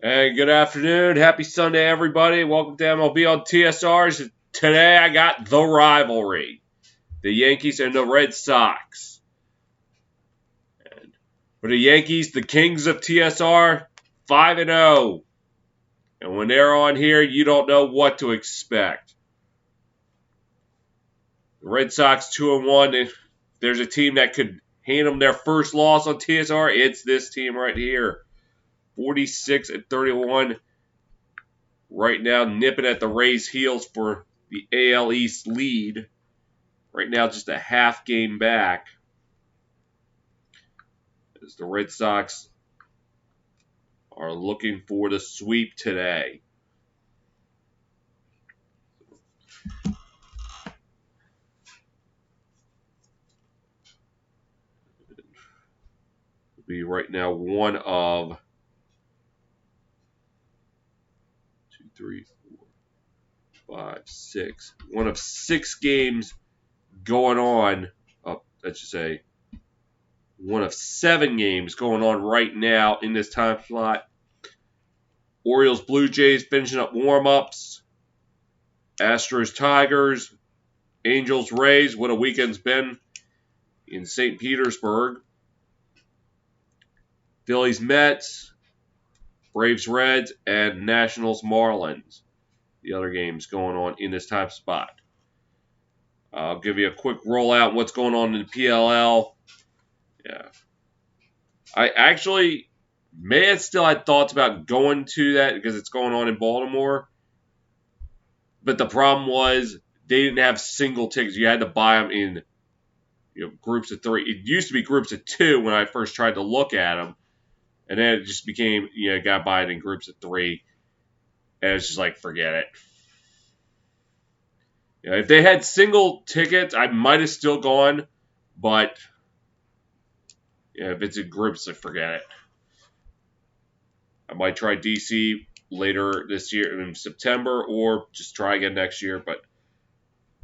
Hey, good afternoon. Happy Sunday, everybody. Welcome to MLB on TSRs. Today I got the rivalry, the Yankees and the Red Sox. And for the Yankees, the kings of TSR, 5-0. And when they're on here, you don't know what to expect. The Red Sox 2-1. If there's a team that could hand them their first loss on TSR, it's this team right here. 46-31. Right now, nipping at the Rays' heels for the AL East lead. Right now, just a half game back. As the Red Sox are looking for the sweep today. It'll be right now one of 6 games going on. Let's just say one of 7 games going on right now in this time slot. Orioles, Blue Jays finishing up warm-ups. Astros, Tigers, Angels, Rays. What a weekend's been in St. Petersburg. Phillies, Mets, Braves, Reds, and Nationals, Marlins. The other games going on in this time spot. I'll give you a quick rollout on what's going on in the PLL. Yeah. I actually may have still had thoughts about going to that because it's going on in Baltimore. But the problem was they didn't have single tickets. You had to buy them in groups of 3. It used to be groups of 2 when I first tried to look at them. And then it just became, got to buy it in groups of 3. And it's just like, forget it. If they had single tickets, I might have still gone. But if it's in groups, forget it. I might try DC later this year in September or just try again next year. But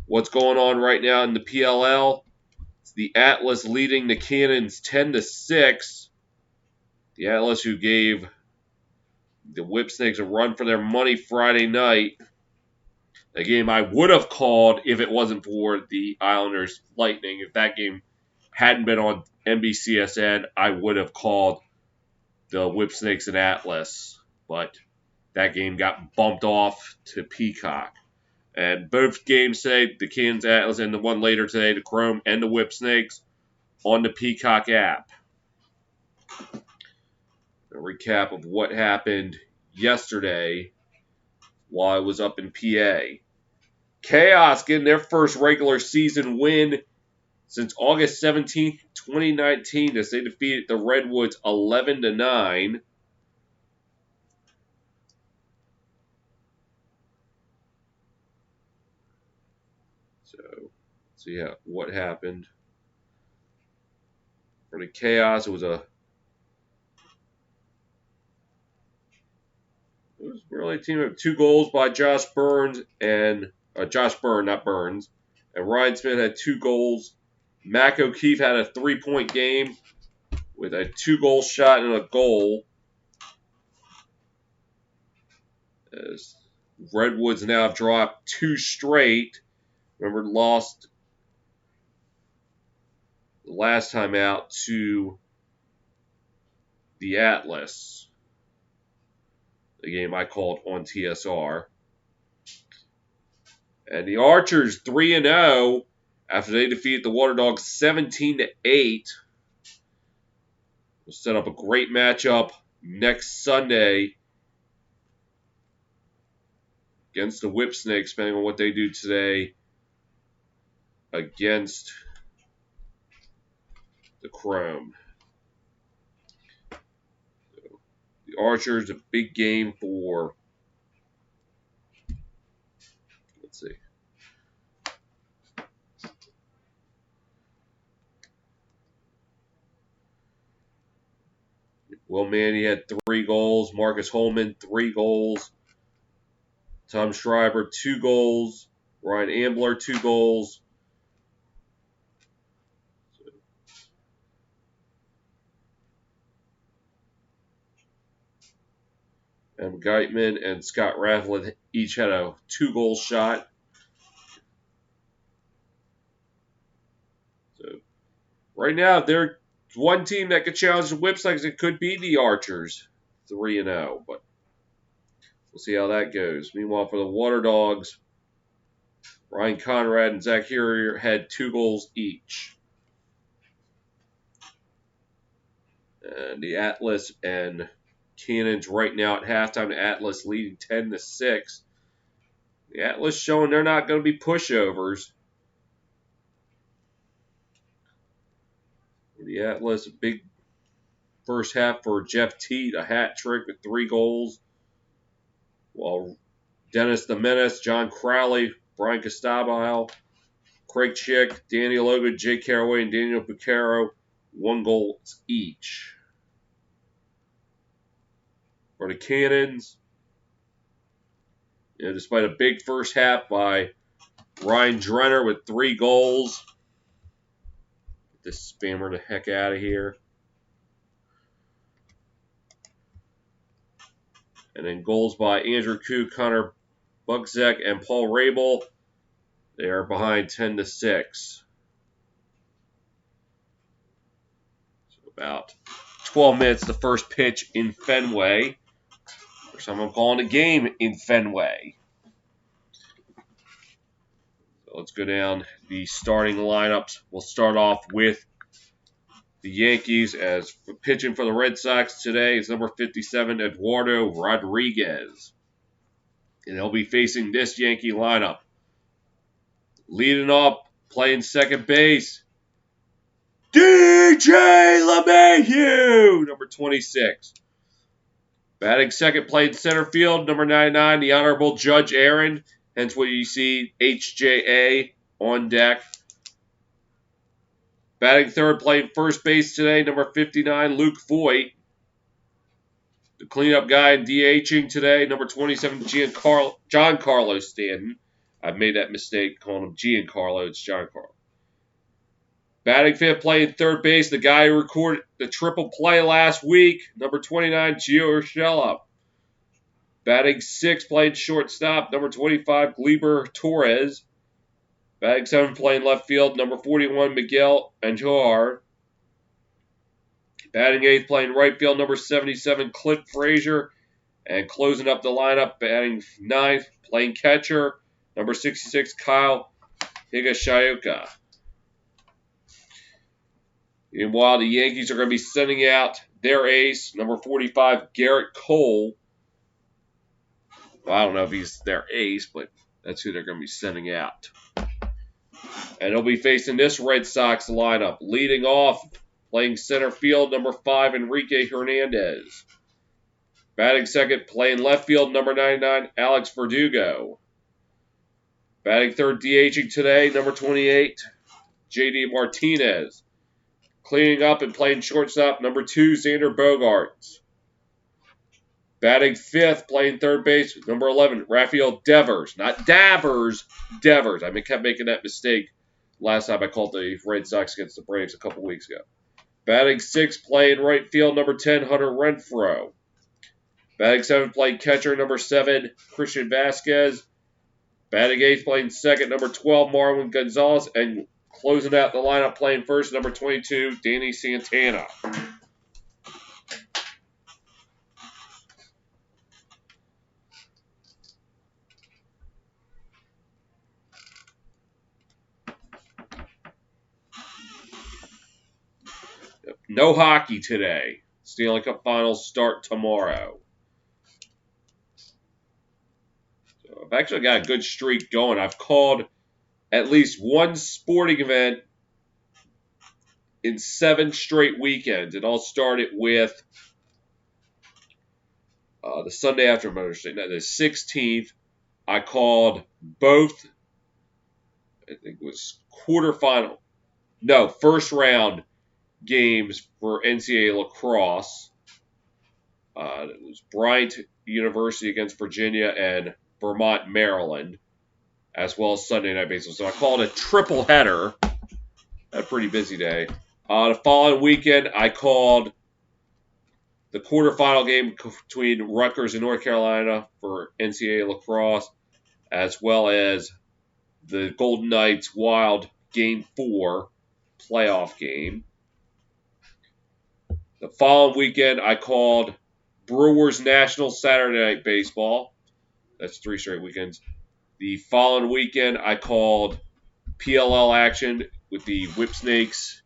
what's going on right now in the PLL? It's the Atlas leading the Cannons 10-6. The Atlas who gave the Whipsnakes a run for their money Friday night. A game I would have called if it wasn't for the Islanders Lightning. If that game hadn't been on NBCSN, I would have called the Whipsnakes and Atlas. But that game got bumped off to Peacock. And both games today, the Cannons Atlas and the one later today, the Chrome and the Whipsnakes, on the Peacock app. A recap of what happened yesterday while I was up in PA. Chaos getting their first regular season win since August 17th, 2019 as they defeated the Redwoods 11-9. So yeah, what happened? For the Chaos, it was really a team of 2 goals by Josh Byrne, not Burns. And Ryan Smith had 2 goals. Mac O'Keefe had a 3-point game with a 2-goal shot and a goal. As Redwoods now have dropped 2 straight. Remember, lost the last time out to the Atlas. The game I called on TSR. And the Archers 3-0 after they defeated the Water Dogs 17-8. We'll set up a great matchup next Sunday against the Whipsnakes, depending on what they do today against the Chrome. So, the Archers, a big game for, let's see. Will Manny had 3 goals. Marcus Holman, 3 goals. Tom Schreiber, 2 goals. Ryan Ambler, 2 goals. And Geitman and Scott Rathlin each had a 2-goal shot. So right now, there's one team that could challenge the Whip Slugs. It could be the Archers, 3-0, but we'll see how that goes. Meanwhile, for the Water Dogs, Ryan Conrad and Zach Harrier had 2 goals each. And the Atlas and Cannons right now at halftime. The Atlas leading 10-6. The Atlas showing they're not going to be pushovers. The Atlas, a big first half for Jeff Teat, a hat trick with 3 goals. While Dennis the Menace, John Crowley, Brian Costabile, Craig Chick, Daniel Logan, Jake Caraway, and Daniel Picaro, 1 goal each. For the Cannons, despite a big first half by Ryan Drenner with 3 goals. Get this spammer the heck out of here. And then goals by Andrew Koo, Connor Bugzek, and Paul Rabel. They are behind 10-6. So about 12 minutes, the first pitch in Fenway. Or someone calling a game in Fenway. So let's go down the starting lineups. We'll start off with the Yankees. As pitching for the Red Sox today is number 57, Eduardo Rodriguez. And they'll be facing this Yankee lineup. Leading up, playing second base, DJ LeMahieu, number 26. Batting second, playing center field, number 99, the Honorable Judge Aaron. Hence what you see, HJA on deck. Batting third, playing first base today, number 59, Luke Voigt. The cleanup guy and DHing today, number 27, Giancarlo Stanton. I've made that mistake calling him Giancarlo. It's Giancarlo. Batting fifth, playing third base, the guy who recorded the triple play last week, number 29, Gio Urshela. Batting sixth, playing shortstop, number 25, Gleyber Torres. Batting seventh, playing left field, number 41, Miguel Andujar. Batting eighth, playing right field, number 77, Clint Frazier. And closing up the lineup, batting ninth, playing catcher, number 66, Kyle Higashioka. Meanwhile, the Yankees are going to be sending out their ace, number 45, Garrett Cole. Well, I don't know if he's their ace, but that's who they're going to be sending out. And they'll be facing this Red Sox lineup. Leading off, playing center field, number 5, Enrique Hernandez. Batting second, playing left field, number 99, Alex Verdugo. Batting third, DHing today, number 28, JD Martinez. Cleaning up and playing shortstop, number 2, Xander Bogaerts. Batting fifth, playing third base, number 11, Rafael Devers. Not Davers, Devers. I kept making that mistake last time I called the Red Sox against the Braves a couple weeks ago. Batting sixth, playing right field, number 10, Hunter Renfroe. Batting seventh, playing catcher, number 7, Christian Vasquez. Batting eighth, playing second, number 12, Marwin Gonzalez. And closing out the lineup, playing first, number 22, Danny Santana. No hockey today. Stanley Cup Finals start tomorrow. So I've actually got a good streak going. I've called at least one sporting event in 7 straight weekends. It all started with the Sunday after Mother's Day. Now, the 16th, I called both, I think it was first round games for NCAA lacrosse. It was Bryant University against Virginia and Vermont, Maryland, as well as Sunday Night Baseball. So I called it a triple header. A pretty busy day. The following weekend, I called the quarterfinal game between Rutgers and North Carolina for NCAA lacrosse, as well as the Golden Knights Wild Game 4 playoff game. The following weekend, I called Brewers National Saturday Night Baseball. That's 3 straight weekends. The following weekend, I called PLL action with the Whipsnakes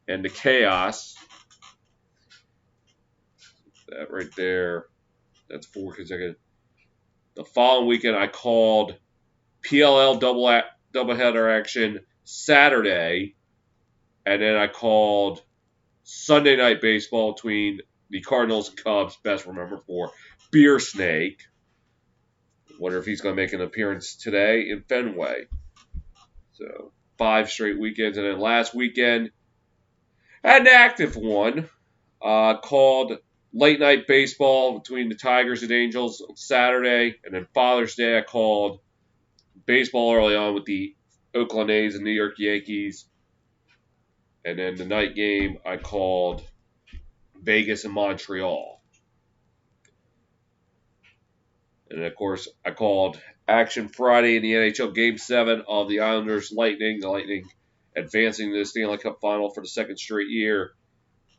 and the Chaos. That right there, that's 4 consecutive. The following weekend, I called PLL doubleheader action Saturday, and then I called Sunday Night Baseball between the Cardinals and Cubs, best remembered for Beer Snake. Wonder if he's going to make an appearance today in Fenway. So 5 straight weekends, and then last weekend, an active one called Late Night Baseball between the Tigers and Angels on Saturday, and then Father's Day I called baseball early on with the Oakland A's and New York Yankees. And then the night game, I called Vegas and Montreal. And of course, I called Action Friday in the NHL Game 7 of the Islanders Lightning. The Lightning advancing to the Stanley Cup Final for the 2nd straight year.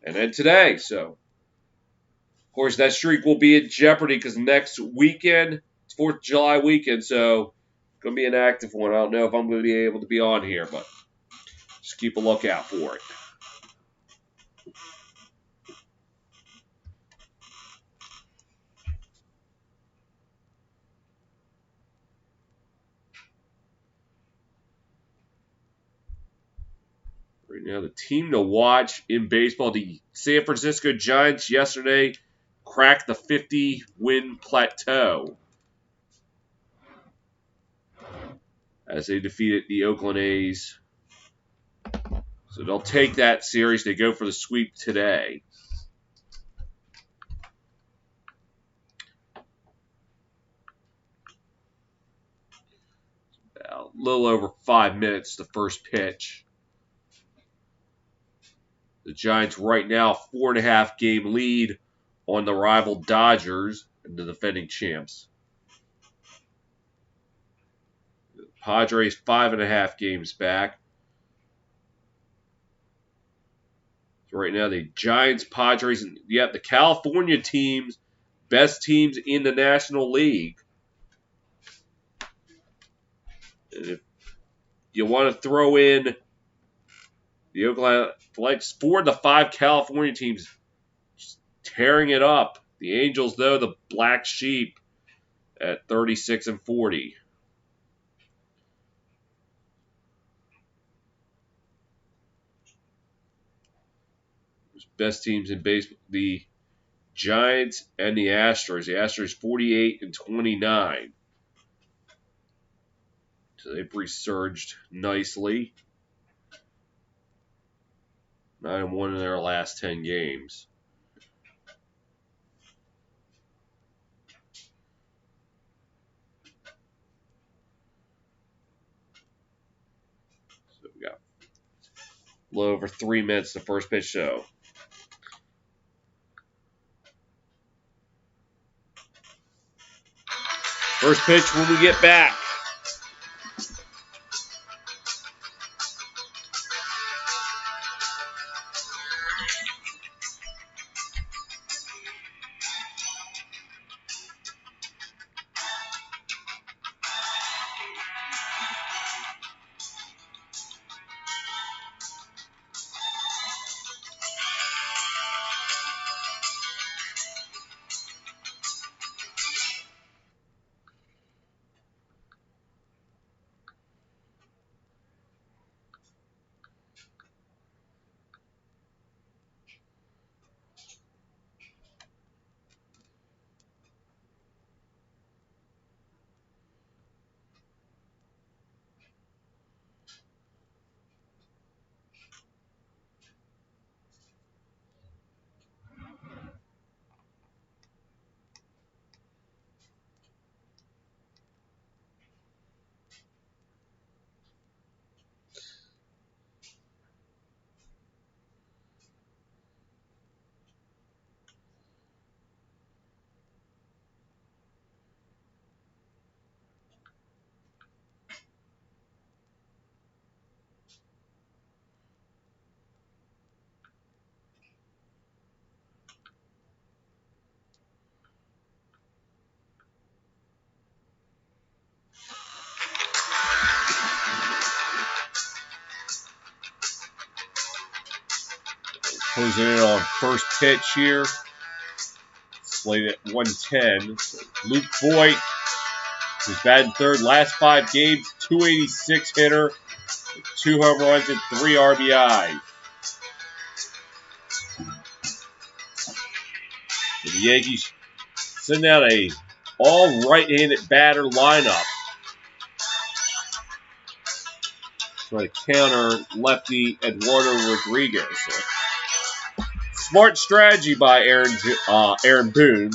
And then today. So, of course, that streak will be in jeopardy because next weekend, it's 4th of July weekend. So, it's going to be an active one. I don't know if I'm going to be able to be on here, but just keep a lookout for it. Right now, the team to watch in baseball, the San Francisco Giants yesterday cracked the 50-win plateau as they defeated the Oakland A's. So they'll take that series. They go for the sweep today. A little over 5 minutes, the first pitch. The Giants right now 4.5 game lead on the rival Dodgers and the defending champs. The Padres 5.5 games back. So right now the Giants, Padres, and the California teams, best teams in the National League. And if you want to throw in the Oakland Athletics, 4 of the 5 California teams tearing it up. The Angels, though, the black sheep at 36-40. Best teams in baseball, the Giants and the Astros. The Astros 48-29. So they've resurged nicely. 9-1 in their last 10 games. So we got a little over 3 minutes the first pitch show. First pitch when we get back. closing in on first pitch here. Slated at 110. So Luke Voigt, who's batting third last 5 games, 286 hitter, 2 home runs and 3 RBIs. So the Yankees send out a all right-handed batter lineup. Try to counter lefty Eduardo Rodriguez. So, smart strategy by Aaron Boone.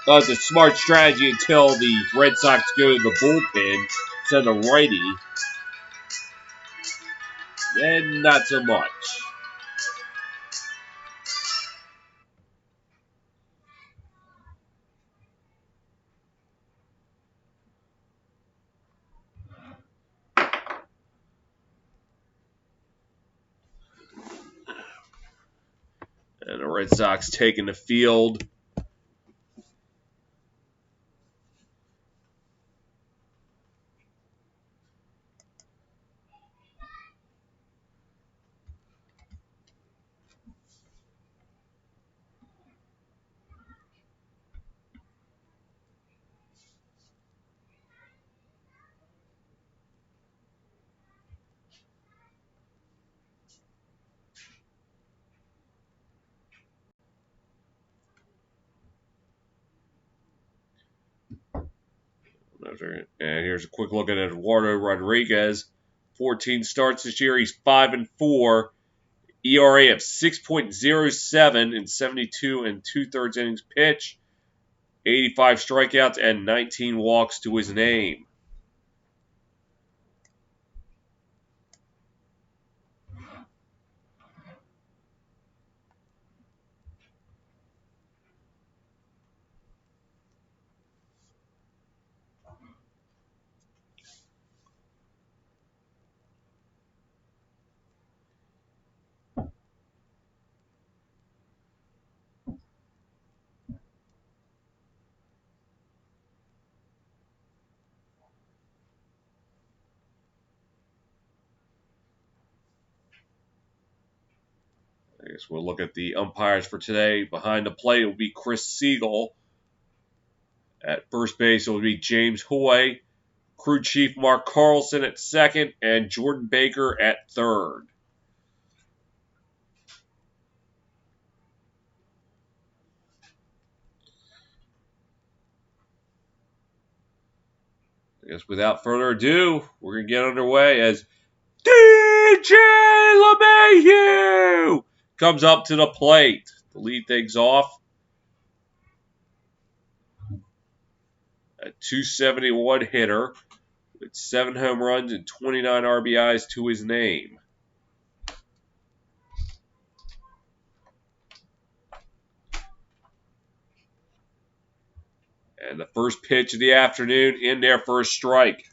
It's a smart strategy until the Red Sox go to the bullpen, send a righty. Then not so much. And the Red Sox taking the field. And here's a quick look at Eduardo Rodriguez. 14 starts this year. He's 5-4. ERA of 6.07 in 72 and 2/3 innings pitched. 85 strikeouts and 19 walks to his name. I guess we'll look at the umpires for today. Behind the plate will be Chris Siegel. At first base, it will be James Hoy. Crew chief Mark Carlson at second, and Jordan Baker at third. I guess without further ado, we're going to get underway as DJ LeMahieu comes up to the plate to lead things off. A 271 hitter with 7 home runs and 29 RBIs to his name. And the first pitch of the afternoon in there for a strike.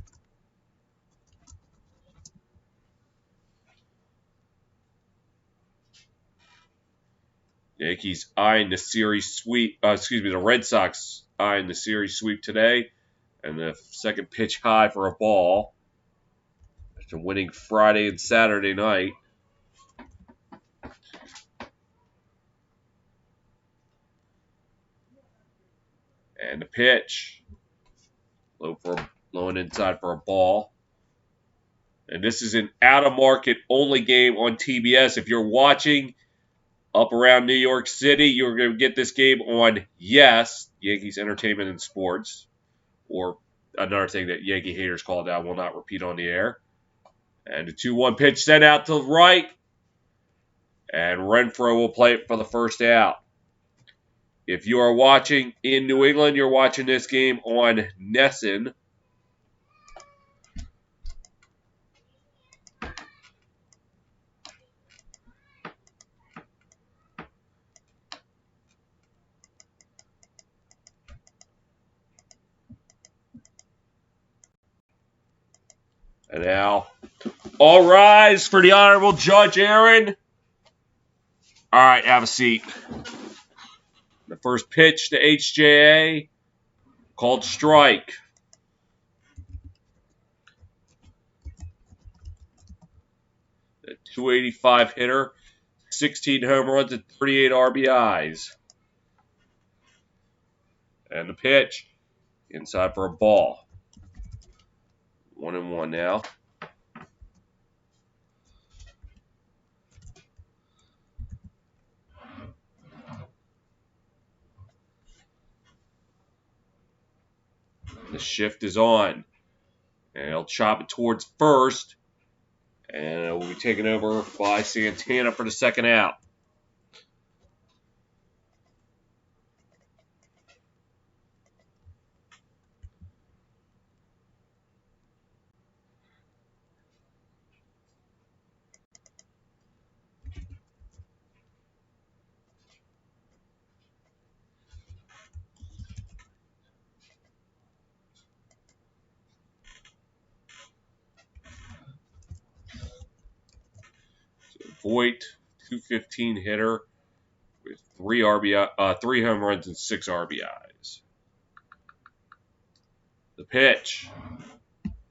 Yankees eyeing the series sweep. The Red Sox eyeing the series sweep today. And the second pitch high for a ball. After winning Friday and Saturday night. And the pitch. Low and inside for a ball. And this is an out-of-market only game on TBS. If you're watching up around New York City, you're going to get this game on Yes, Yankees Entertainment and Sports. Or another thing that Yankee haters called out, will not repeat on the air. And the 2-1 pitch sent out to the right. And Renfroe will play it for the first out. If you are watching in New England, you're watching this game on NESN. And now, all rise for the Honorable Judge Aaron. All right, have a seat. The first pitch to HJA, called strike. 285 hitter, 16 home runs and 38 RBIs. And the pitch, inside for a ball. 1-1 now. The shift is on. And he'll chop it towards first. And it will be taken over by Santana for the second out. Voit, 215 hitter with 3 home runs and 6 RBIs. The pitch,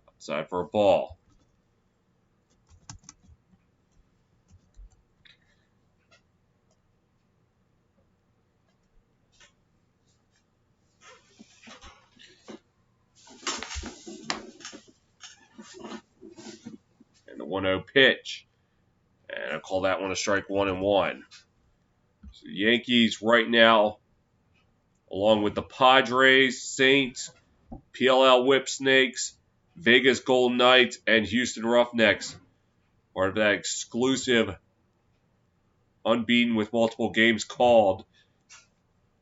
outside for a ball. And the 1-0 pitch. And I'll call that one a strike, 1-1. So the Yankees right now, along with the Padres, Saints, PLL Whipsnakes, Vegas Golden Knights, and Houston Roughnecks, part of that exclusive unbeaten with multiple games called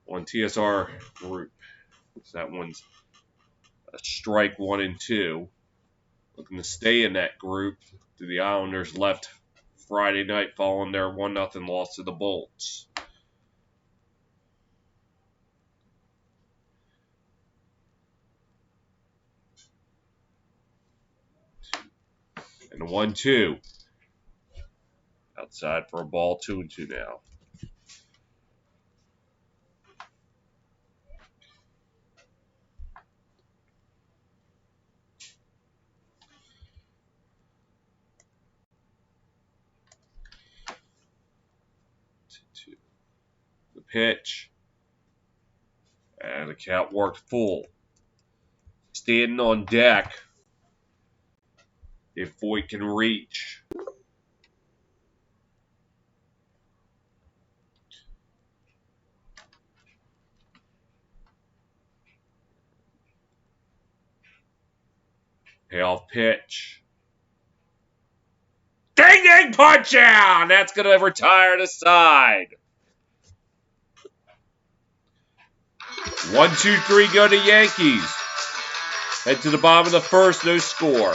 on TSR group. So that one's a strike, 1 and 2. Looking to stay in that group. The Islanders left Friday night following their 1-0 loss to the Bolts. And the 1-2. Outside for a ball, 2-2 now. The pitch. And the count worked full. Standing on deck. If Voit can reach. Payoff pitch. Ding ding punch out! That's going to retire the side. 1-2-3 go to Yankees. Head to the bottom of the first, no score.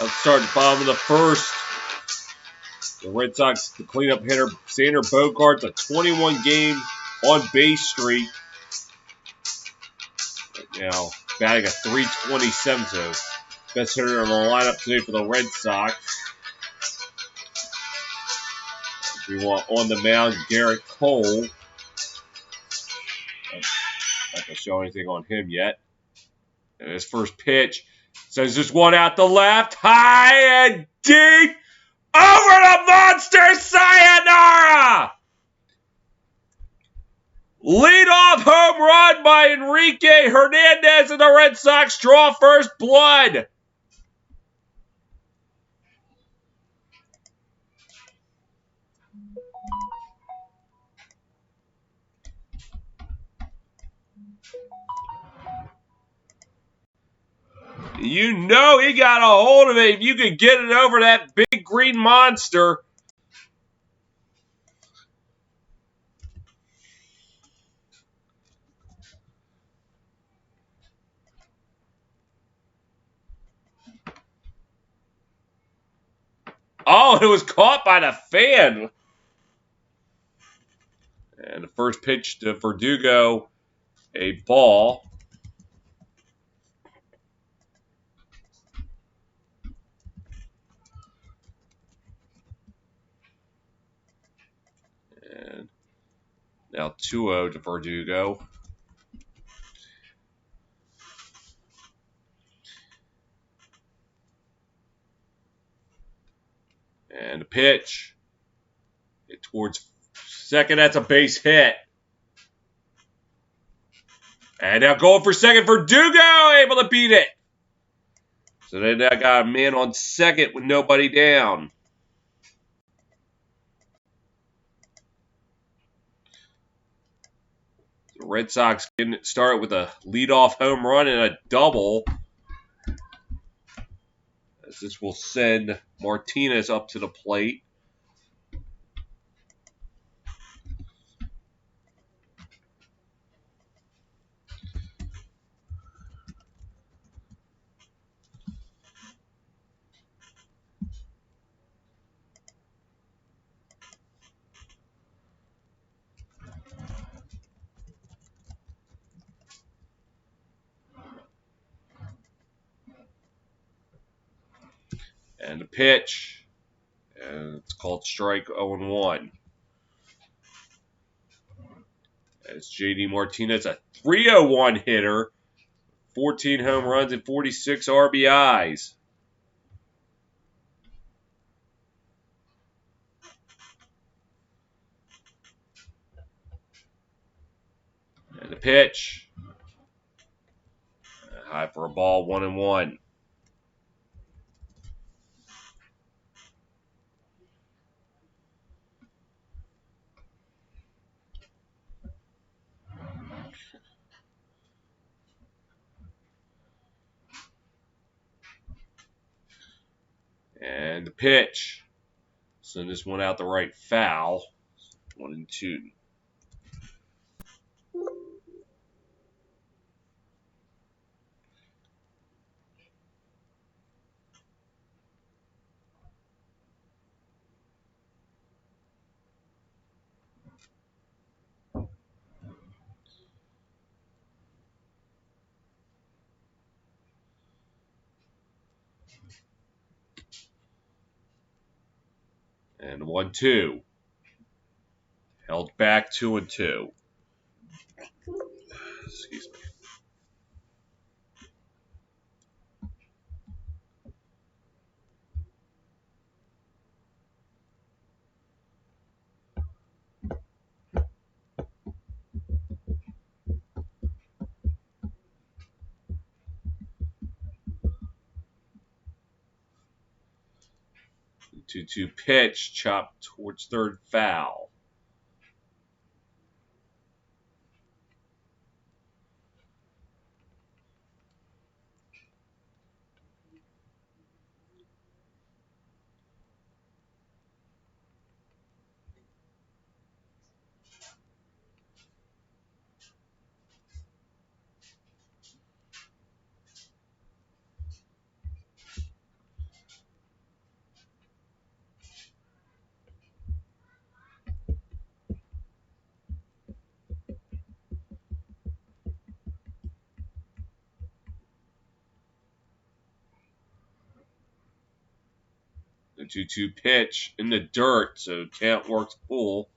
Let's start the bottom of the first. The Red Sox, the cleanup hitter, Xander Bogaerts, a 21-game on-base streak. Right now, batting a .327, so best hitter in the lineup today for the Red Sox. We want on the mound Garrett Cole. Not going to show anything on him yet. And his first pitch sends this one out the left, high and deep, over the monster, sayonara! Leadoff home run by Enrique Hernandez, and the Red Sox draw first blood. You know he got a hold of it. If you could get it over that big green monster. Oh, it was caught by the fan. And the first pitch to Verdugo, a ball. And now 2-0 to Verdugo. And the pitch. It towards second. That's a base hit. And now going for second. Verdugo able to beat it. So they now got a man on second with nobody down. The Red Sox getting it started with a leadoff home run and a double. As this will send Martinez up to the plate. And the pitch. And it's called strike 0-1. As J.D. Martinez, a .301 hitter, 14 home runs and 46 RBIs. And the pitch. High for a ball, 1-1. And the pitch. Send this one out the right, foul. 1-2. And 1-2. Held back 2-2. Excuse me. The 2-2 pitch, chopped towards third, foul. The 2-2 pitch in the dirt, so count works full.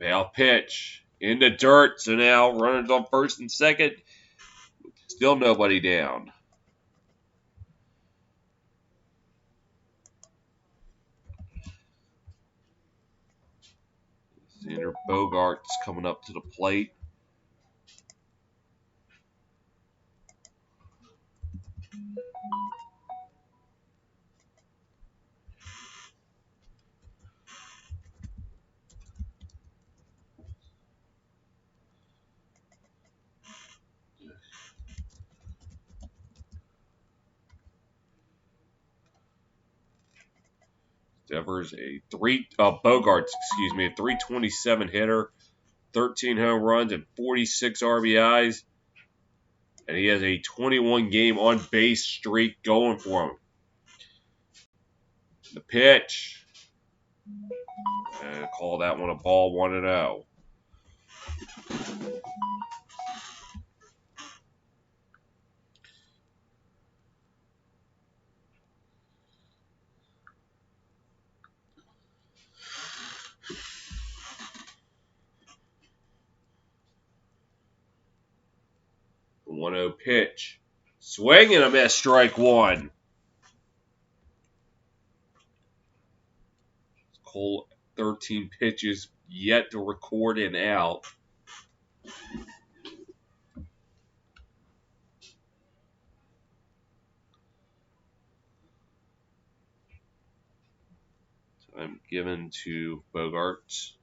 Now pitch in the dirt, so now runners on first and second. Still nobody down. Xander Bogaerts coming up to the plate. Devers Bogaerts, a 327 hitter, 13 home runs and 46 RBIs, and he has a 21 game on base streak going for him. The pitch, and call that one a ball, 1-0. The 1-0 pitch, swing and a miss, strike one. Cole, 13 pitches yet to record an out. Time given to Bogaerts.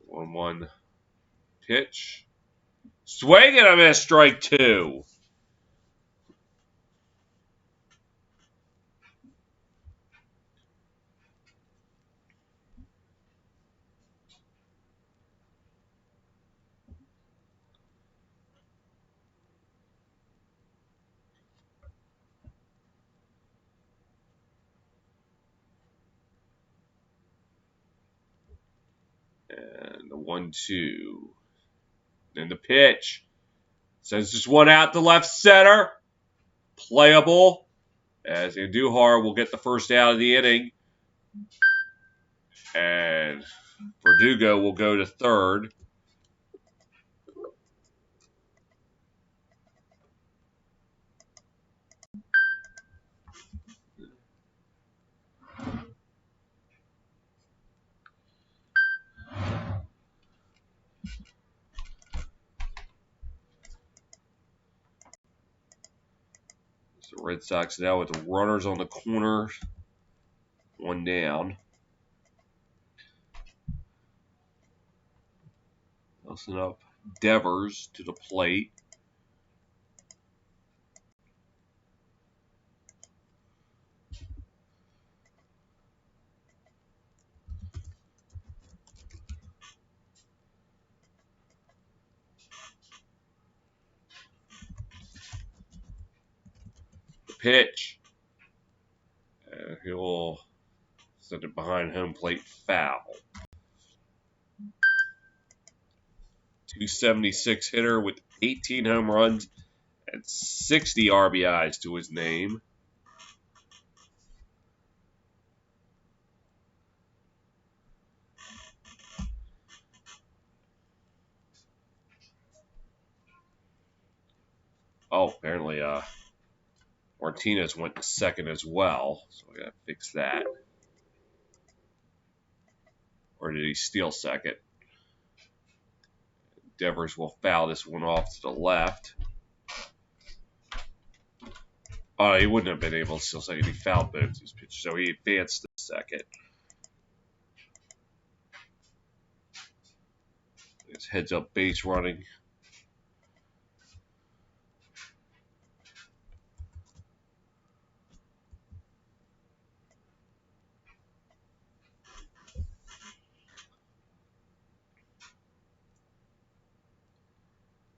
One pitch. Swing and a miss, strike two. And the 1-2. Then the pitch. Sends this one out to left center. Playable. As Andujar will get the first out of the inning. And Verdugo will go to third. So the Red Sox now with the runners on the corner. One down. Nelson up Devers to the plate. The pitch. And he'll send it behind home plate, foul. 276 hitter with 18 home runs and 60 RBIs to his name. Oh, apparently Martinez went to second as well, so I gotta fix that. Or did he steal second? Devers will foul this one off to the left. Oh, he wouldn't have been able to steal second. He fouled both his pitches, so he advanced to second. It's heads up base running.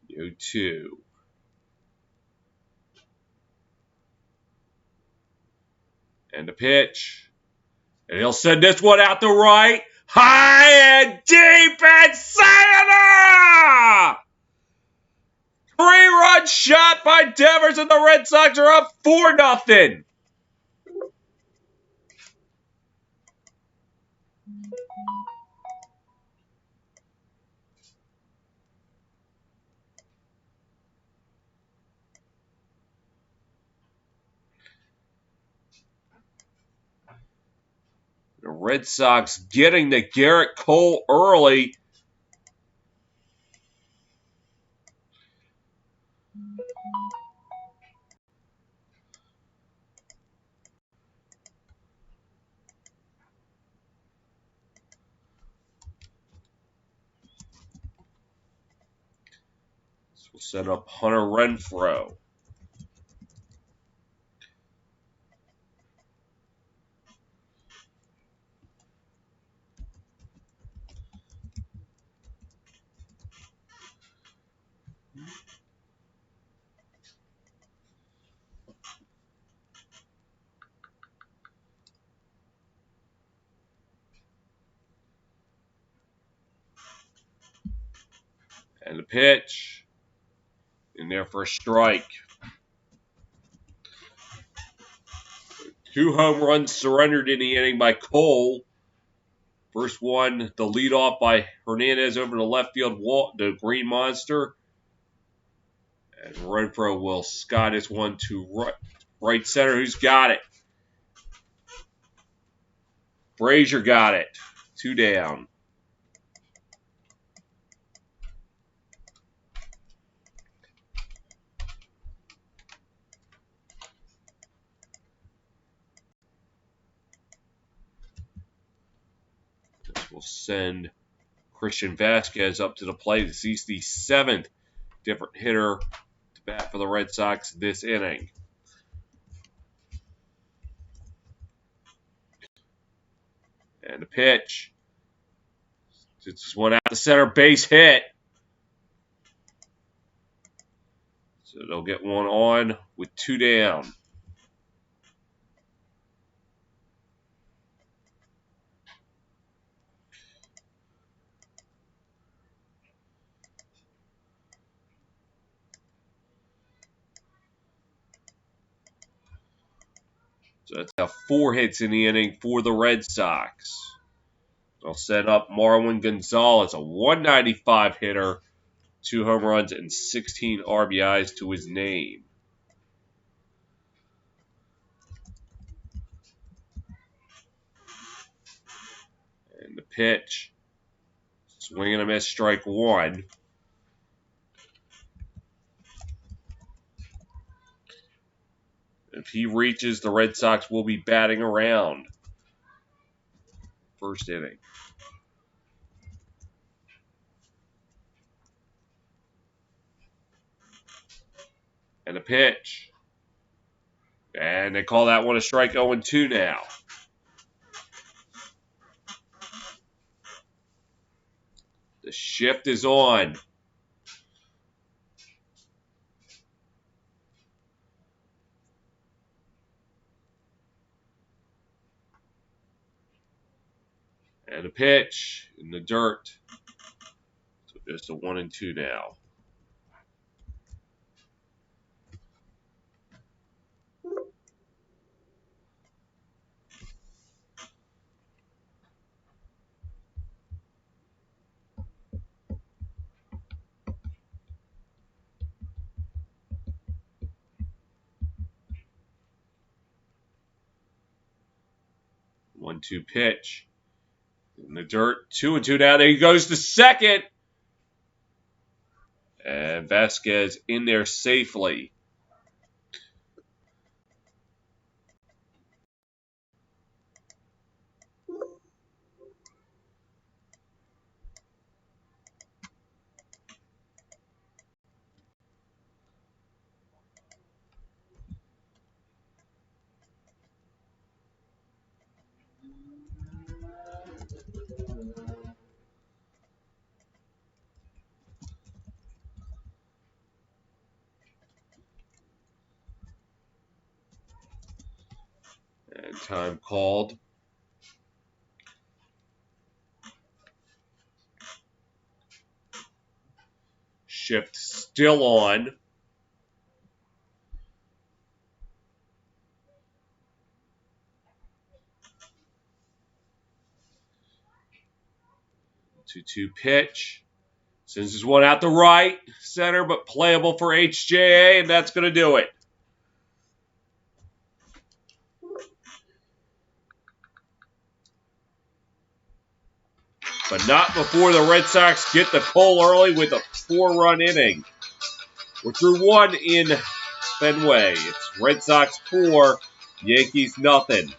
The 0-2. And the pitch. And he'll send this one out to right. High and deep and sayonara! 3-run shot by Devers, and the Red Sox are up 4-0. The Red Sox getting to Garrett Cole early. This will set up Hunter Renfroe. And the pitch. In there for a strike. 2 home runs surrendered in the inning by Cole. First one, the leadoff by Hernandez over the left field wall, the Green Monster. And Renfroe will sky this one to right center. Who's got it? Frazier got it. 2 down. This will send Christian Vasquez up to the plate. He's the 7th different hitter to bat for the Red Sox this inning. And the pitch. It's one out the center, base hit. So they'll get one on with 2 down. So that's now 4 hits in the inning for the Red Sox. They'll set up Marwin Gonzalez, a 195 hitter, 2 home runs and 16 RBIs to his name. And the pitch. Swing and a miss, strike 1. If he reaches, the Red Sox will be batting around. First inning. And a pitch. And they call that one a strike, 0-2 now. The shift is on. And a pitch in the dirt. So just a 1-2 now. One-two pitch. In the dirt. 2-2 now. There he goes to second. And Vasquez in there safely. And time called. Shift still on. Two pitch. Sends this one out the right center, but playable for HJA, and that's going to do it. But not before the Red Sox get the pole early with a 4-run inning. We're through one in Fenway. It's Red Sox 4, Yankees nothing.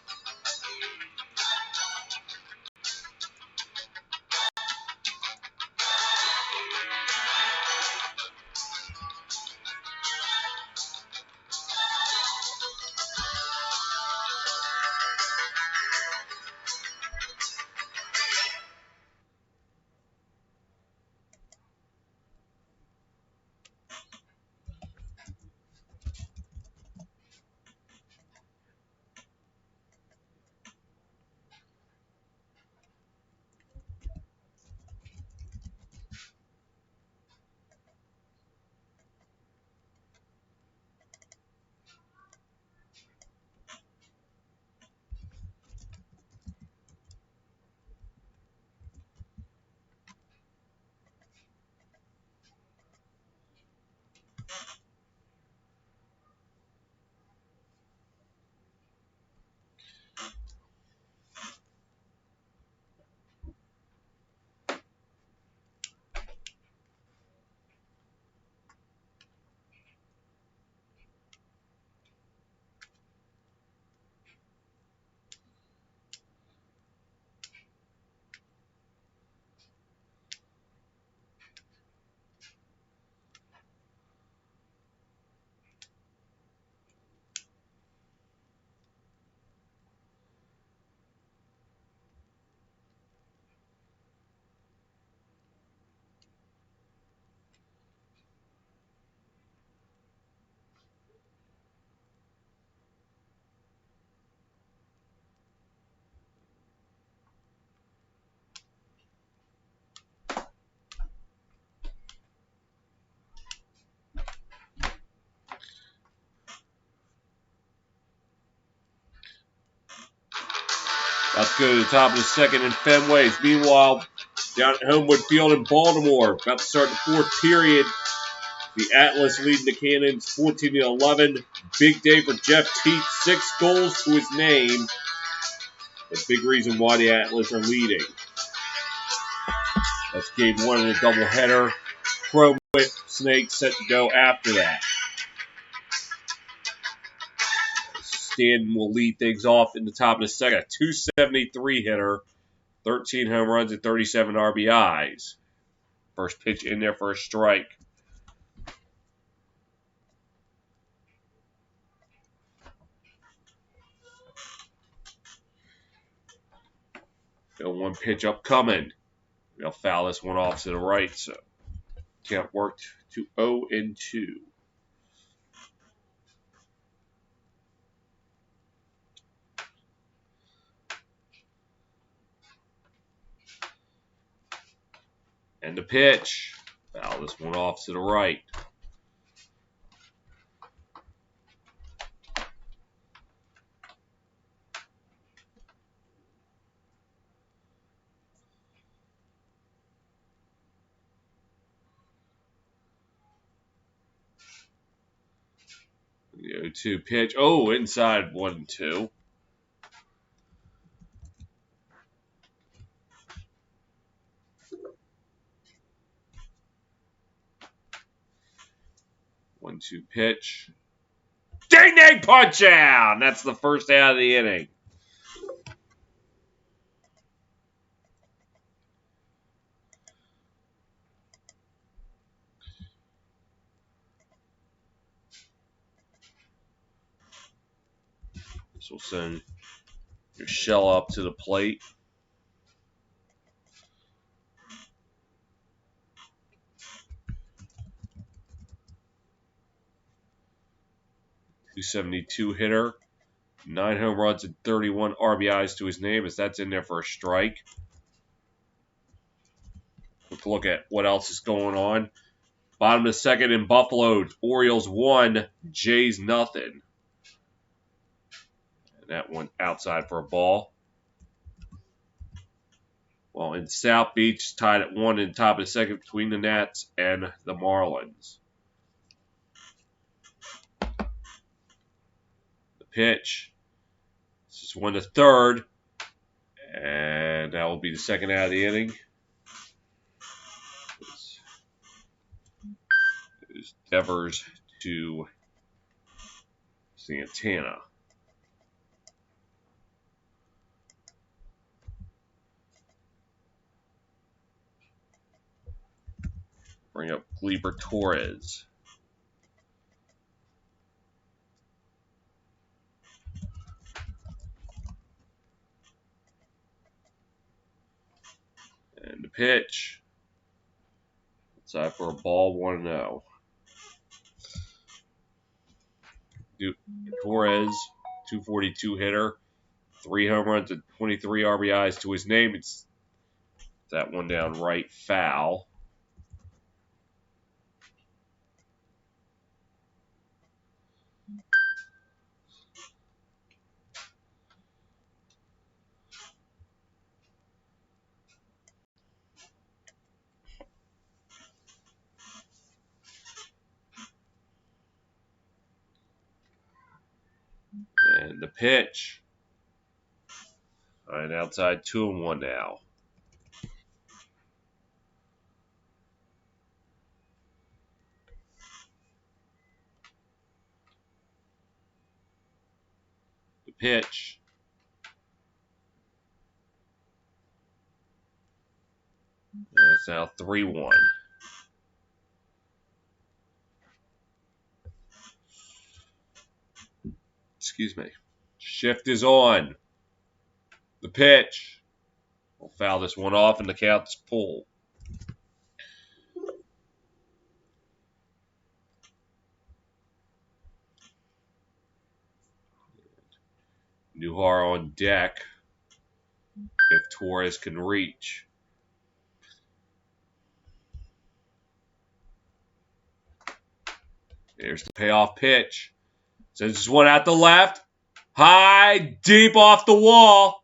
Let's go to the top of the second in Fenway. Meanwhile, down at Homewood Field in Baltimore, about to start the fourth period. The Atlas leading the Cannons 14-11. Big day for Jeff Teat, 6 goals to his name. The big reason why the Atlas are leading. That's game 1 in a doubleheader. Chrome Whip Snake set to go after that. Stanton will lead things off in the top of the second. 273 hitter, 13 home runs and 37 RBIs. First pitch in there for a strike. Still one pitch upcoming. They'll foul this one off to the right, so count worked to 0-2. And the pitch. Foul this one off to the right. The 0-2 pitch. Oh, inside 1-2. One-two pitch. Ding dang punch out! And that's the first out of the inning. This will send your shell up to the plate. .272 hitter, 9 home runs and 31 RBIs to his name, as that's in there for a strike. Let's look at what else is going on. Bottom of the second in Buffalo, Orioles 1, Jays nothing. And that went outside for a ball. Well, in South Beach, tied at 1 in the top of the second between the Nats and the Marlins. The pitch. This is 1 to third. And that will be the second out of the inning. It's Devers to Santana. Bring up Gleyber Torres. And the pitch. Outside for a ball, 1-0. Torres, 242 hitter, 3 home runs and 23 RBIs to his name. It's that one down right, foul. And the pitch. All right, outside 2-1 now. The pitch. And it's now 3-1. Excuse me. Shift is on. The pitch. We'll foul this one off and the count's pull. Newhar on deck if Torres can reach. There's the payoff pitch. Sends this one out the left. High, deep off the wall.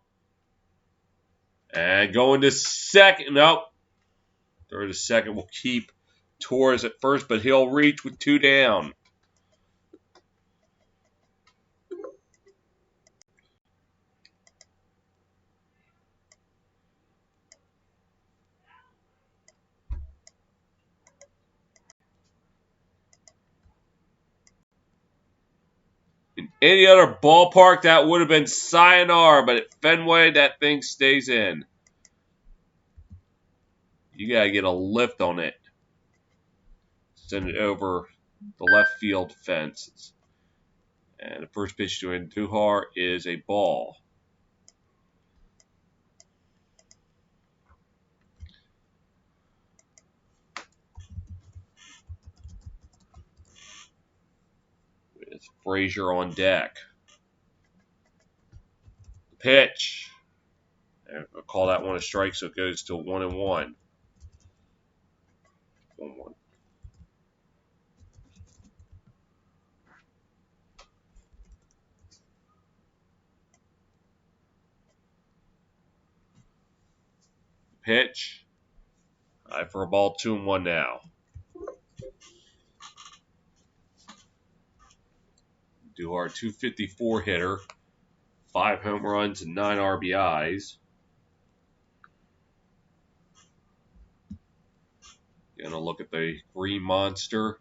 And going to second. Nope. Third to second will keep Torres at first, but he'll reach with 2 down. In any other ballpark, that would have been sayonara, but at Fenway, that thing stays in. You got to get a lift on it. Send it over the left field fence. And the first pitch to Andujar is a ball. With Frazier on deck. Pitch. And I'll call that one a strike, so it goes to 1-1. 1-1. Pitch. High for a ball, 2-1 now. Duhar, 254 hitter, 5 home runs and 9 RBIs. Gonna look at the Green Monster.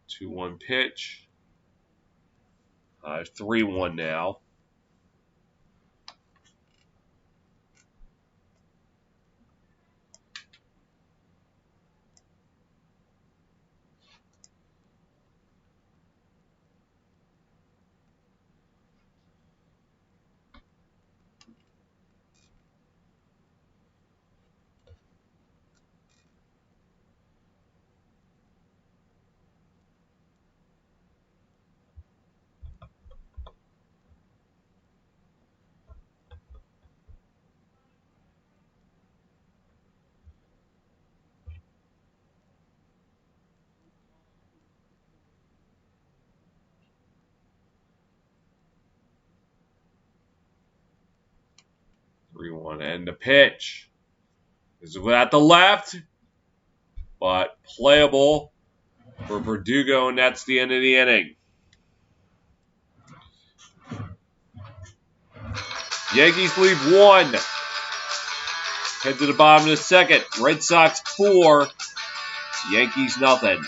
Two-one pitch. 3-1 now. 3-1. And the pitch is at the left, but playable for Verdugo, and that's the end of the inning. Yankees lead 1. Head to the bottom of the second. Red Sox 4. Yankees nothing.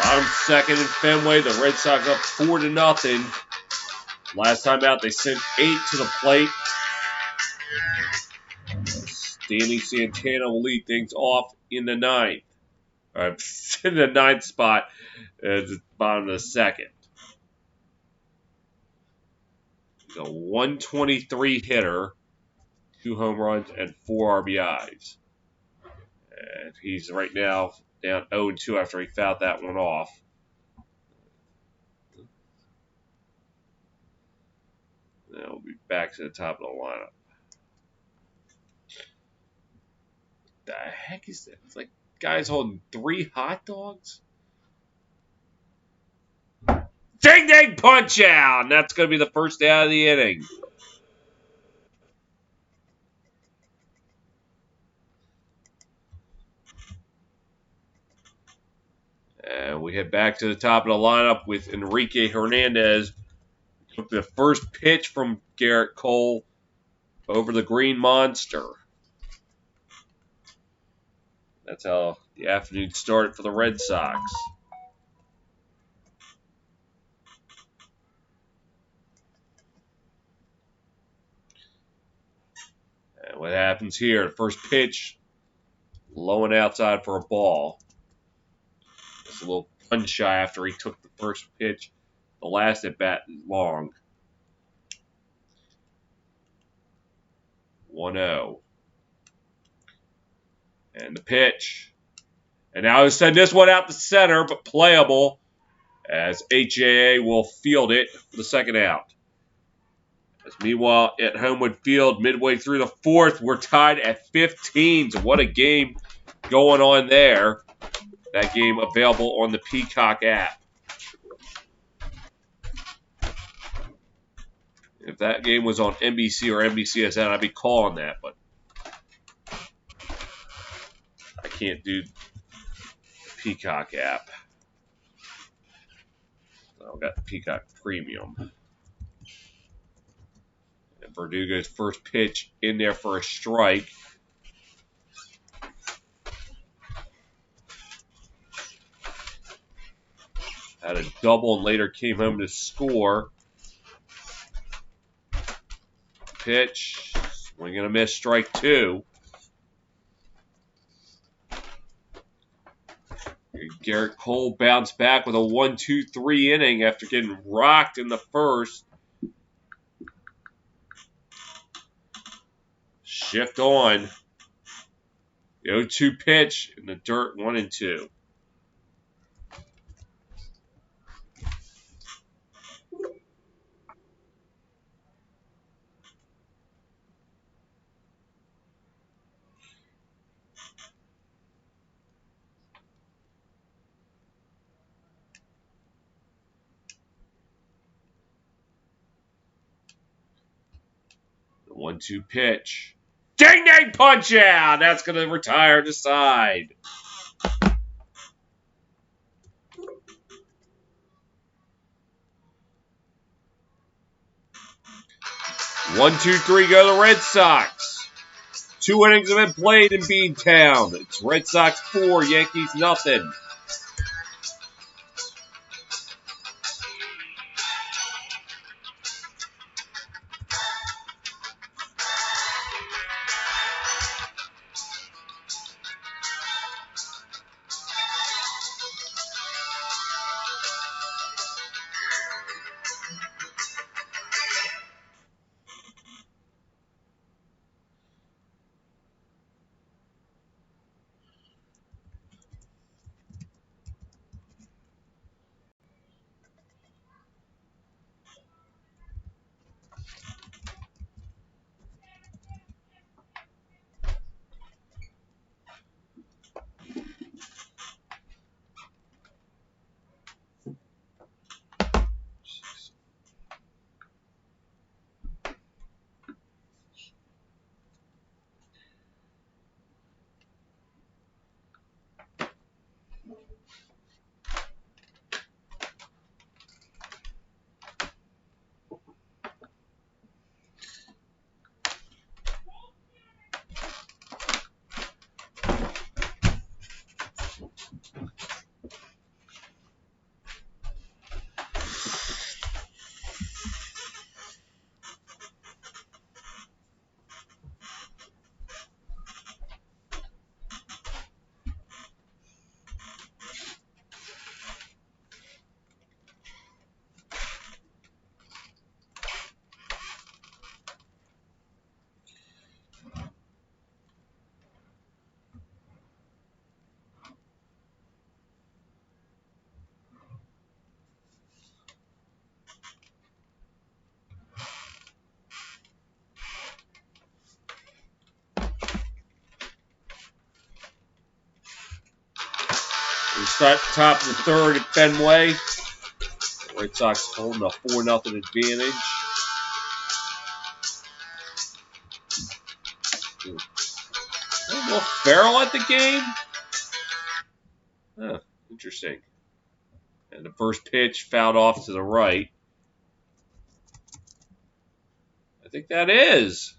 Bottom second in Fenway. The Red Sox up 4-0. Last time out, they sent 8 to the plate. Danny Santana will lead things off in the 9th. In the 9th spot at the bottom of the second. He's a 123 hitter, 2 home runs, and 4 RBIs. And he's right now down 0-2 after he fouled that one off. Now we'll be back to the top of the lineup. The heck is that? It's like guys holding 3 hot dogs. Ding ding punch out! And that's going to be the first out of the inning. And we head back to the top of the lineup with Enrique Hernandez. Took the first pitch from Garrett Cole over the Green Monster. That's how the afternoon started for the Red Sox. And what happens here? The first pitch, low and outside for a ball. It's a little punch shy after he took the first pitch. The last at bat is long. 1-0. And the pitch. And now he'll send this one out the center, but playable, as HAA will field it for the second out. As meanwhile, at Homewood Field, midway through the 4th, we're tied at 15. So what a game going on there. That game available on the Peacock app. If that game was on NBC or NBCSN, I'd be calling that, but I can't do the Peacock app. I've got the Peacock Premium. And Verdugo's first pitch in there for a strike. Had a double and later came home to score. pitch. Swing and a miss, strike 2. Garrett Cole bounced back with a 1-2-3 inning after getting rocked in the first. Shift on. The 0-2 pitch in the dirt, 1-2. The 1-2 pitch. Ding dang punch out! That's going to retire the side. 1-2-3 go the Red Sox. 2 innings have been played in Beantown. It's Red Sox 4, Yankees nothing. We start top of the third at Fenway. The Red Sox holding a 4-0 advantage. Will Ferrell at the game? Huh, interesting. And the first pitch fouled off to the right. I think that is.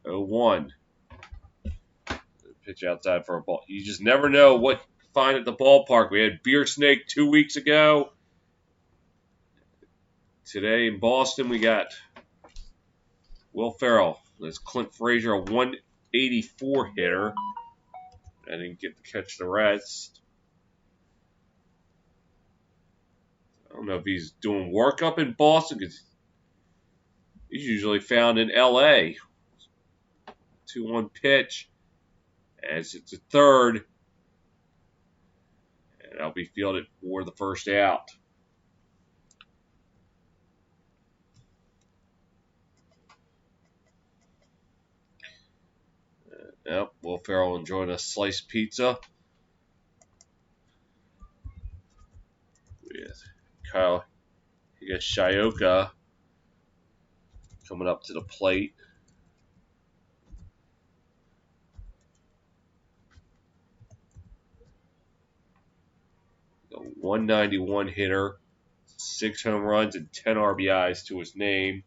And 0-1. Pitch outside for a ball. You just never know what you find at the ballpark. We had Beer Snake 2 weeks ago. Today in Boston, we got Will Ferrell. There's Clint Frazier, a 184 hitter. I didn't get to catch the rest. I don't know if he's doing work up in Boston because he's usually found in L.A. 2-1 pitch. As it's a third. And I'll be fielded for the first out. Yep, Will Ferrell enjoying a sliced pizza. With Kyle Higashioka coming up to the plate. The 191 hitter, 6 home runs and 10 RBIs to his name.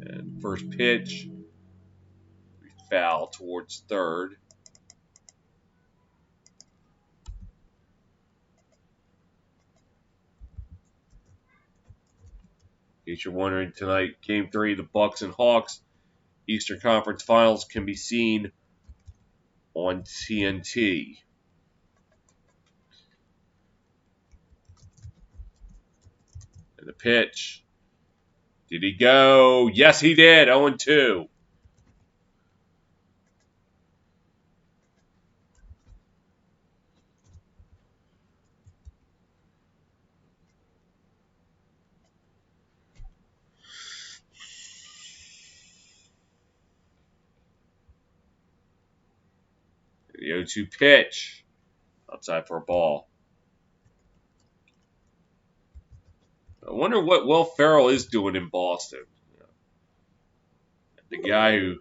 And First pitch, foul towards third. In case you're wondering, tonight, Game 3, the Bucks and Hawks Eastern Conference Finals can be seen on TNT. And the pitch. Did he go? Yes, he did. 0-2. The 0-2 pitch. Outside for a ball. I wonder what Will Ferrell is doing in Boston. The guy who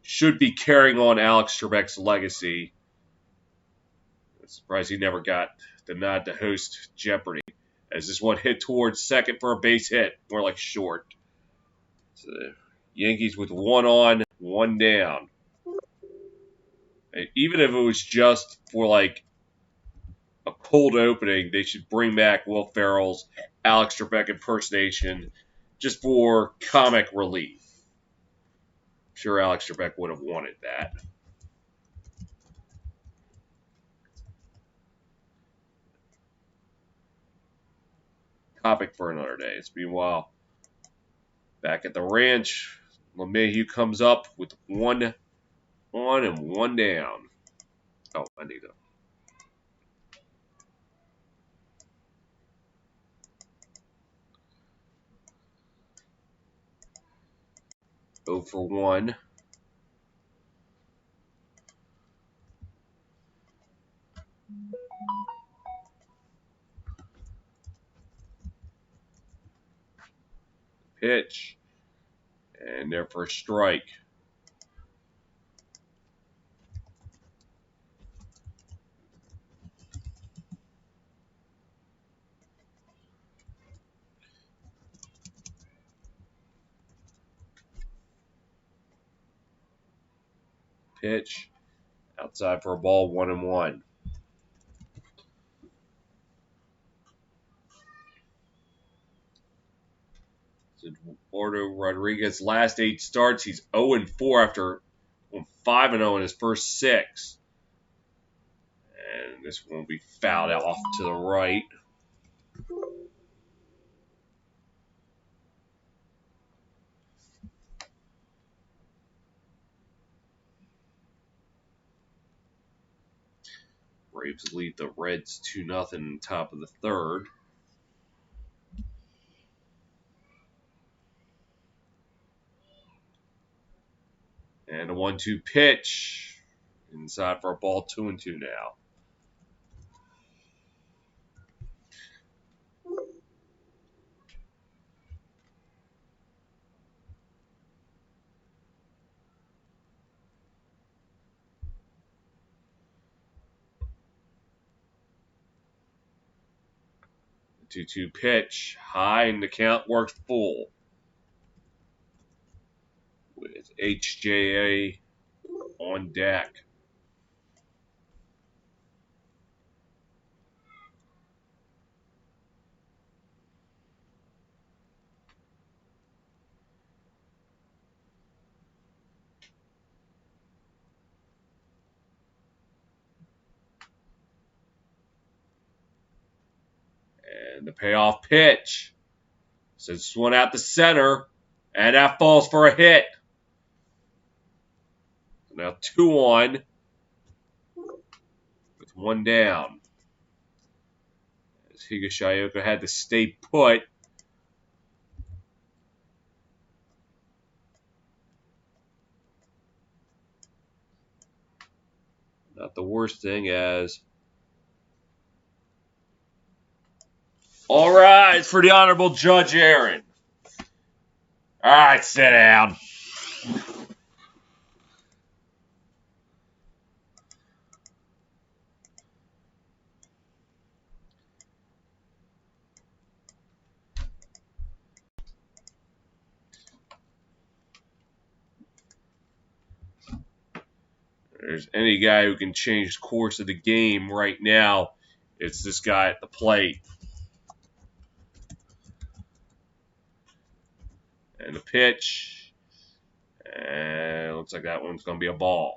should be carrying on Alex Trebek's legacy. I'm surprised he never got the nod to host Jeopardy. As this one hit towards second for a base hit. More like short. So the Yankees with one on, one down. And even if it was just for like a cold opening, they should bring back Will Ferrell's Alex Trebek impersonation just for comic relief. I'm sure Alex Trebek would have wanted that. Topic for another day. Meanwhile, back at the ranch, LeMahieu comes up with one on and one down. Oh, I need to. Go for one. Pitch. And there for a strike. Pitch. Outside for a ball, 1-1. Eduardo Rodriguez, last 8 starts, he's 0-4 after 5-0 in his first 6. And this one will be fouled out off to the right. Braves lead the Reds 2-0 top of the third. And a 1-2 pitch. Inside for a ball, 2-2 now. The 2-2 pitch. High, and the count works full. With HJA on deck. And the payoff pitch. Sends this one out the center. And that falls for a hit. Now 2 on. With 1 down. As Higashioka had to stay put. Not the worst thing as... All rise for the Honorable Judge Aaron. All right, sit down. there's any guy who can change the course of the game right now, it's this guy at the plate. And the pitch. And looks like that one's going to be a ball.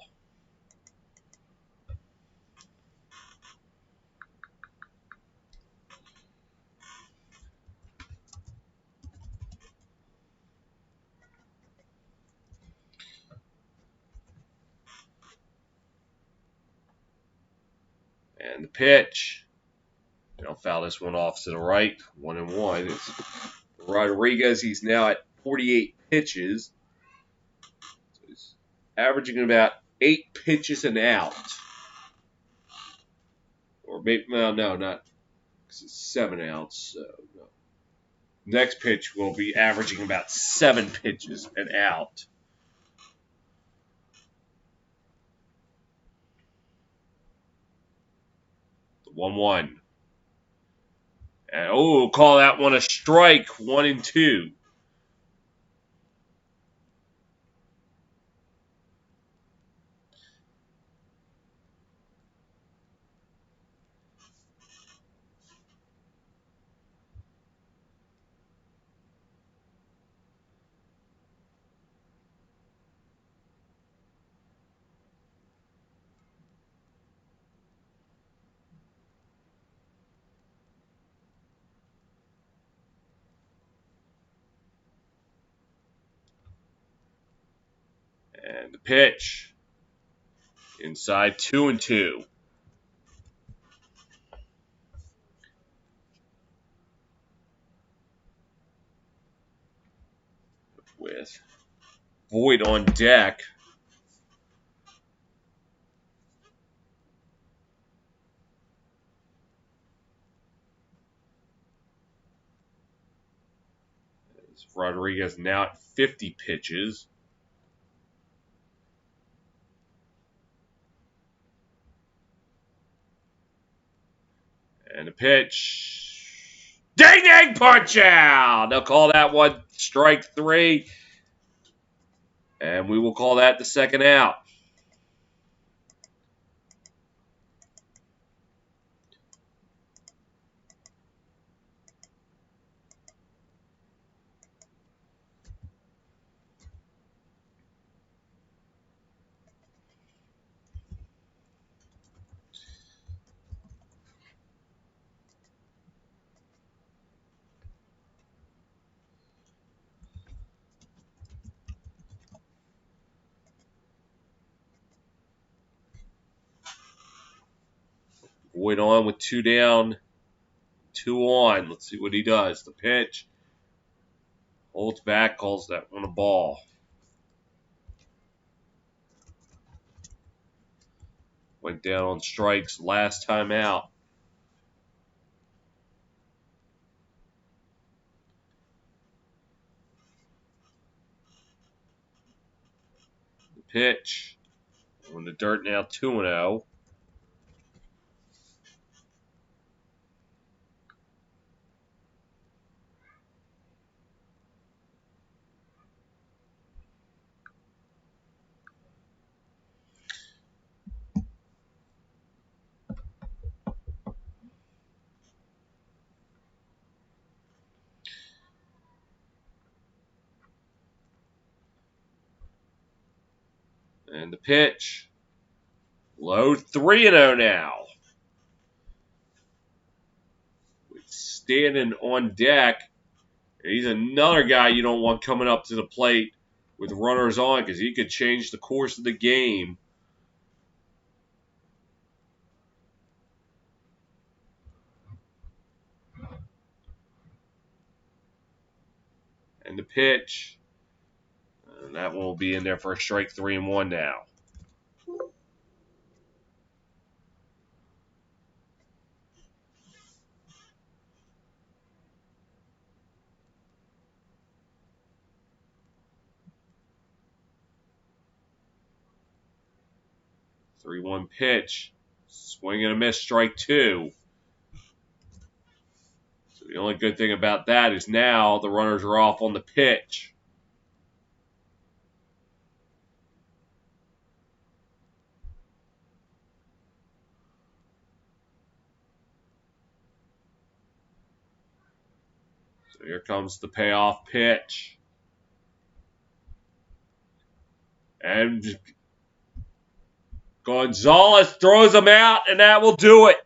And the pitch. They'll foul this one off to the right. 1-1. It's Rodriguez. He's now at 48 pitches. So he's averaging about 8 pitches an out. Or maybe, well, no, not 7 outs. So no. Next pitch will be averaging about 7 pitches an out. The 1-1. And call that one a strike. 1-2. And the pitch. Inside 2-2. With Void on deck. Rodriguez now at 50 pitches. And a pitch. Ding dang punch out. They'll call that one strike 3. And we will call that the second out. Void on with 2 down, 2 on. Let's see what he does. The pitch. Holds back, calls that one a ball. Went down on strikes last time out. The pitch. On the dirt now 2-0. And the pitch. Low 3-0 now. With Stanton on deck. And he's another guy you don't want coming up to the plate with runners on because he could change the course of the game. And the pitch. And that one will be in there for a strike 3-1 now. Three one pitch. Swing and a miss, strike 2. So the only good thing about that is now the runners are off on the pitch. So here comes the payoff pitch. And Gonzalez throws him out, and that will do it.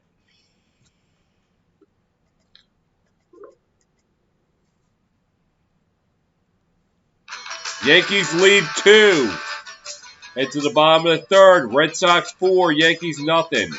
Yankees lead 2. Head to the bottom of the third. Red Sox 4, Yankees nothing.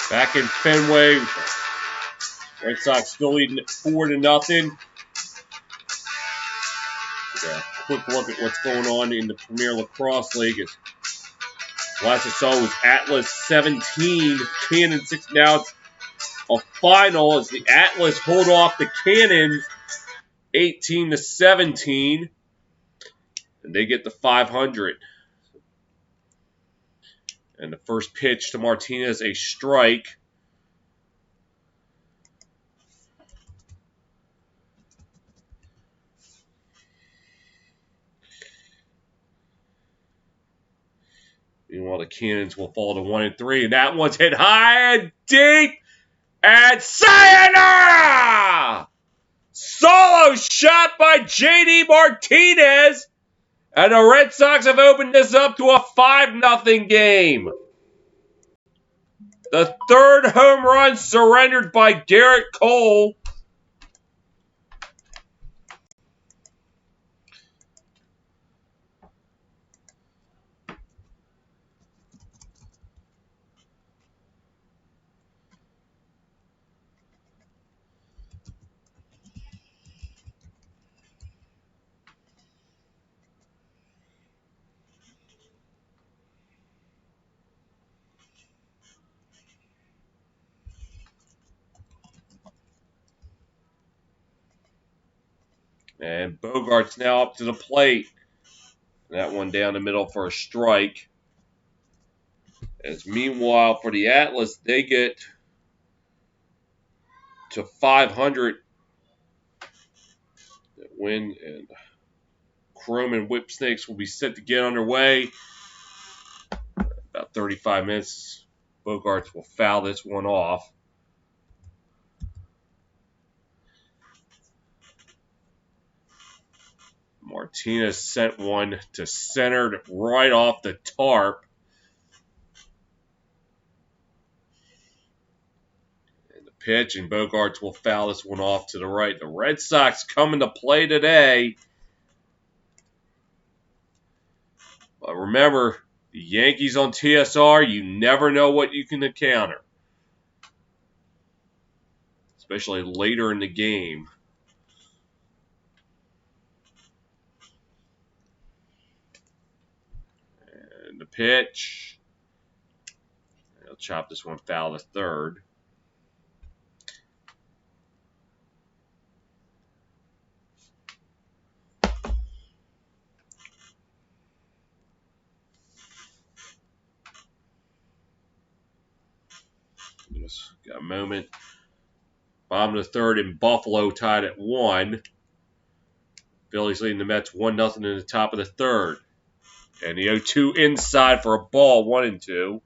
Back in Fenway, Red Sox still leading 4-0. Yeah, quick look at what's going on in the Premier Lacrosse League. Last I saw was Atlas 17, Cannon 6. Now it's a final as the Atlas hold off the Cannons 18-17, and they get the 500. And the first pitch to Martinez, a strike. Meanwhile, the Cannons will fall to 1-3, and that one's hit high and deep, and sayonara! Solo shot by J.D. Martinez, and the Red Sox have opened this up to a 5-0 game. The third home run surrendered by Garrett Cole. And Bogart's now up to the plate. That one down the middle for a strike. As meanwhile, for the Atlas, they get to 500 win, and Chrome and Whip Snakes will be set to get underway. About 35 minutes. Bogarts will foul this one off. Martinez sent one to center right off the tarp. And the pitch, and Bogarts will foul this one off to the right. The Red Sox come into play today But remember, the Yankees on TSR, you never know what you can encounter, especially later in the game. And the pitch. He'll chop this one foul to third. Just got a moment. Bottom of the third in Buffalo tied at 1. Phillies leading the Mets 1-0 in the top of the third. And the 0-2 inside for a ball, 1-2.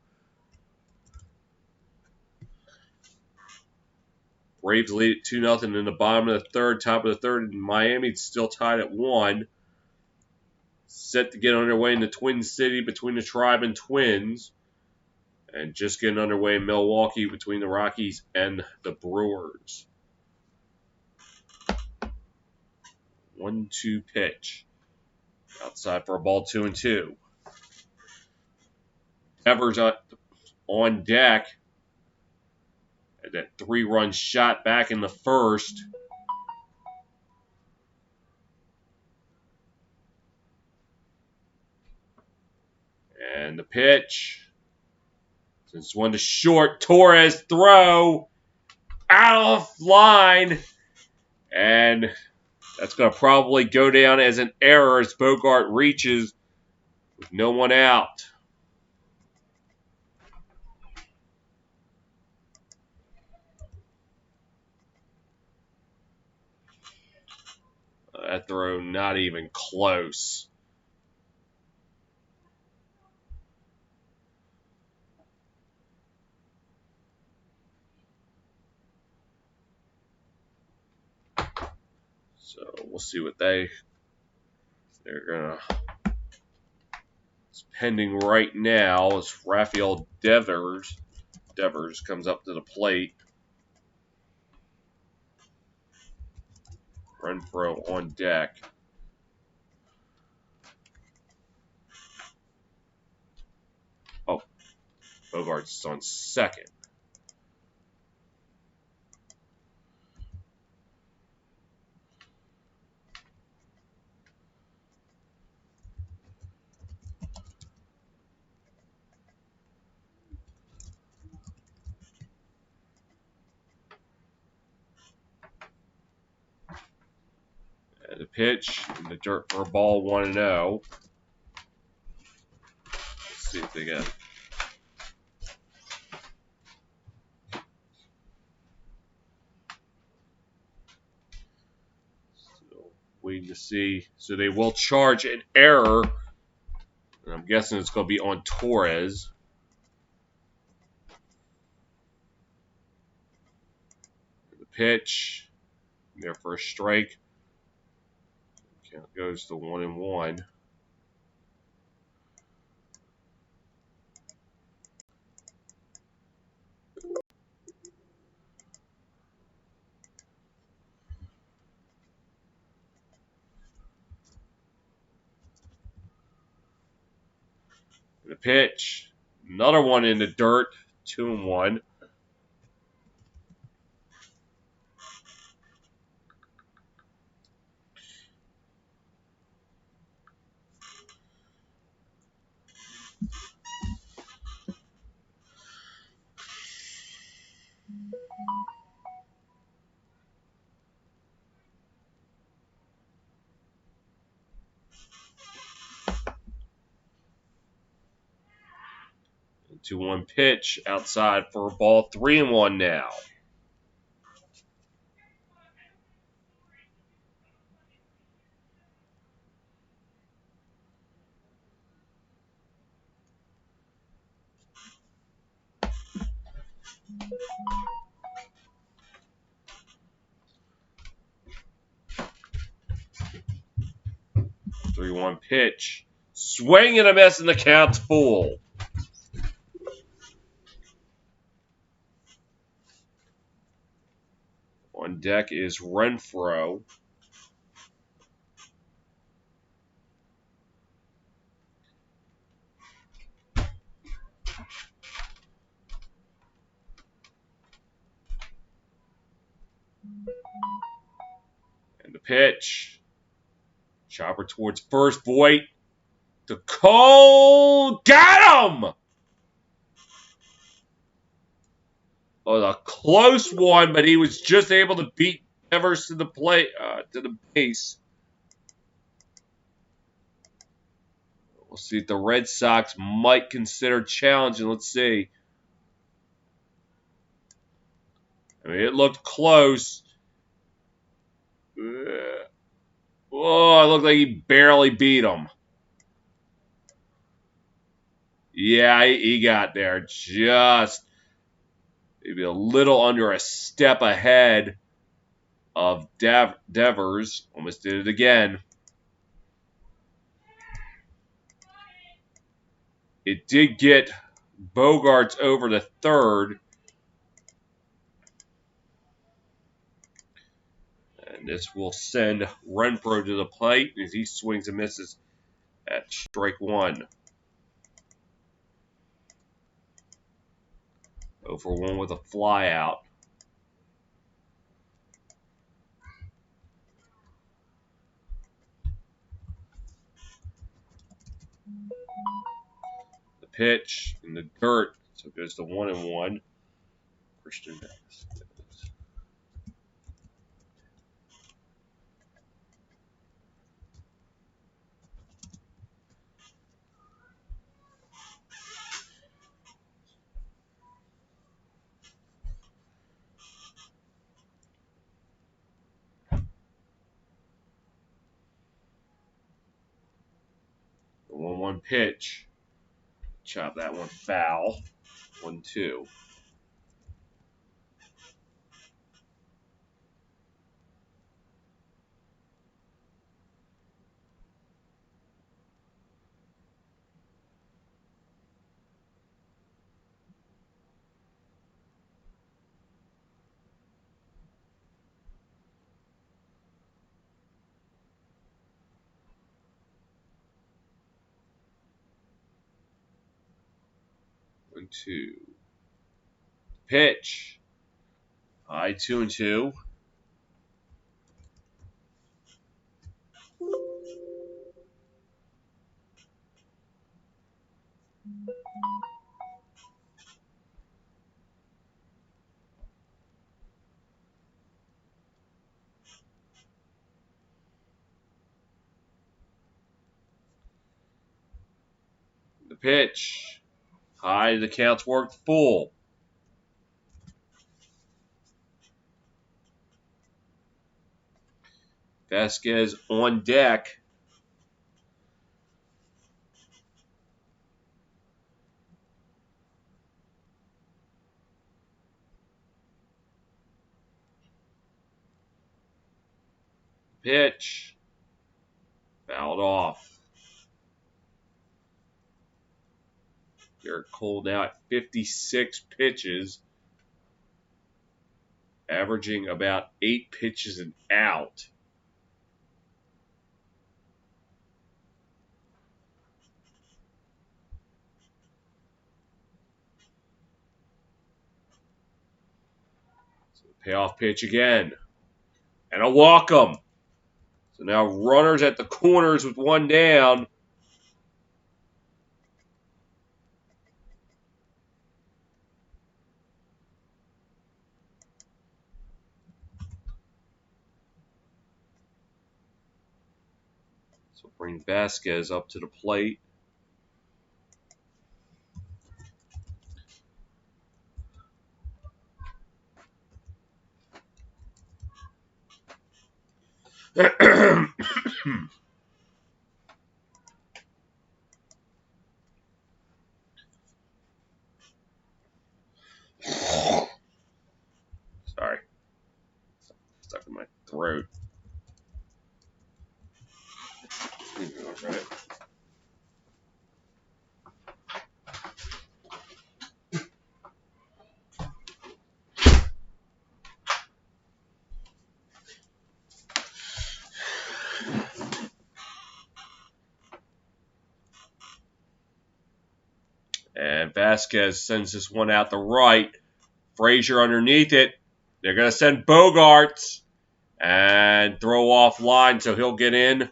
Braves lead at 2-0 in the bottom of the third, top of the third. And Miami's still tied at 1. Set to get underway in the Twin City between the Tribe and Twins. And just getting underway in Milwaukee between the Rockies and the Brewers. 1-2 pitch. Outside for a ball, 2-2. Devers on deck. And that 3-run shot back in the first. And the pitch. Since one to short, Torres throw out of line. And that's going to probably go down as an error as Bogart reaches with no one out. That throw not even close. So we'll see what they're gonna. It's pending right now as Rafael Devers comes up to the plate. Renfroe on deck. Oh, Bogart's on second. And the pitch in the dirt for a ball, 1-0. Let's see if they get. So waiting to see. So they will charge an error. And I'm guessing it's going to be on Torres. The pitch. There for a strike. Count goes to 1-1. The pitch. Another one in the dirt. 2-1. The 2-1 pitch outside for a ball, 3-1 now. Three-one pitch. Swing and a miss, and the count's full. On deck is Renfroe. pitch. Chopper towards first. Voit to Cole. Got him! Oh, a close one, but he was just able to beat Devers to the plate, to the base. We'll see if the Red Sox might consider challenging. Let's see. I mean, it looked close. Oh, it looked like he barely beat him. Yeah, he got there just maybe a little under a step ahead of Devers. Almost did it again. It did get Bogarts over to third. And this will send Renfroe to the plate as he swings and misses at strike one. 0 for 1 with a fly out. The pitch in the dirt. So it goes to 1-1. Christian Davis. 1-1 pitch. Chop that one foul. 1-2. One, two. Pitch. High 2-2. The pitch. High, the count's worked full. Vasquez on deck. Pitch. Fouled off. Garrett Cole now at 56 pitches, averaging about 8 pitches an out. So payoff pitch again. And a walk-em. So now runners at the corners with one down. So bring Vasquez up to the plate. Sorry. Stuck in my throat. And Vasquez sends this one out the right. Frazier underneath it. They're going to send Bogarts. And throw off line, so he'll get in.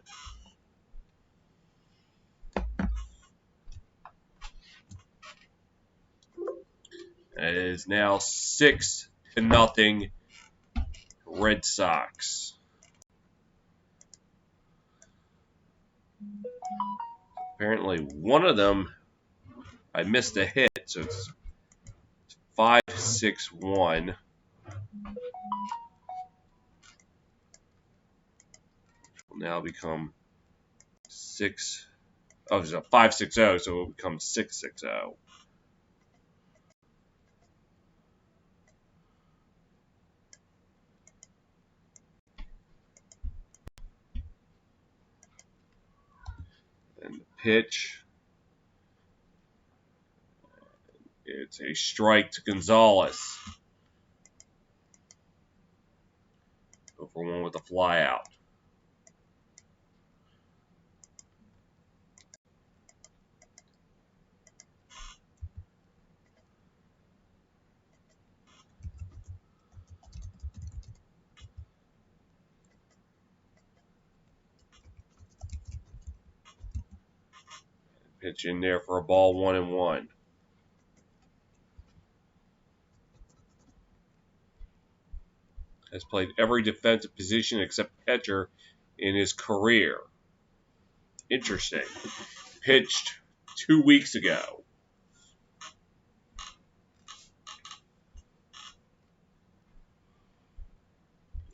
It is now 6-0 Red Sox. Apparently, one of them, I missed a hit, so it's 5-6-1. Will now become 6. Oh, it's a 5-6-0, so it will become 6-6-0. And the pitch, it's a strike to Gonzalez. Go for one with a fly out. Pitch in there for a ball, 1-1. Has played every defensive position except catcher in his career. Interesting. Pitched 2 weeks ago.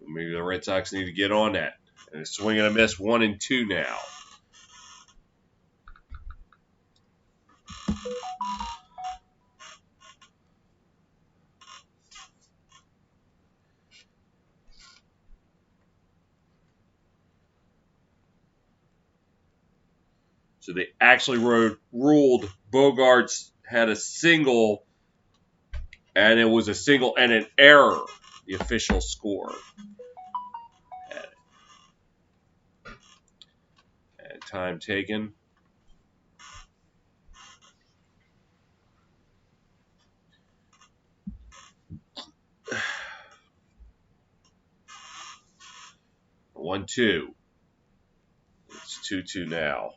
Maybe the Red Sox need to get on that. And a swing and a miss, 1-2 now. So they actually ruled Bogarts had a single, and it was a single and an error, the official score. And time taken. One, 2. It's 2-2 now.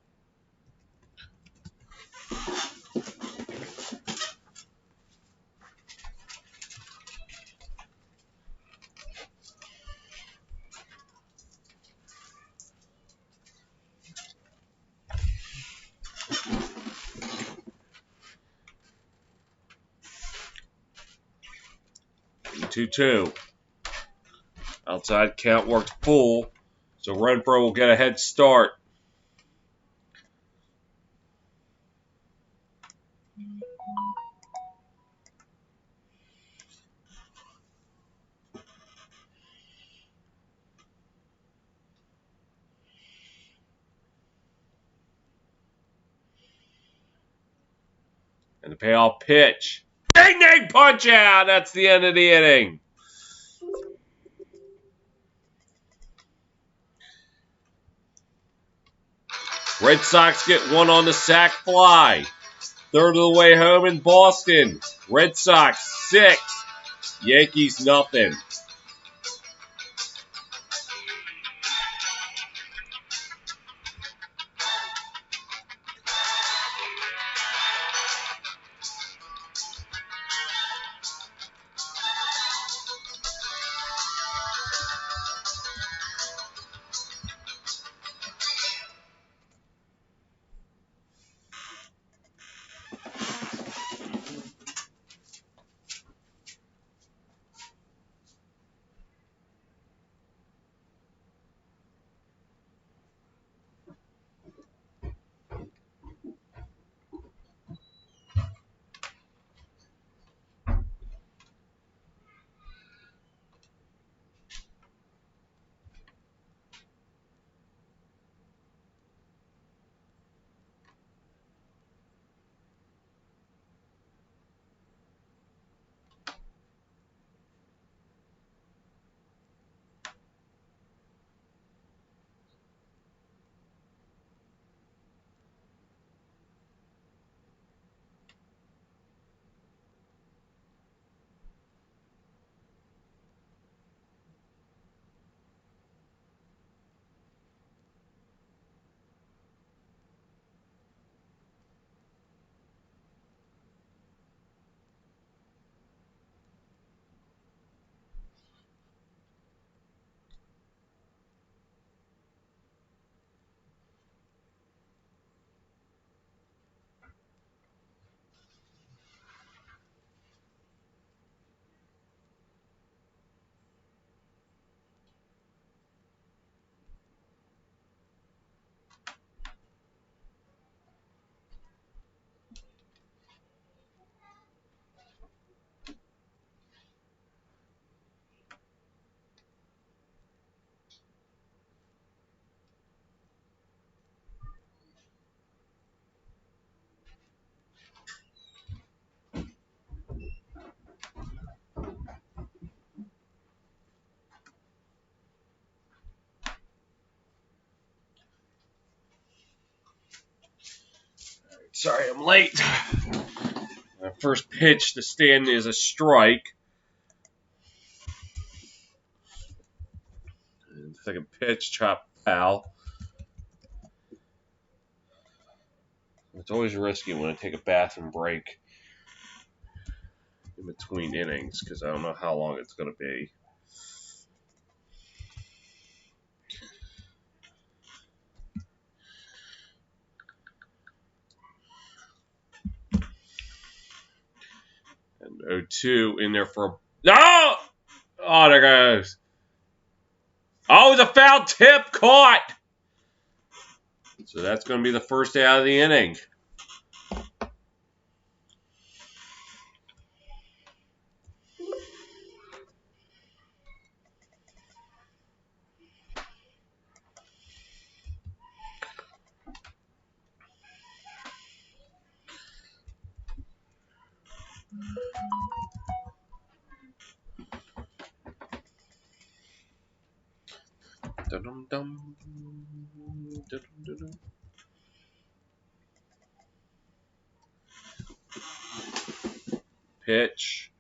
Two. Outside count worked full, so Renfroe will get a head start. And the payoff pitch. Ding ding punch out. That's the end of the inning. Red Sox get one on the sac fly. Third of the way home in Boston. Red Sox 6. Yankees nothing. Sorry, I'm late. First pitch to Stanton is a strike. And second pitch, chop foul. It's always risky when I take a bathroom break in between innings because I don't know how long it's going to be. And 0-2 in there for a... No! Oh, there goes. Oh, it's a foul tip caught. So that's going to be the first out of the inning. Dum-dum-dum. Dum-dum-dum. Pitch.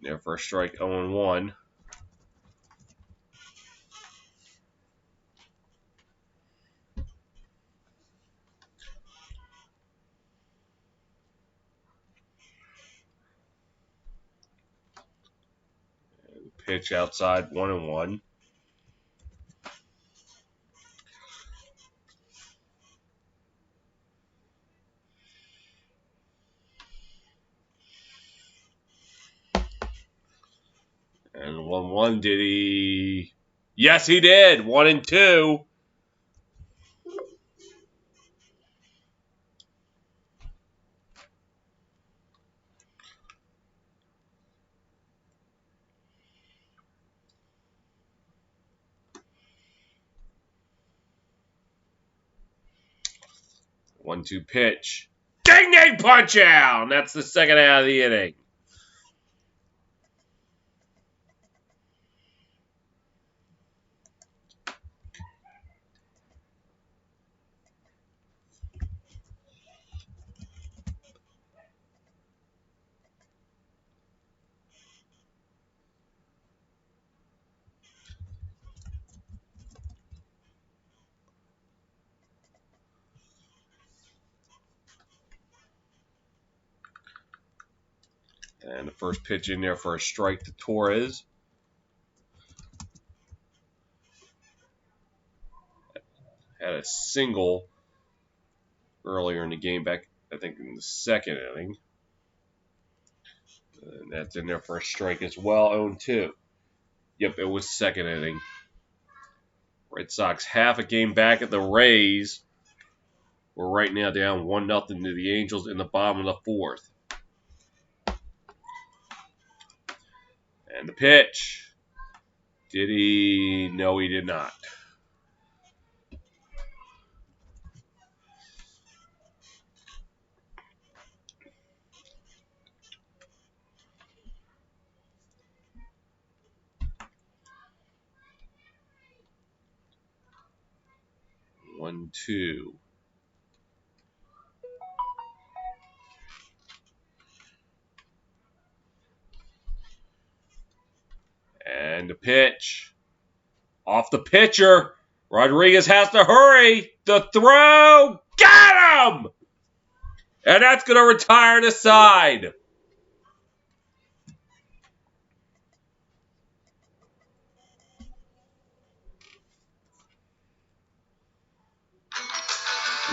There for a strike, 0-1. Pitch outside, 1-1. And 1-1, did he? Yes, he did. 1-2. One-two pitch. Ding ding punch out! And that's the second out of the inning. And the first pitch in there for a strike to Torres. Had a single earlier in the game, back I think in the second inning. And that's in there for a strike as well, 0-2. Yep, it was second inning. Red Sox half a game back at the Rays. We're right now down 1-0 to the Angels in the bottom of the fourth. And the pitch. Did he? No, he did not. One, two. And the pitch. Off the pitcher. Rodriguez has to hurry. The throw. Got him! And that's going to retire the side.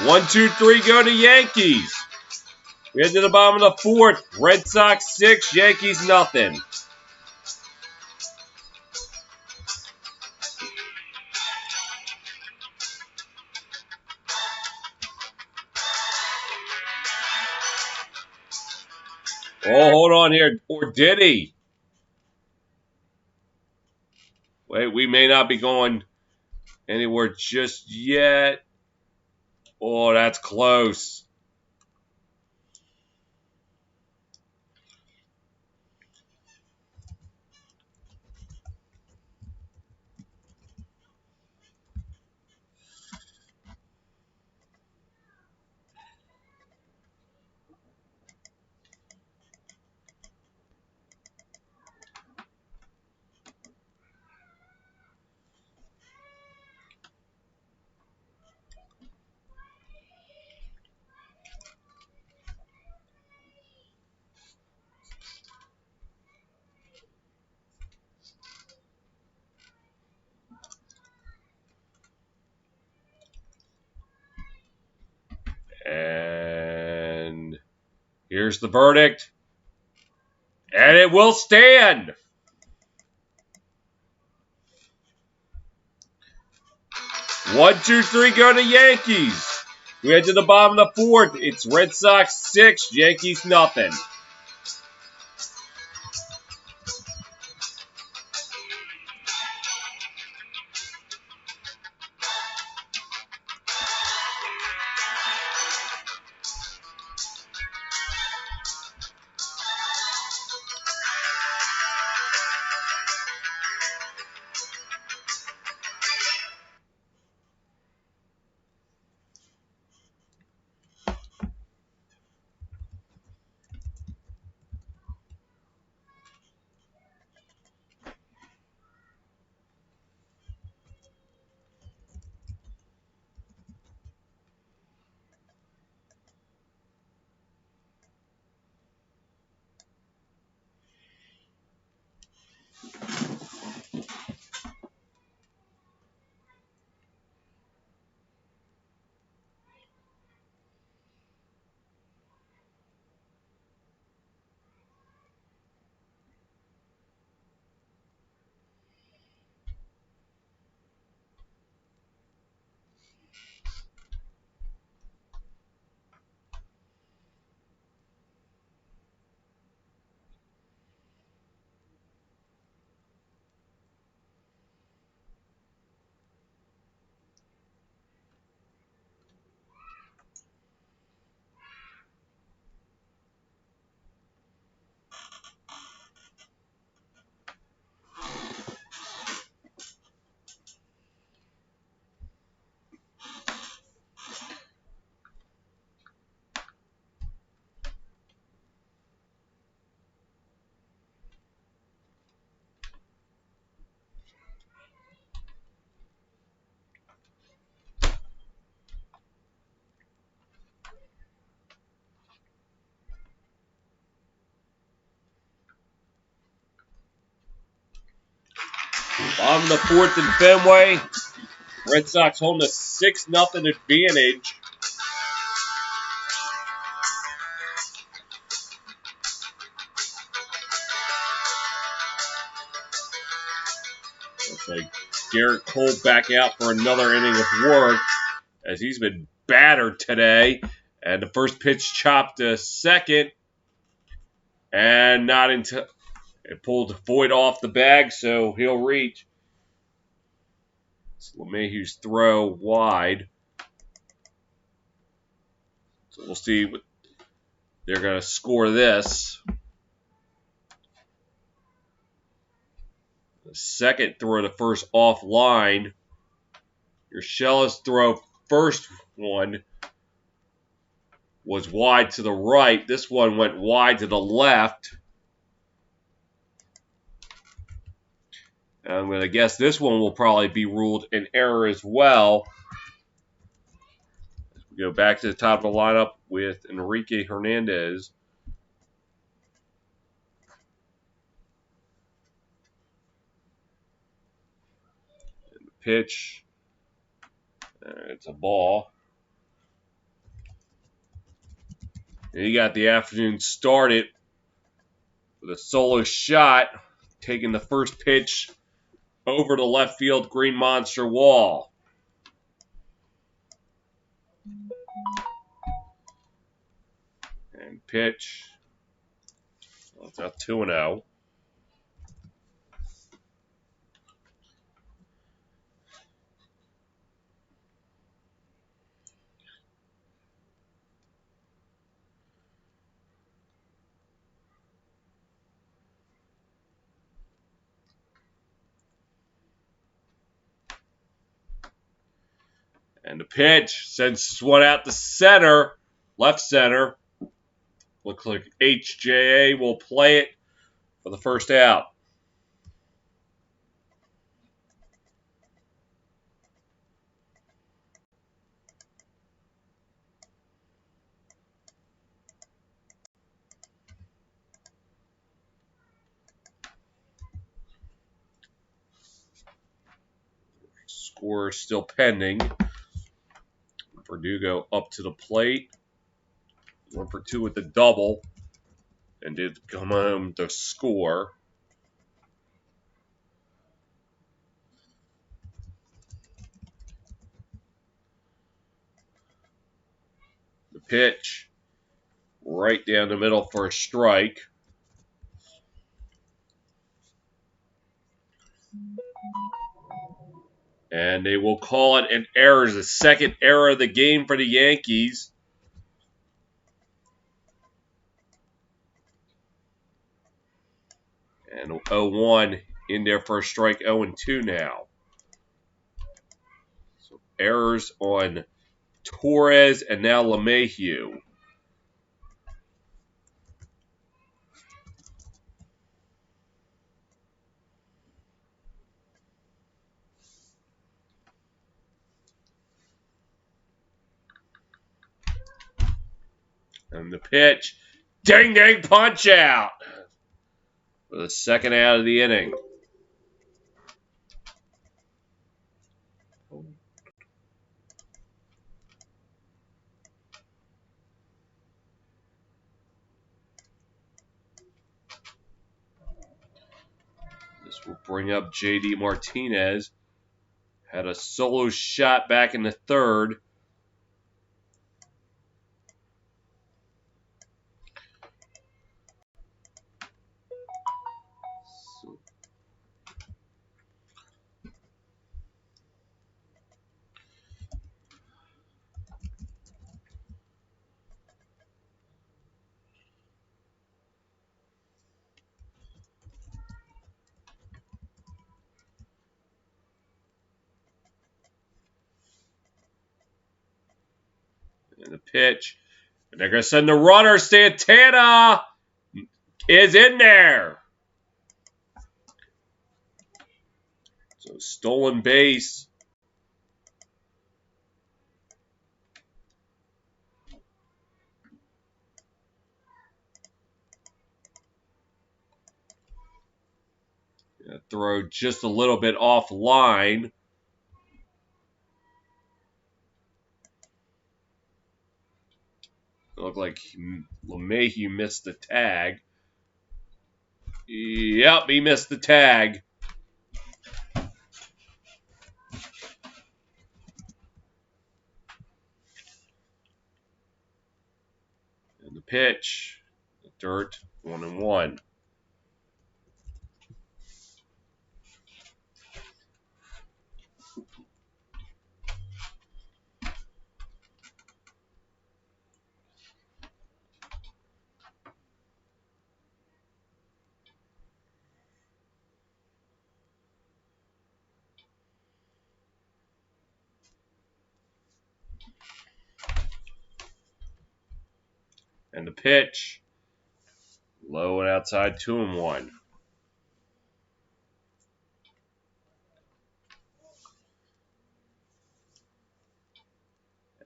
One, two, three, go to Yankees. We head to the bottom of the fourth. Red Sox 6, Yankees nothing. Oh, hold on here. Or did he? Wait, we may not be going anywhere just yet. Oh, that's close. Here's the verdict. And it will stand. 1-2-3 go to Yankees. We head to the bottom of the fourth. It's Red Sox 6, Yankees nothing. Bottom of the fourth in Fenway. Red Sox holding a 6-0 advantage. Looks like Garrett Cole back out for another inning of work as he's been battered today. And the first pitch chopped to second. And not until it pulled Void off the bag, so he'll reach. It's LeMahieu's throw wide. So we'll see what they're going to score this. The second throw, the first offline. Urshela's throw, first one, was wide to the right. This one went wide to the left. And I'm going to guess this one will probably be ruled an error as well. We go back to the top of the lineup with Enrique Hernandez. And the pitch. It's a ball. And he got the afternoon started with a solo shot, taking the first pitch over the left field green monster wall. And pitch. Well, it's now 2-0. And the pitch sends this one out to center, left center. Looks like HJA will play it for the first out. Score still pending. Verdugo up to the plate. 1 for 2 with the double. and did come home to score. The pitch, right down the middle for a strike. And they will call it an error. It's the second error of the game for the Yankees. And 0-1 in there for a strike, 0-2 now. So errors on Torres and now LeMahieu. And the pitch, ding ding punch out for the second out of the inning. This will bring up JD Martinez. Had a solo shot back in the third. And the pitch. And they're going to send the runner. Santana is in there. So stolen base. Throw just a little bit offline. It looked like LeMahieu missed the tag. Yep, he missed the tag. And the pitch. The dirt, 1-1. And the pitch. Low and outside, 2-1.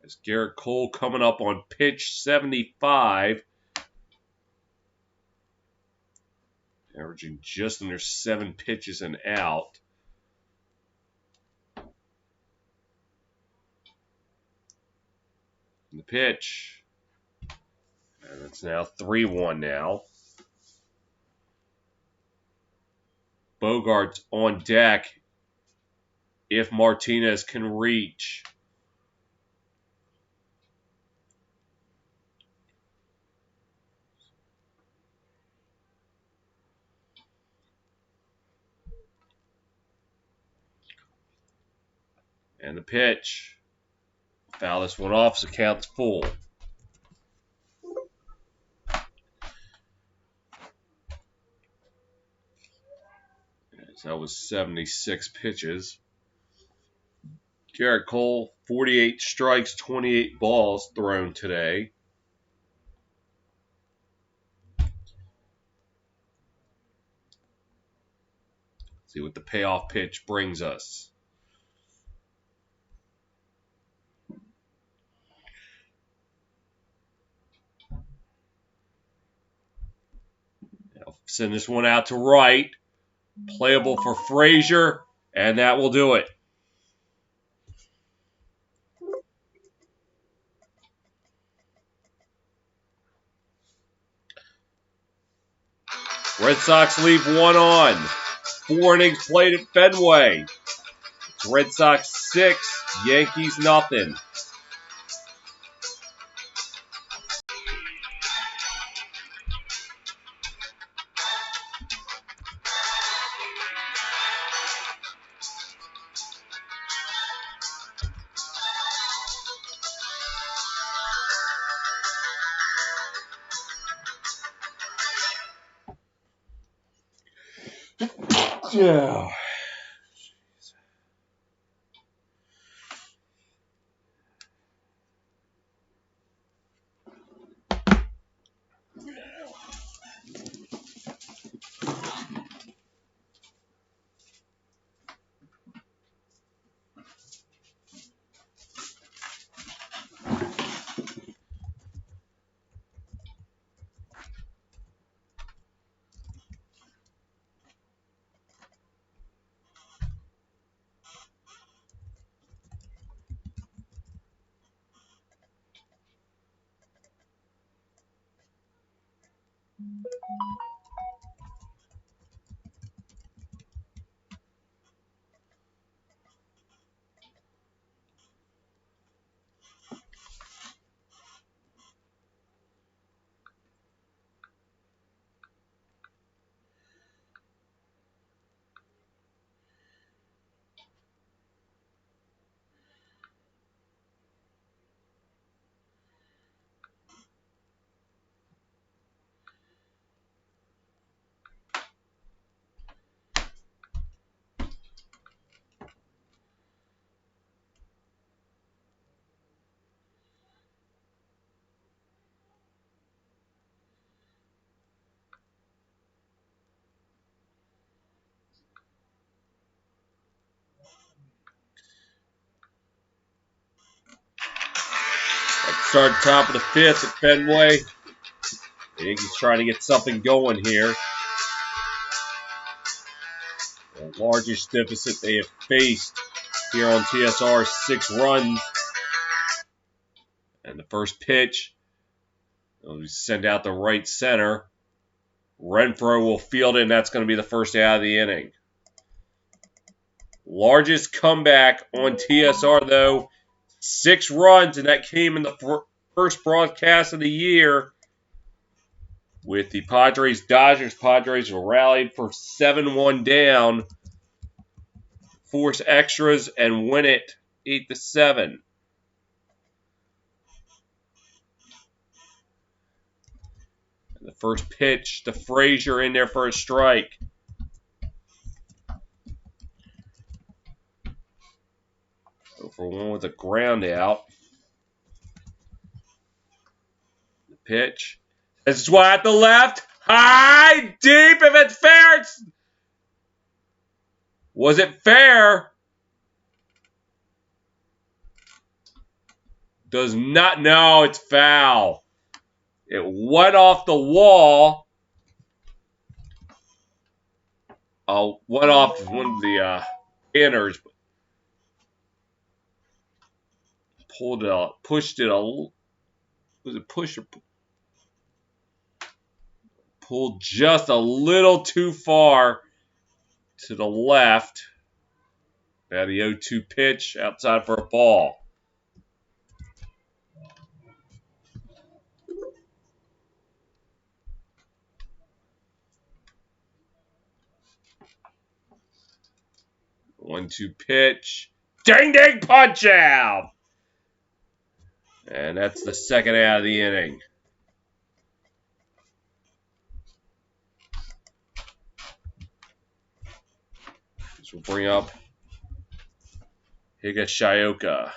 As Garrett Cole coming up on pitch 75. Averaging just under 7 pitches and out. And the pitch. And it's now 3-1 now. Bogart's on deck if Martinez can reach. And the pitch. Foul this one off, so count's full. So that was 76 pitches. Garrett Cole, 48 strikes, 28 balls thrown today. See what the payoff pitch brings us. I'll send this one out to right. Playable for Frazier, and that will do it. Red Sox leave one on. 4 innings played at Fenway. It's Red Sox 6, Yankees nothing. Yeah. Start top of the 5th at Fenway. The Yankees trying to get something going here. The largest deficit they have faced here on TSR, 6 runs. And the first pitch, they'll send out the right center. Renfroe will field it, and that's going to be the first out of the inning. Largest comeback on TSR, though. 6 runs, and that came in the first broadcast of the year with the Padres-Dodgers. Padres rallied for 7-1 down, force extras, and win it 8-7. The first pitch to Frazier in there for a strike. Go for one with a ground out. The pitch. This is wide to left. High, deep. If it's fair, was it fair? Does not know it's foul. It went off the wall. Went off one of the inners. Pushed it was it push or pulled just a little too far to the left. Now the 0-2 pitch outside for a ball. One-two pitch. Ding ding punch out. And that's the second out of the inning. This will bring up Higashioka.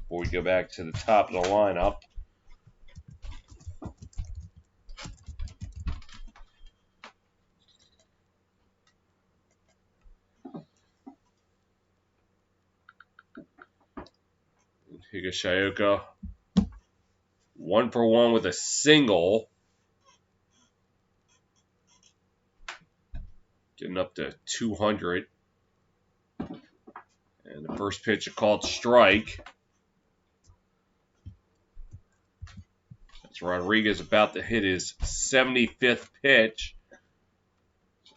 Before we go back to the top of the lineup. Higashioka, 1 for 1 with a single. Getting up to 200. And the first pitch, a called strike. So Rodriguez about to hit his 75th pitch,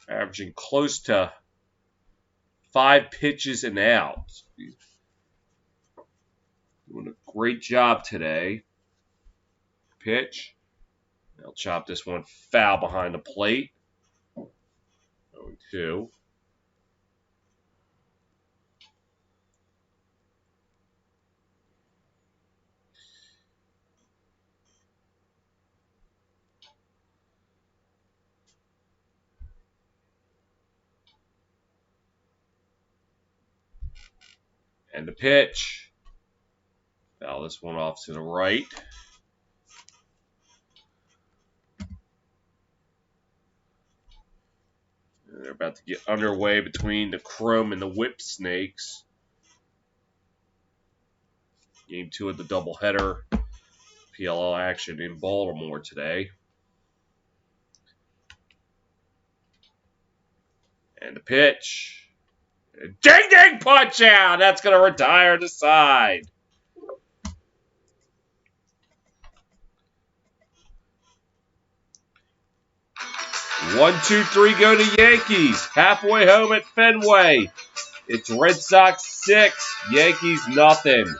averaging close to 5 pitches an out. He's doing a great job today. Pitch. They'll chop this one foul behind the plate. 0-2. And the pitch. Foul this one off to the right. And they're about to get underway between the Chrome and the Whip Snakes. Game 2 of the doubleheader PLL action in Baltimore today. And the pitch. Ding ding punch out! That's going to retire the side. 1-2-3 go to Yankees. Halfway home at Fenway. It's Red Sox 6, Yankees nothing.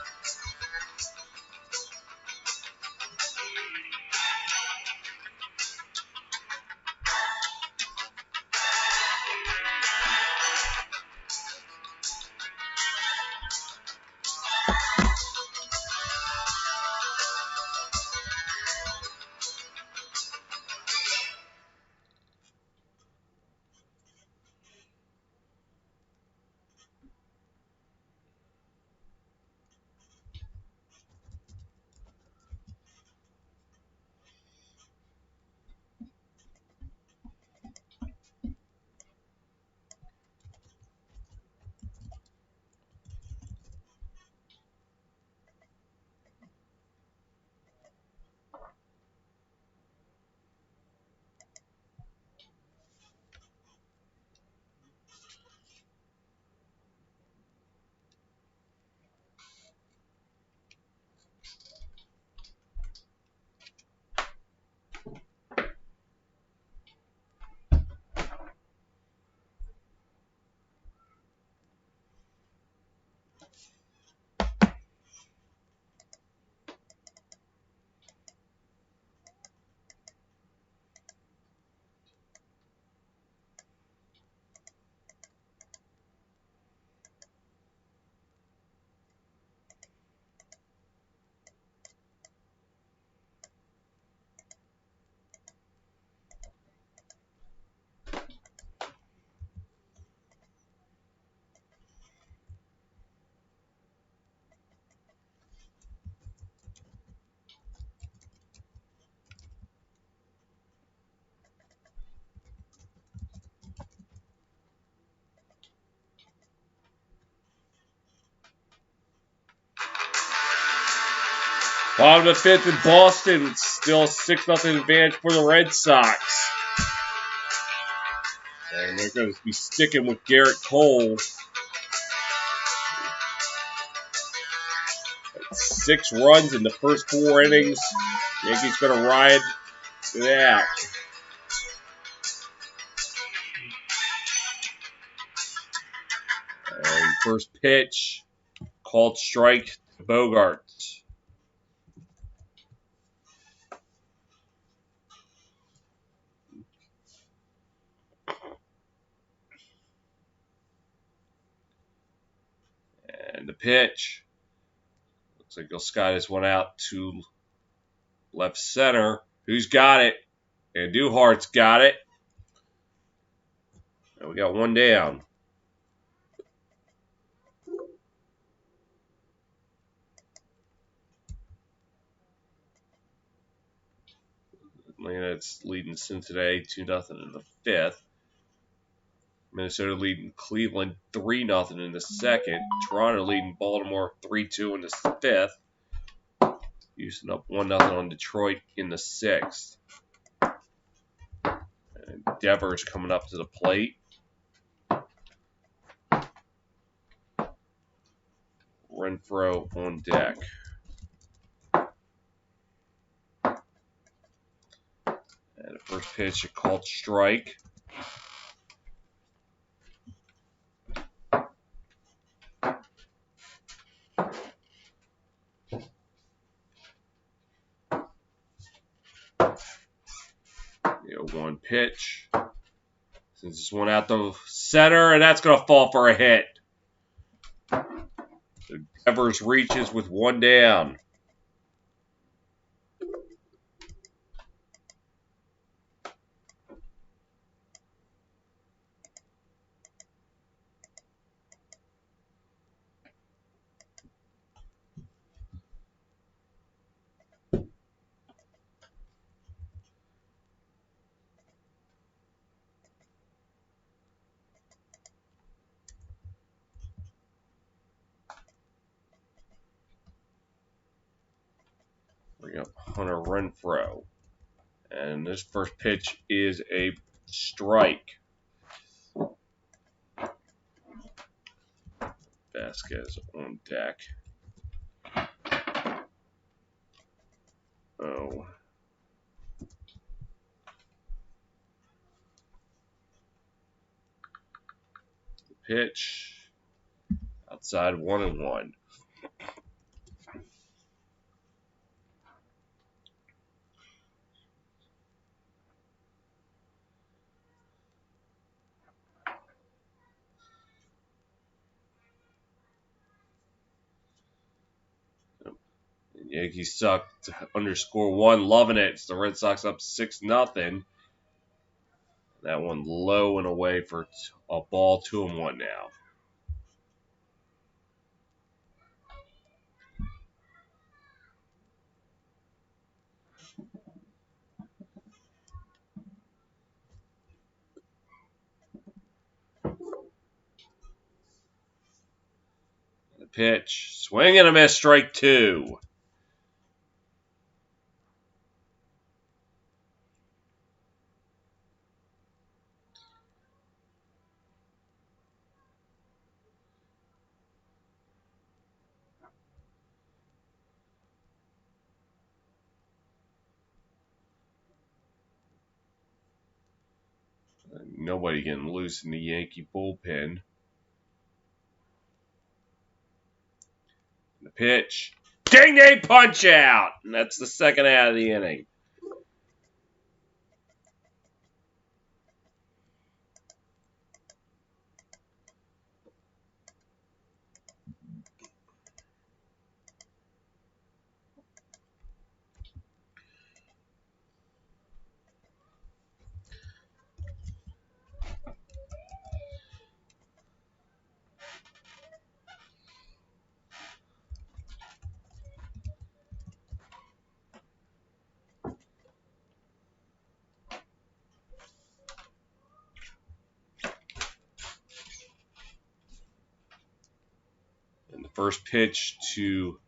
Bottom of the 5th in Boston. It's still 6-0 advantage for the Red Sox. And they're going to be sticking with Garrett Cole. 6 runs in the first 4 innings. Yankees going to ride it out. And first pitch, called strike to Bogarts. And the pitch. Looks like he'll sky this one out to left center. Who's got it? And Duhart's got it. And we got one down. Atlanta's leading Cincinnati 2-0 in the 5th. Minnesota leading Cleveland 3-0 in the 2nd. Toronto leading Baltimore 3-2 in the 5th. Houston up 1-0 on Detroit in the 6th. And Devers coming up to the plate. Renfroe on deck. And the first pitch, a called strike. The 0-1 pitch. Since this one out the center, and that's going to fall for a hit. So Devers reaches with one down. Bring up Hunter Renfroe. And this first pitch is a strike. Vasquez on deck. Oh. The pitch. Outside 1-1. Yankees sucked _1, loving it. It's the Red Sox up 6-0. That one low and away for a ball, 2-1 now. The pitch, swing and a miss, strike 2. Nobody getting loose in the Yankee bullpen. The pitch. Ding ding punch out! And that's the second out of the inning. And the first pitch to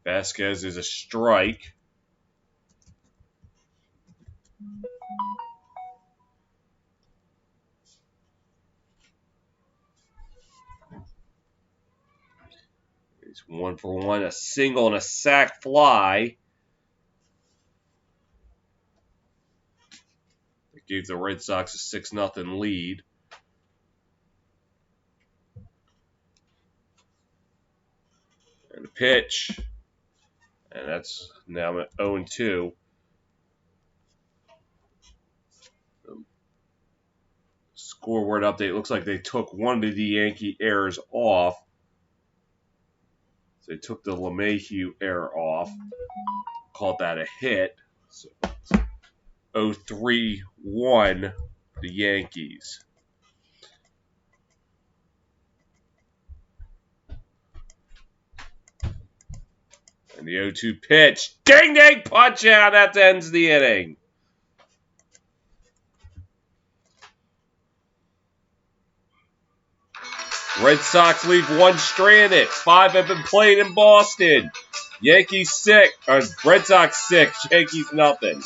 Vasquez is a strike. It's 1-for-1, a single and a sac fly. It gave the Red Sox a 6-0 lead. And the pitch. And that's now at 0-2. Scoreboard update. Looks like they took one of the Yankee errors off. So they took the LeMahieu error off. Called that a hit. So 0-3-1 the Yankees. And the 0-2 pitch. Ding ding punch out. That ends the inning. Red Sox leave one stranded. 5 have been played in Boston. Yankees 6. Red Sox 6. Yankees nothing.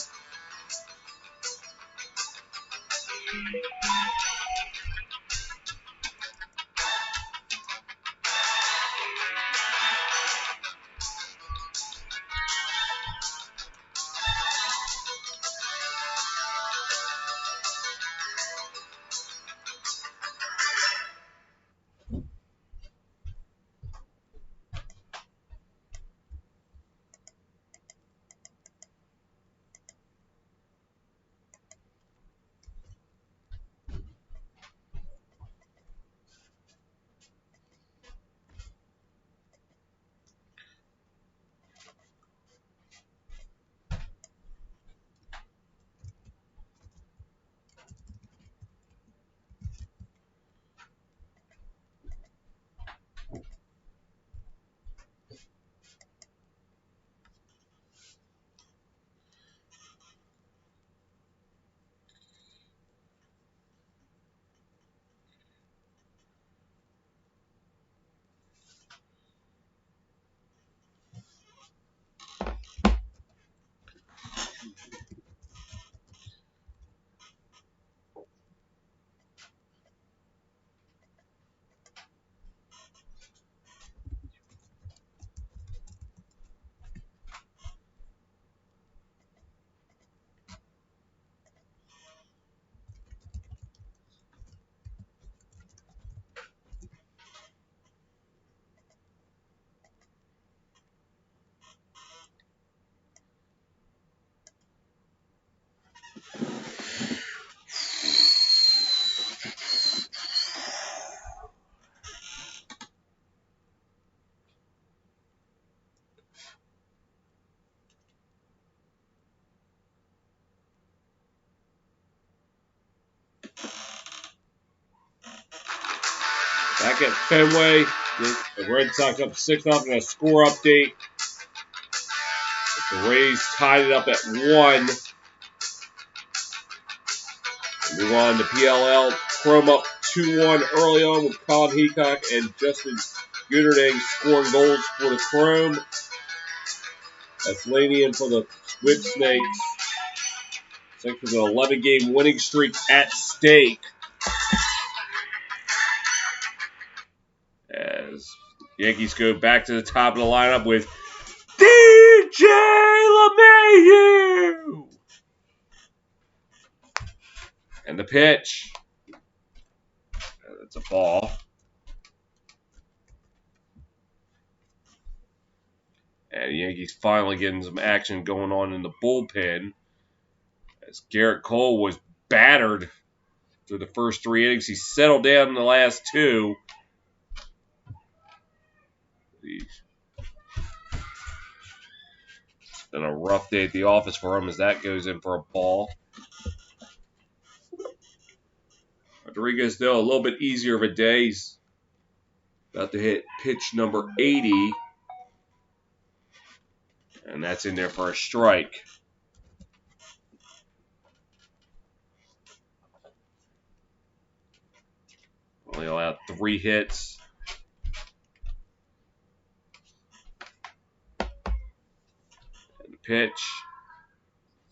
Back at Fenway, the Red Sox up 6-0 in a score update. The Rays tied it up at 1. Move on to PLL. Chrome up 2-1 early on with Colin Heacock and Justin Gooderding scoring goals for the Chrome. That's Lanian for the Whip Snakes. Thanks for the 11-game winning streak at stake. As Yankees go back to the top of the lineup with DJ LeMahieu. And the pitch. That's a ball. And the Yankees finally getting some action going on in the bullpen. As Garrett Cole was battered through the first 3 innings. He settled down in the last 2. It's been a rough day at the office for him as that goes in for a ball. Rodriguez, though, a little bit easier of a day. He's about to hit pitch number 80. And that's in there for a strike. Only allowed 3 hits. And the pitch.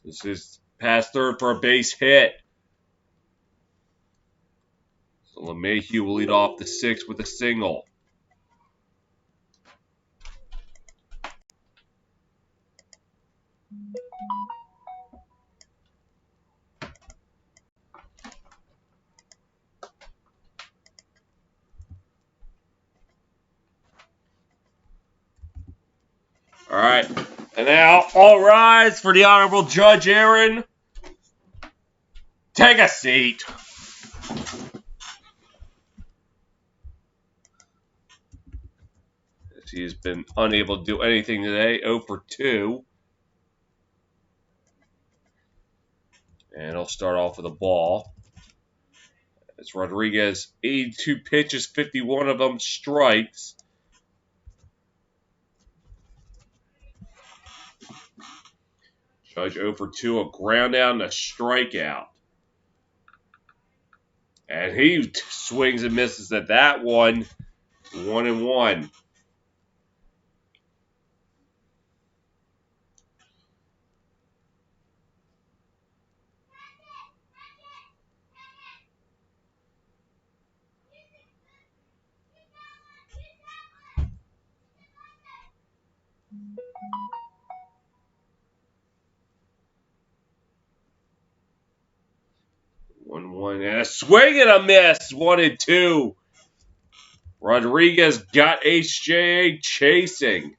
This is past third for a base hit. So LeMahieu will lead off the 6th with a single. All right. And now, all rise for the Honorable Judge Aaron. Take a seat. He has been unable to do anything today. 0 for 2. And he'll start off with a ball. It's Rodriguez, 82 pitches, 51 of them strikes. Judge 0 for 2, a ground out and a strikeout. And he swings and misses at that one. 1-1. And a swing and a miss. 1-2. Rodriguez got HJA chasing.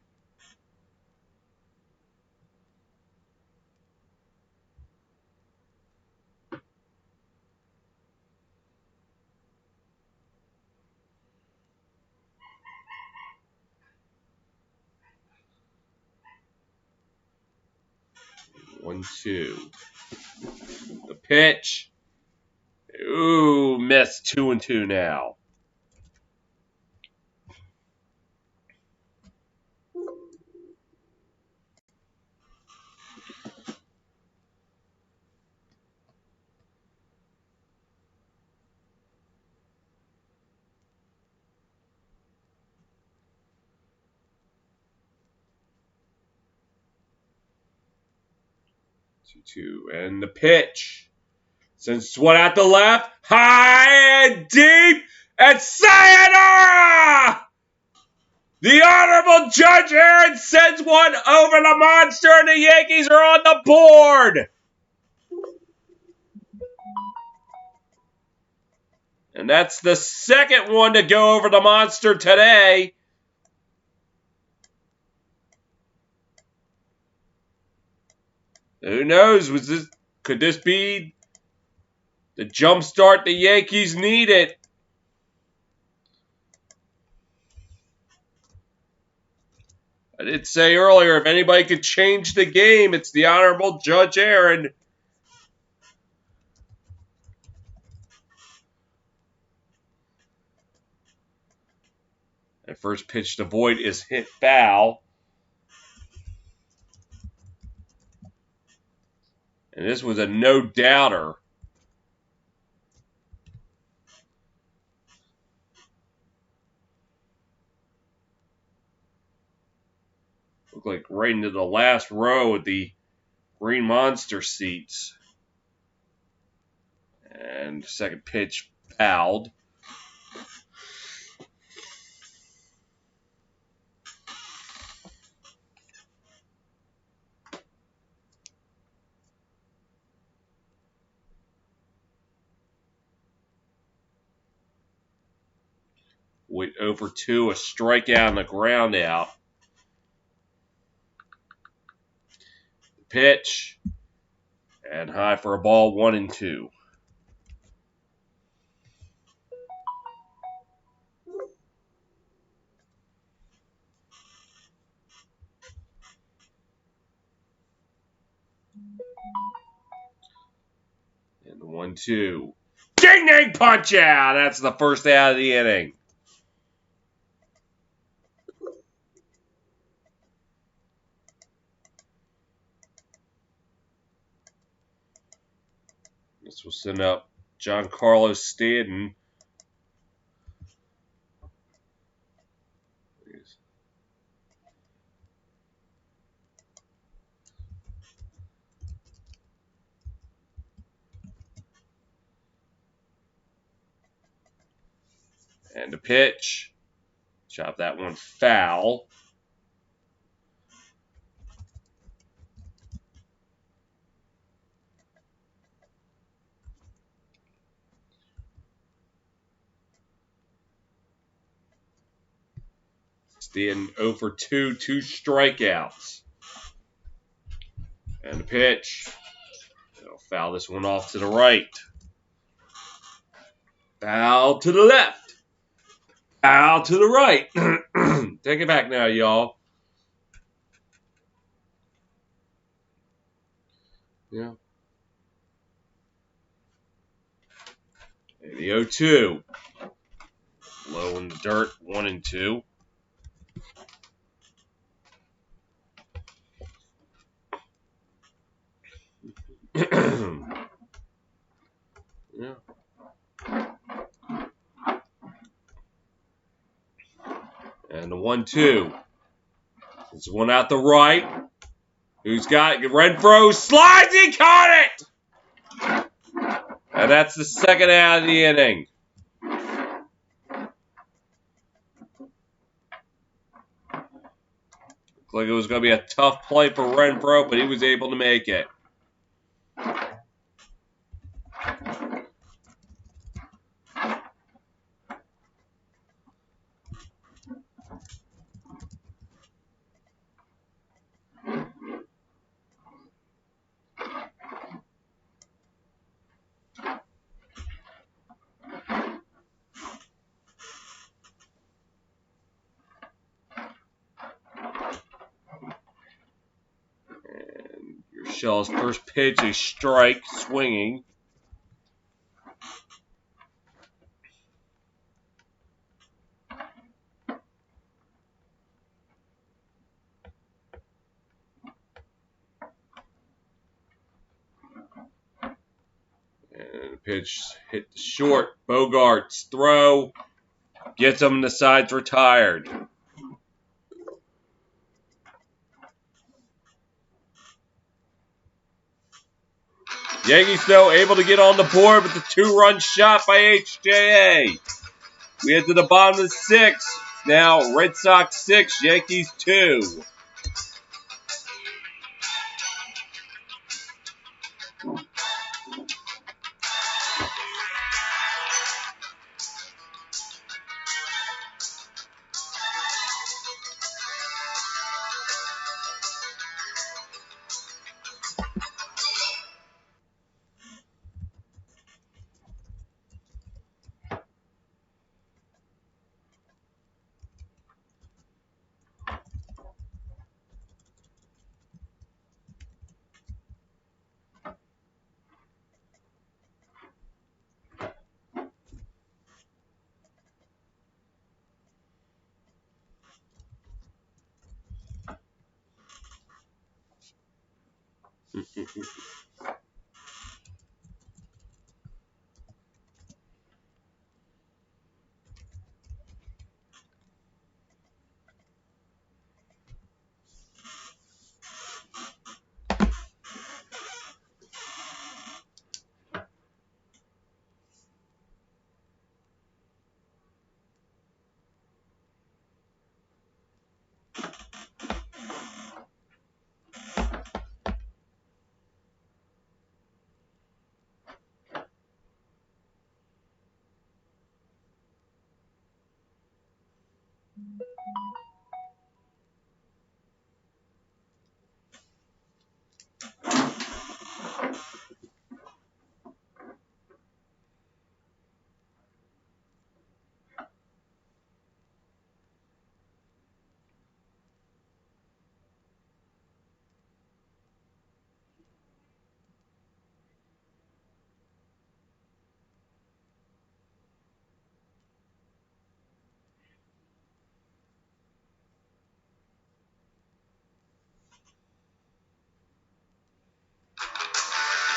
One, 2. The pitch. Ooh, missed. 2-2 now. Two, and the pitch. Sends one out the left. High and deep. And sayonara! The Honorable Judge Aaron sends one over the monster, and the Yankees are on the board. And that's the second one to go over the monster today. Who knows? Could this be the jump start the Yankees needed? I did say earlier, if anybody could change the game, it's the Honorable Judge Aaron. And first pitch to Voit is hit foul. And this was a no-doubter. Looked like right into the last row of the Green Monster seats. And second pitch fouled. Voit over 2, a strikeout and a ground out. Pitch. And high for a ball, 1-2. And the 1-2. Ding ding punch out! That's the first out of the inning. This will send up Giancarlo Stanton. And the pitch. Chop that one foul. Stanton over 2, 2 strikeouts. And the pitch. They'll foul this one off to the right. Foul to the left. Foul to the right. Take it back now, y'all. Yeah. And the 0-2. Low in the dirt, 1-2. Yeah. And the 1-2. It's one out the right. Who's got it? Renfroe slides. He caught it. And that's the second out of the inning. Looked like it was going to be a tough play for Renfroe, but he was able to make it. Shell's first pitch, a strike, swinging. And the pitch hit the short. Bogart's throw gets him. The side's retired. Yankees, though, able to get on the board with the 2-run shot by HJA. We head to the bottom of the 6th. Now, Red Sox 6, Yankees 2.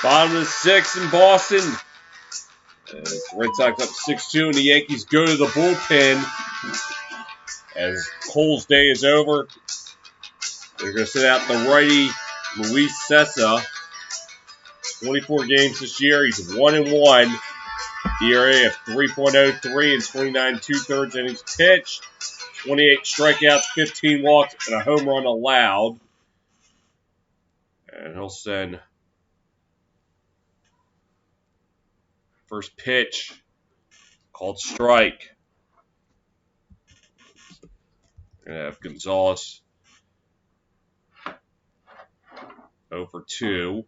Bottom of the 6th in Boston. As Red Sox up 6-2, and the Yankees go to the bullpen. As Cole's day is over, they're going to sit out the righty Luis Cessa. 24 games this year. He's 1-1. ERA of 3.03 and 29 2/3 innings pitched. 28 strikeouts, 15 walks, and a home run allowed. And he'll send first pitch called strike. We're going to have Gonzalez 0 for 2.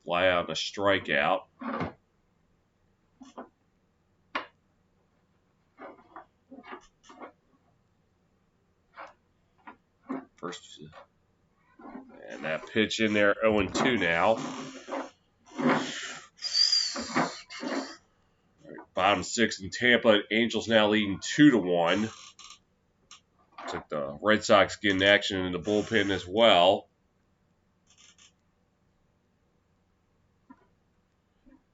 Fly out and a strikeout. First, and that pitch in there, 0-2 now. Bottom 6 in Tampa. Angels now leading 2-1. Looks like the Red Sox getting action in the bullpen as well.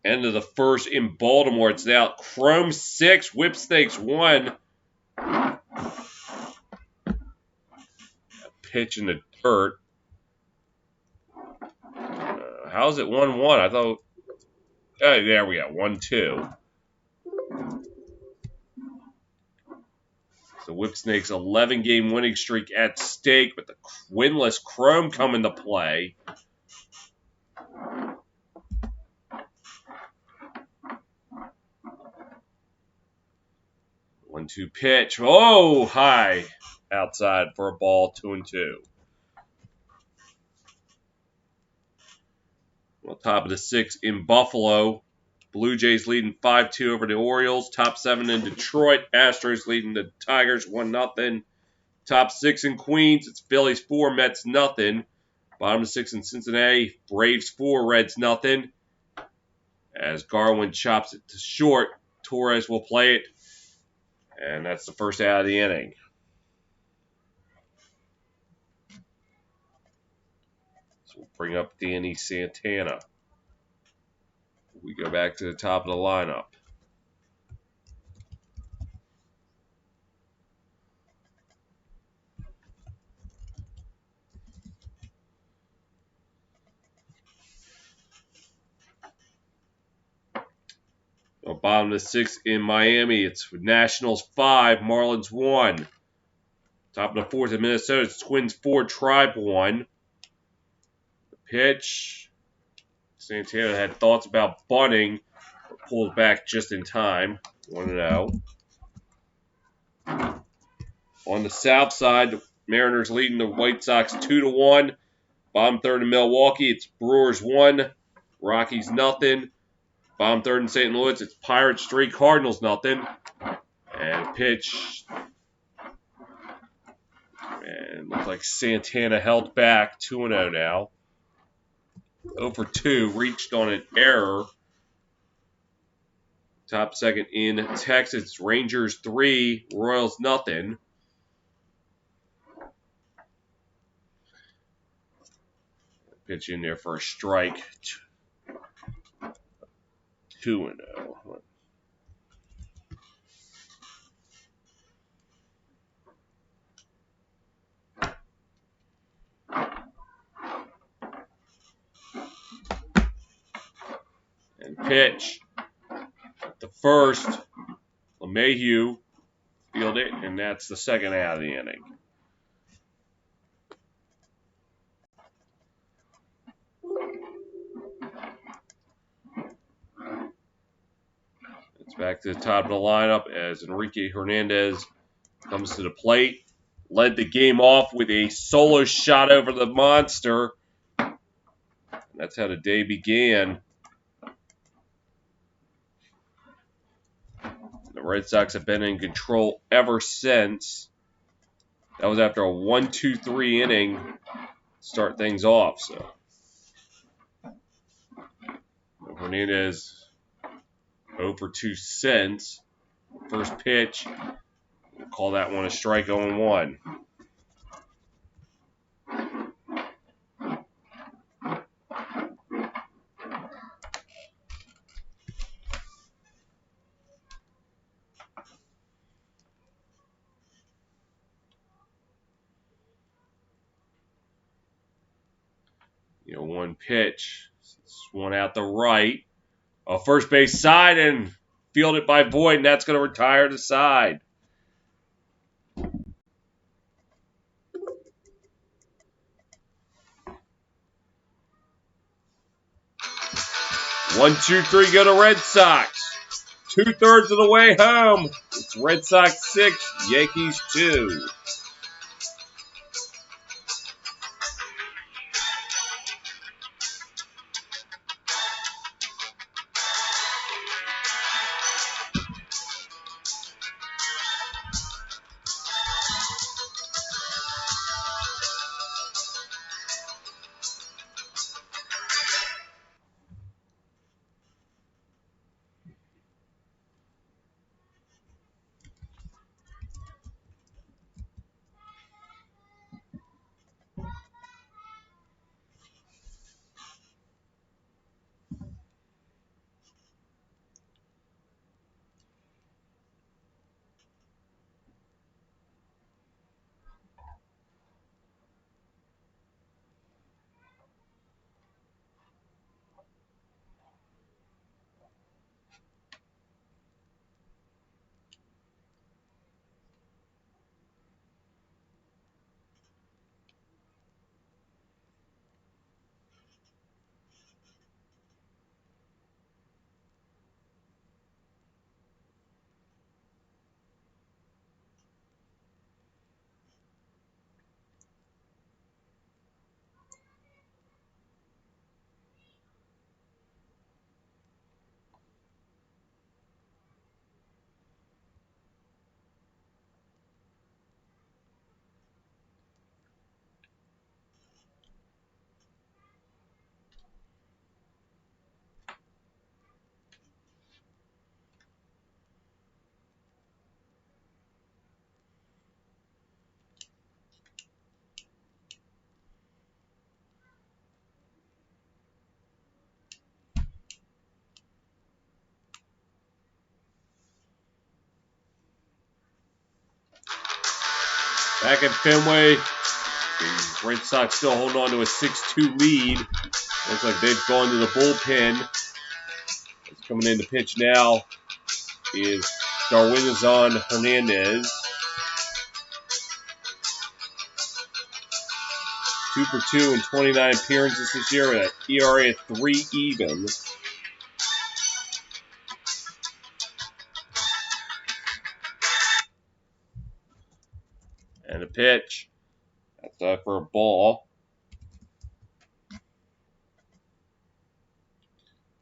End of the first in Baltimore. It's now Chrome 6, Whipsnakes 1. Pitch in the dirt. How's it 1-1? I thought. Oh, there we go. 1-2. The Whipsnakes' 11-game winning streak at stake, with the winless Chrome coming to play. One-two pitch. Oh, high outside for a ball. 2-2. On top of the 6th in Buffalo. Blue Jays leading 5-2 over the Orioles. Top 7 in Detroit. Astros leading the Tigers 1-0. Top 6 in Queens. It's Phillies 4, Mets nothing. Bottom of 6 in Cincinnati. Braves 4, Reds nothing. As Garwin chops it to short, Torres will play it. And that's the first out of the inning. So we'll bring up Danny Santana. We go back to the top of the lineup. Bottom of the 6th in Miami. It's Nationals 5, Marlins 1. Top of the 4th in Minnesota. It's Twins 4, Tribe 1. The pitch. Santana had thoughts about bunting, but pulled back just in time. 1-0. On the south side, the Mariners leading the White Sox 2-1. Bottom 3rd in Milwaukee. It's Brewers 1, Rockies nothing. Bottom 3rd in St. Louis, it's Pirates 3, Cardinals nothing. And pitch. And looks like Santana held back. 2-0 now. 0 for 2, reached on an error. Top 2nd in Texas, Rangers 3, Royals nothing. Pitch in there for a strike. 2-0. And pitch. The first, LeMahieu field it, and that's the second out of the inning. It's back to the top of the lineup as Enrique Hernandez comes to the plate. Led the game off with a solo shot over the monster. That's how the day began. The Red Sox have been in control ever since. That was after a 1-2-3 inning to start things off. So Hernandez 0 for 2 since. First pitch, we'll call that one a strike 0-1. One pitch. One out the right. First base side and fielded by Boyd, and that's going to retire the side. 1-2-3 go to Red Sox. 2/3 of the way home. It's Red Sox 6, Yankees 2. Back at Fenway, the Red Sox still holding on to a 6-2 lead. Looks like they've gone to the bullpen. What's coming in to pitch now is Darwinazon Hernandez. 2 for 2 in 29 appearances this year with an ERA of 3 even. And a pitch. That's for a ball.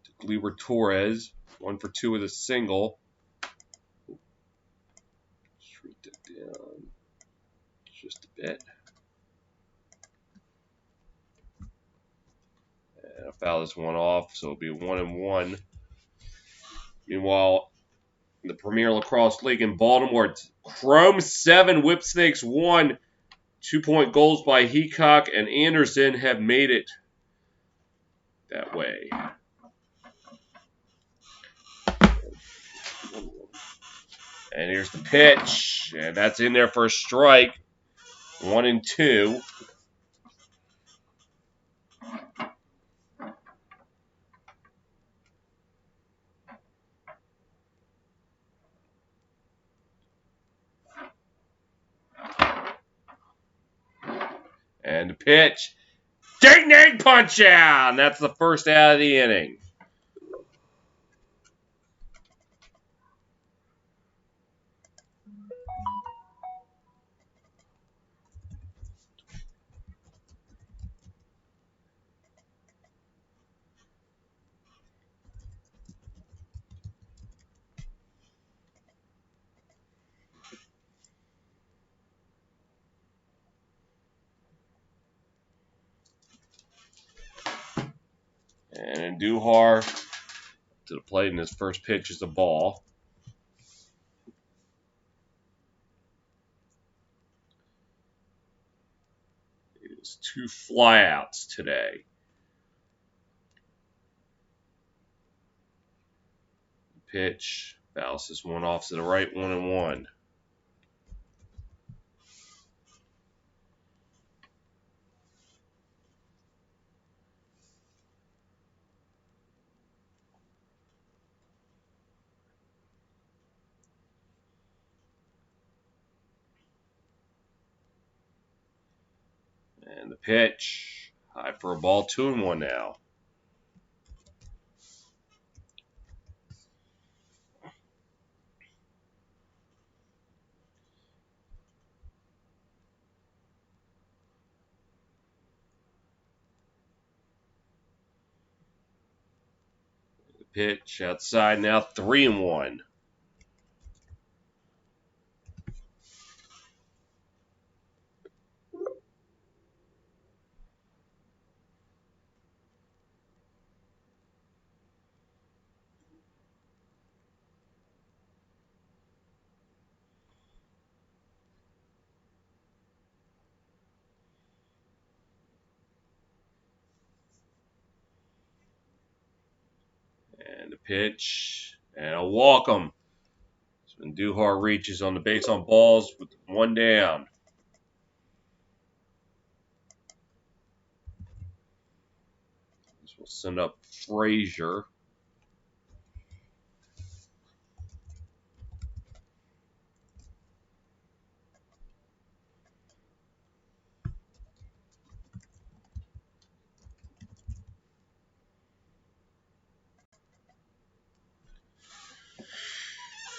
To Gleyber Torres. 1 for 2 with a single. Shrink that down just a bit. And I'll foul this one off, so it'll be 1-1. Meanwhile, in the Premier Lacrosse League in Baltimore, it's Chrome 7, Whipsnakes 1. 2-point goals by Heacock and Anderson have made it that way. And here's the pitch, and that's in there for a strike. 1-2. And the pitch. Ding ding punch out! And that's the first out of the inning. And Duhar to the plate, and his first pitch is a ball. It's 2 flyouts today. Pitch. Fouls this one off to the right, 1-1. And the pitch. High for a ball, 2-1 now. The pitch outside now, 3-1. And the pitch. And a walk 'em. When Duhar reaches on the base on balls with 1 down. This will send up Frazier.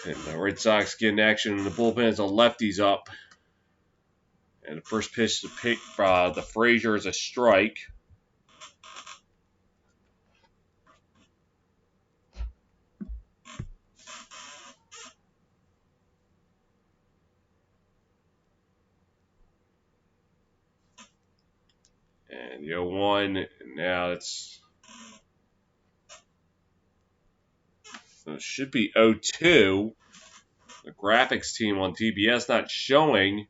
And the Red Sox getting action in the bullpen as the lefty's up. And the first pitch to pick the Frazier is a strike. And the 0-1, now it should be 0-2. The graphics team on TBS not showing.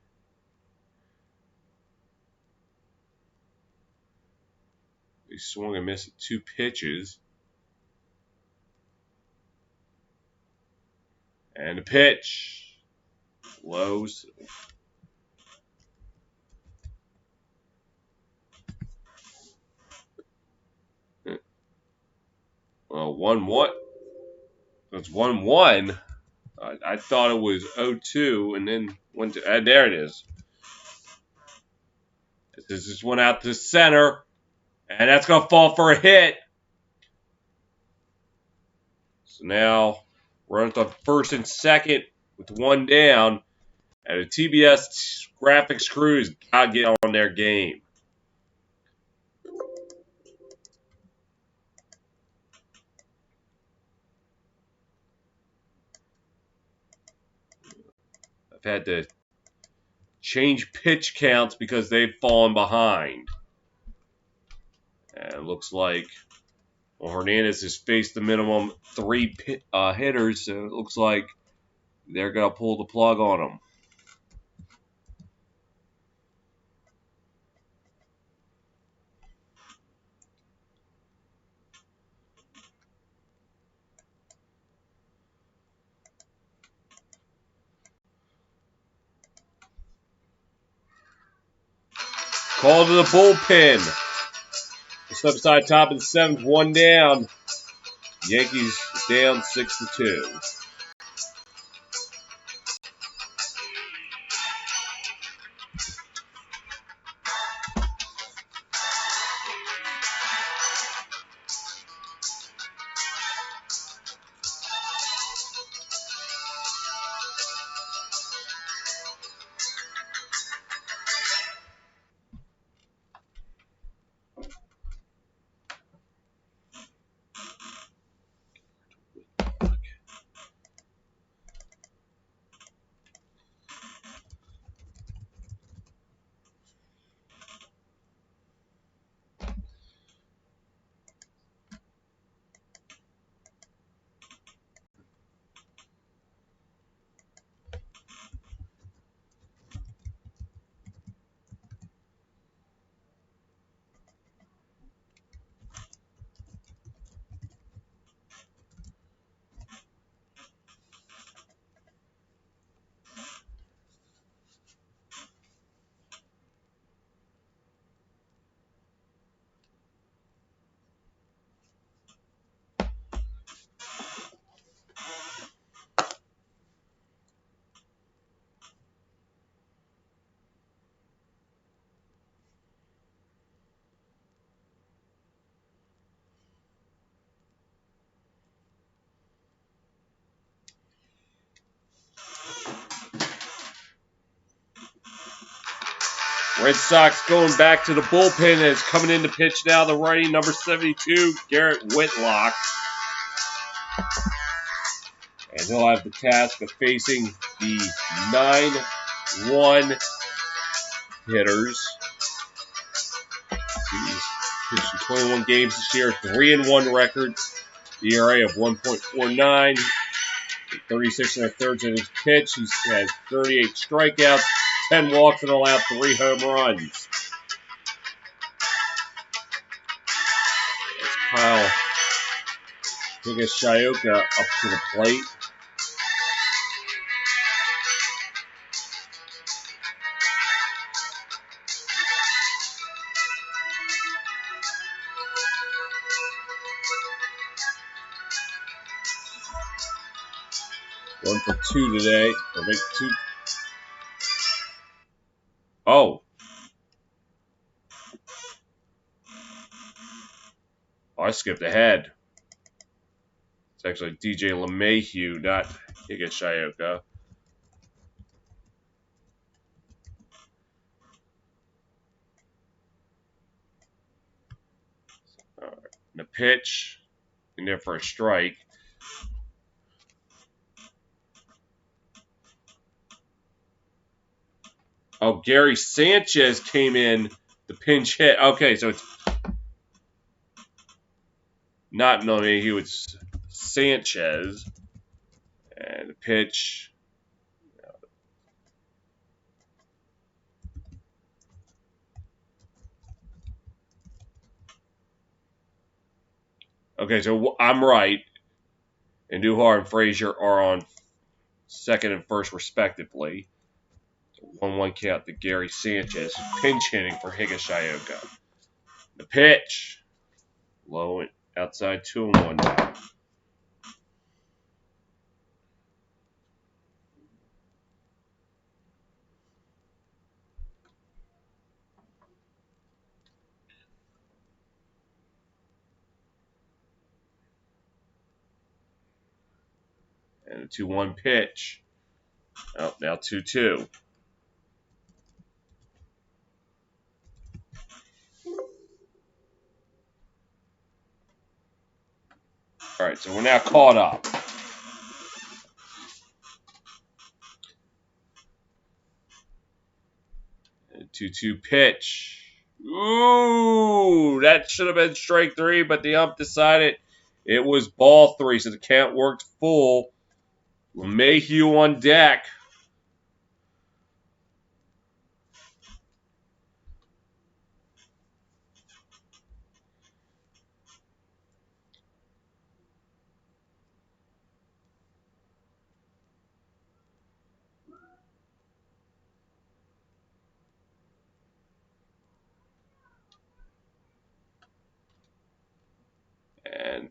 He swung and missed 2 pitches. And the pitch. Lows. Well, 1-1. It's 1-1. I thought it was 0-2, and then went to. There it is. This just went out to center, and that's going to fall for a hit. So now runners on first and second with 1 down, and the TBS graphics crews got to get on their game. I've had to change pitch counts because they've fallen behind. And it looks like Hernandez has faced the minimum 3 hitters, so it looks like they're going to pull the plug on him. Call to the bullpen. Step aside, top of the 7th, 1 down. Yankees down 6-2. Red Sox going back to the bullpen as coming in to pitch now the righty, number 72, Garrett Whitlock. And he'll have the task of facing the 9-1 hitters. He's pitched in 21 games this year, 3-1 record, ERA of 1.49, 36 and a third innings pitched. He's had 38 strikeouts, 10 walks, and allowed 3 home runs. As Kyle Higashioka up to the plate. One for 2 today. Or make 2. Oh. I skipped ahead. It's actually DJ LeMahieu, not Higashioka. All right. The pitch in there for a strike. Oh, Gary Sanchez came in the pinch hit. Okay, so it's not LeMahieu, it's Sanchez. And the pitch. Okay, so I'm right. And Duhar and Frazier are on second and first, respectively. 1-1 count to Gary Sanchez, pinch hitting for Higashioka. The pitch. Low and outside, 2-1 now. And a 2-1 pitch. Oh, now 2-2. All right, so we're now caught up. And a 2-2 pitch. Ooh, that should have been strike 3, but the ump decided it was ball 3, so the count worked full. LeMahieu on deck.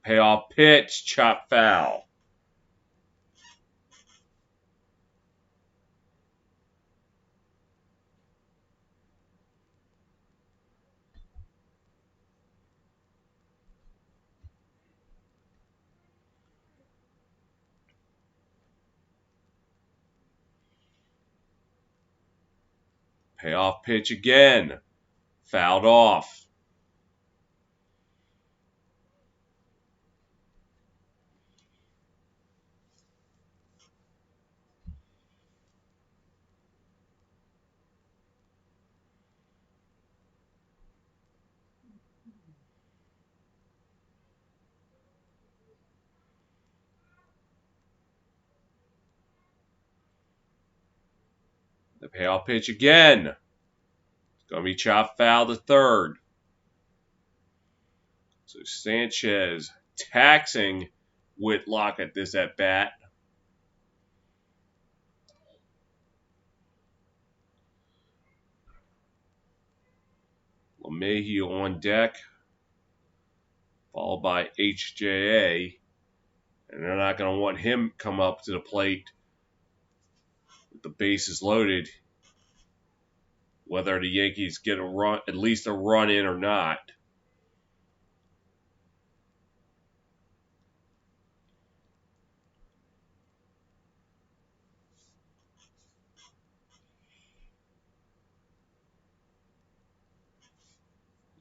Payoff pitch, chop foul. Payoff pitch again. Fouled off. The payoff pitch again. It's going to be chopped foul to third. So Sanchez taxing Whitlock at this at bat. LeMahieu on deck, followed by HJA. And they're not going to want him come up to the plate with the bases loaded, whether the Yankees get a run, at least a run in or not.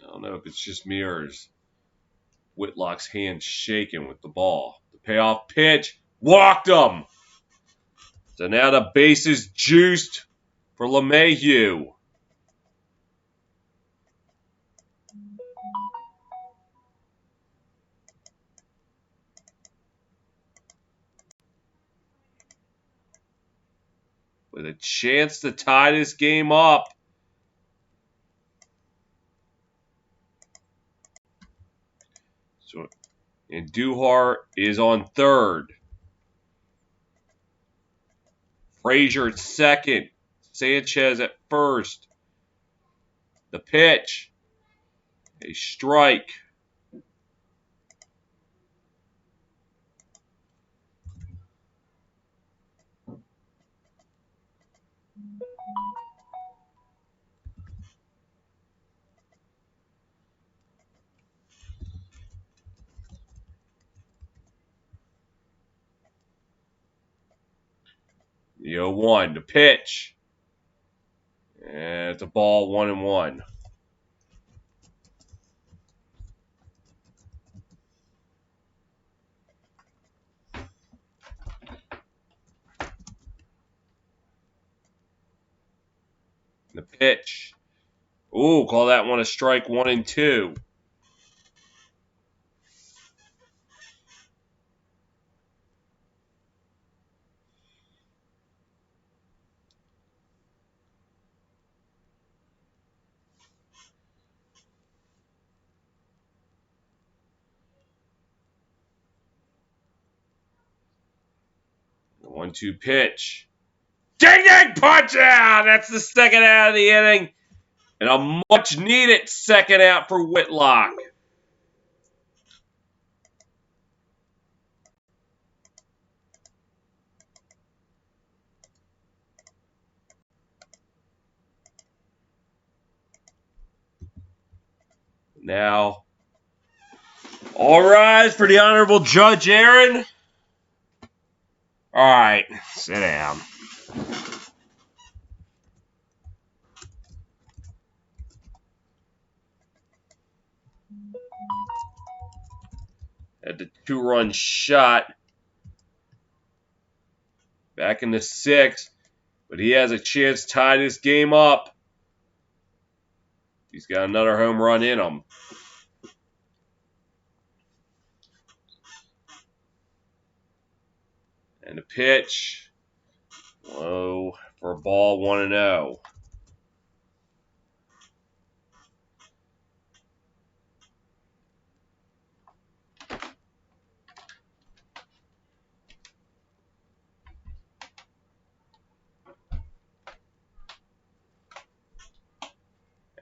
I don't know if it's just me or is Whitlock's hand shaking with the ball. The payoff pitch, walked him. So now the base is juiced for LeMahieu. With a chance to tie this game up. So, and Duhar is on third. Frazier at second. Sanchez at first. The pitch. A strike. The 0-1. The pitch. And it's a ball, 1-1. The pitch. Ooh, call that one a strike, 1-2. The 1-2 pitch. Ding ding punch out! That's the second out of the inning. And a much needed second out for Whitlock. Now, all rise for the Honorable Judge Aaron. All right, sit down. Had the 2-run shot back in the 6th, but he has a chance to tie this game up. He's got another home run in him. And the pitch, low for a ball, 1-0.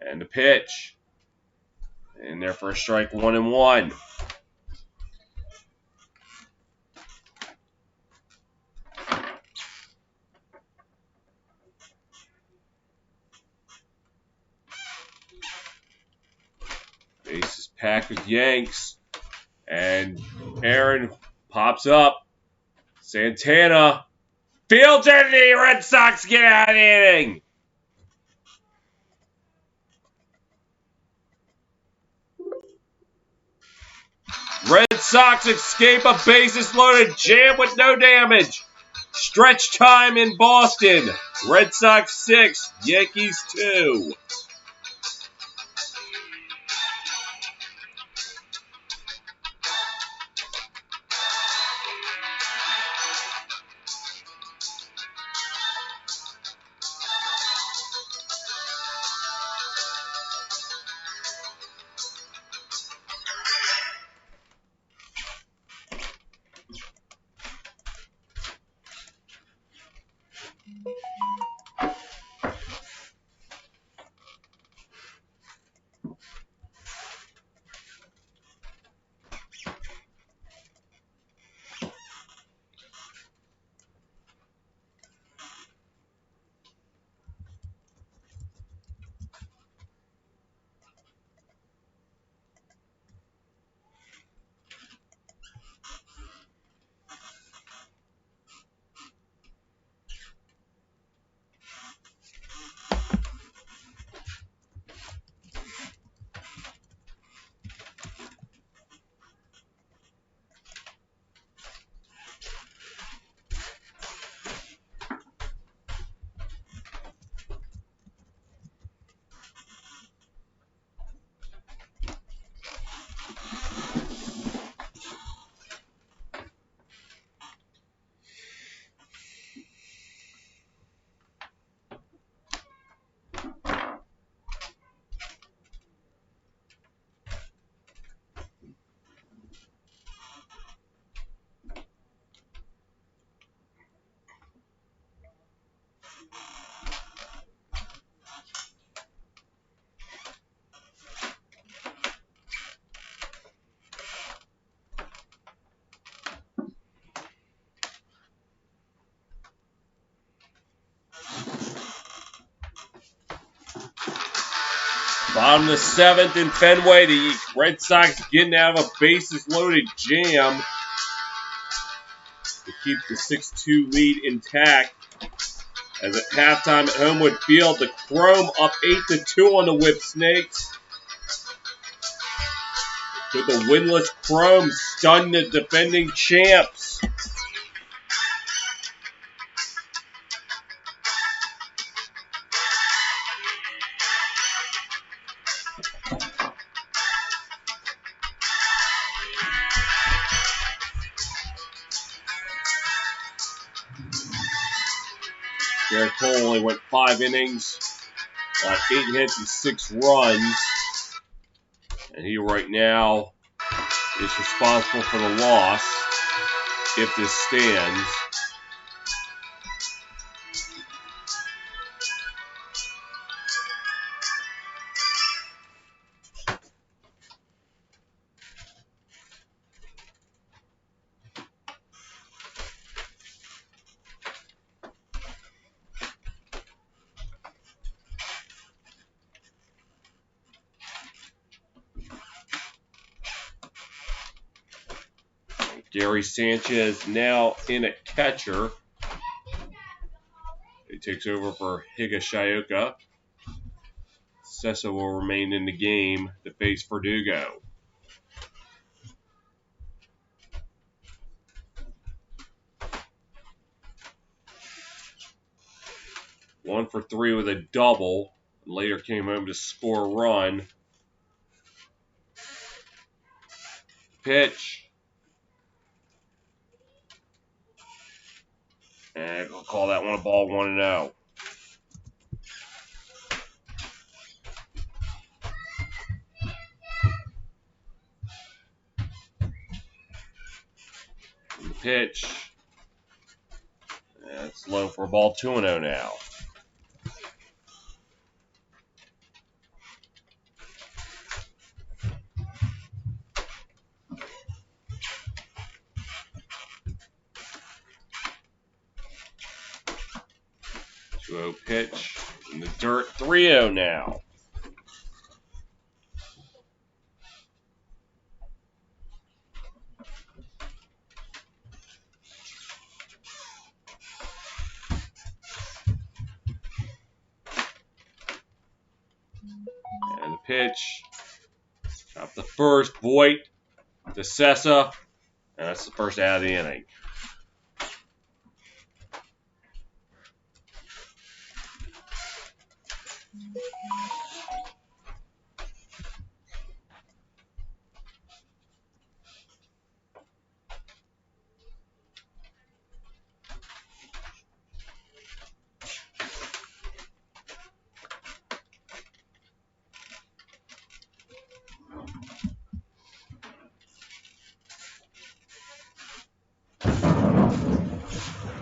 And the pitch. In there for a strike, 1-1. Packers Yanks. And Aaron pops up. Santana fields it. The Red Sox get out of the inning. Red Sox escape a bases-loaded jam with no damage. Stretch time in Boston. Red Sox 6, Yankees 2. Bottom of the 7th in Fenway. The Red Sox getting out of a bases-loaded jam to keep the 6-2 lead intact. As at halftime at Homewood Field, the Chrome up 8-2 on the Whip Snakes. With the winless Chrome stun the defending champs. Garrett Cole only went 5 innings, got 8 hits and 6 runs. And he right now is responsible for the loss if this stands. Gary Sanchez now in at catcher. He takes over for Higashioka. Sessa will remain in the game to face Verdugo. One for 3 with a double. Later came home to score a run. Pitch. And we'll call that one a ball 1-0. Pitch. That's low for a ball 2-0 now. Pitch in the dirt, 3-0 now. And the pitch. Up the first. Voigt. To Sessa. And that's the first out of the inning.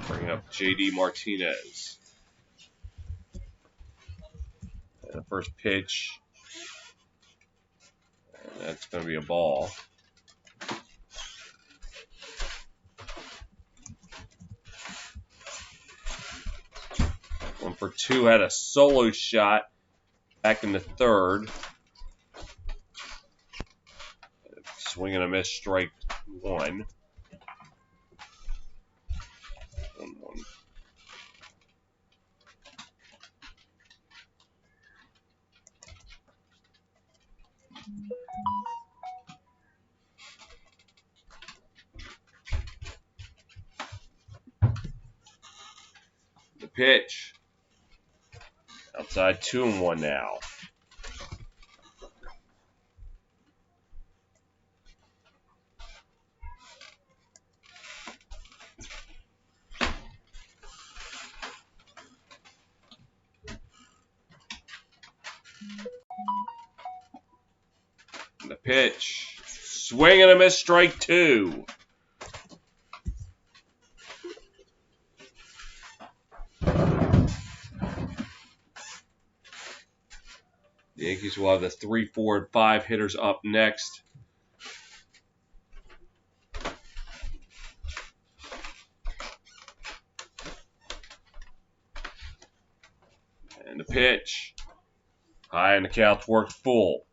Bring up J.D. Martinez. And the first pitch. And that's going to be a ball. One for two, had a solo shot back in the third. Swing and a miss, strike one. 1-1. The pitch. Outside 2-1 now. The pitch. Swing and a miss, strike two. The Yankees will have the 3, 4, and 5 hitters up next. And the pitch. High and the count worked full.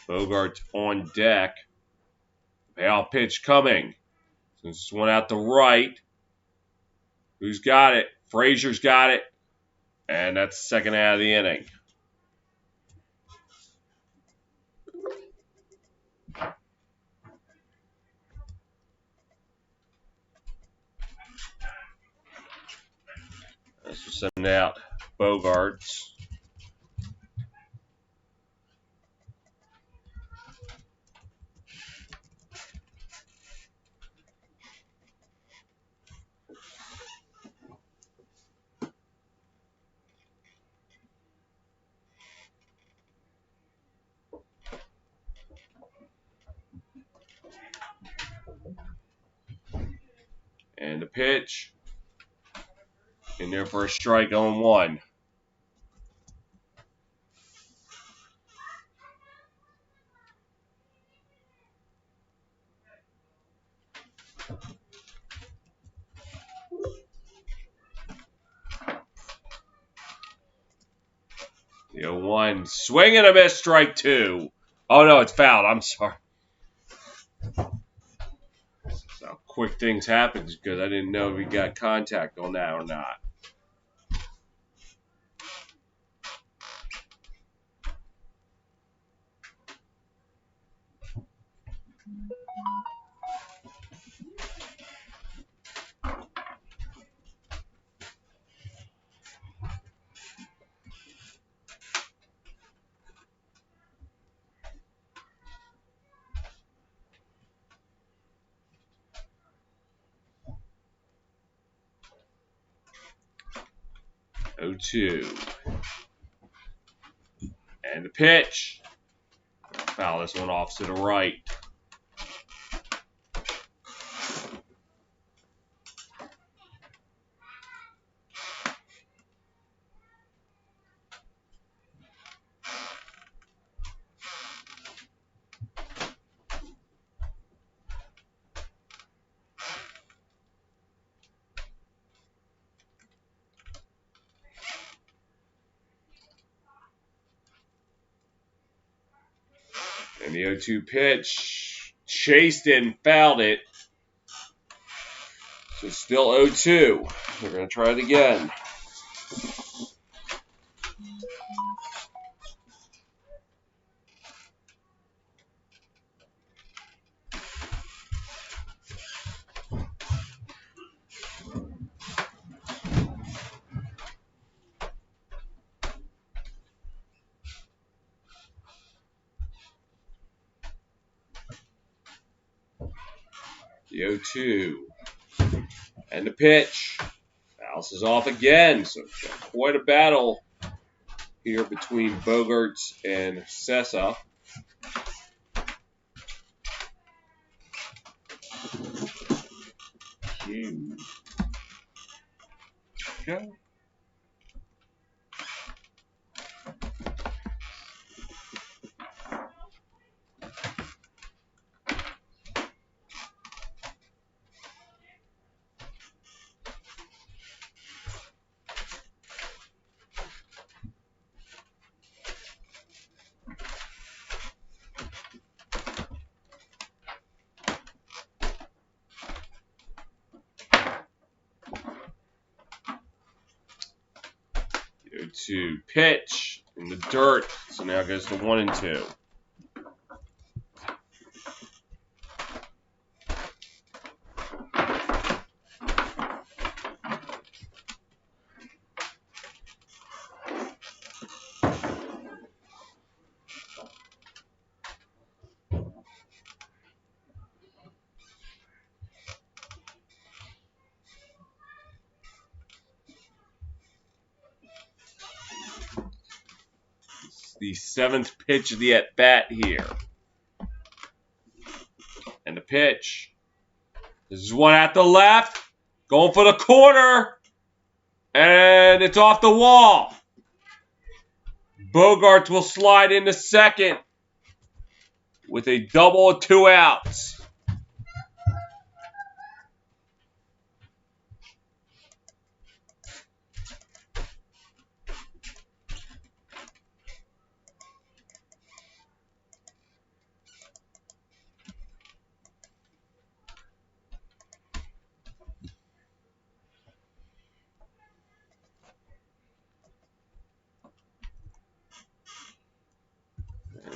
Bogart's on deck. Payoff pitch coming. This one out to right. Who's got it? Frazier's got it. And that's the second out of the inning. This will send out Bogarts. And the pitch. In there for a strike on one. The 0-1. Swing and a miss, strike two. Oh, no, it's fouled. I'm sorry. That's how quick things happen because I didn't know if we got contact on that or not. Oh, 2. And the pitch. Foul this one off to the right. the 0-2 pitch. Chased it and fouled it. So still 0-2. We're going to try it again. The 0-2. And the pitch. Bounces off again. So quite a battle here between Bogaerts and Sessa. Go. To pitch in the dirt. So now it goes to 1-2. The 7th pitch of the at-bat here. And the pitch. This is one at the left. Going for the corner. And it's off the wall. Bogaerts will slide into second with a double of 2 outs.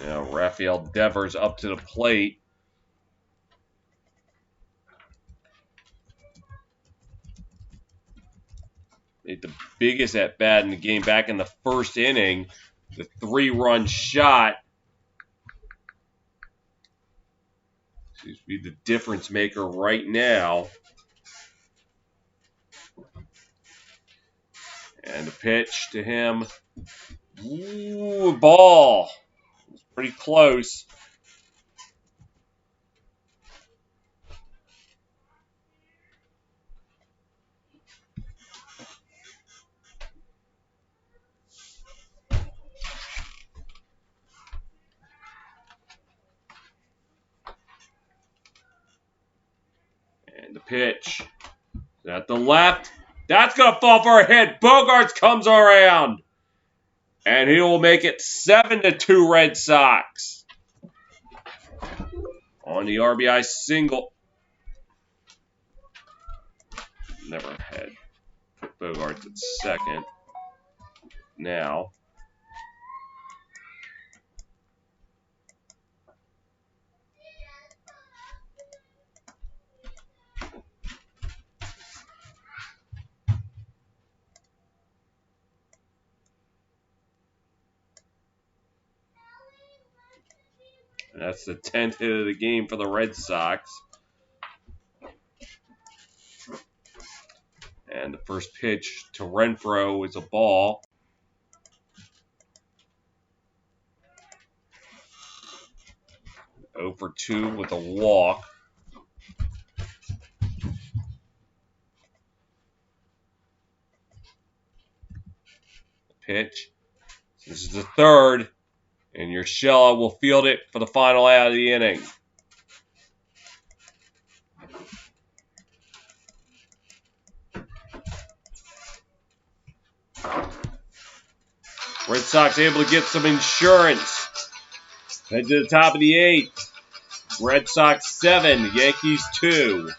Now Rafael Devers up to the plate. Made the biggest at-bat in the game back in the first inning. The 3-run shot. Seems to be the difference maker right now. And the pitch to him. Ooh, ball. It's pretty close. And the pitch. At the left. That's going to fall for a hit. Bogaerts comes around. And he will make it 7-2 Red Sox. On the RBI single. Never had put Bogaerts at second. Now. And that's the 10th hit of the game for the Red Sox. And the first pitch to Renfroe is a ball. Oh for 2 with a walk. Pitch. This is the 3rd. And Urshela will field it for the final out of the inning. Red Sox able to get some insurance Head to the top of the 8th. Red Sox 7, Yankees 2.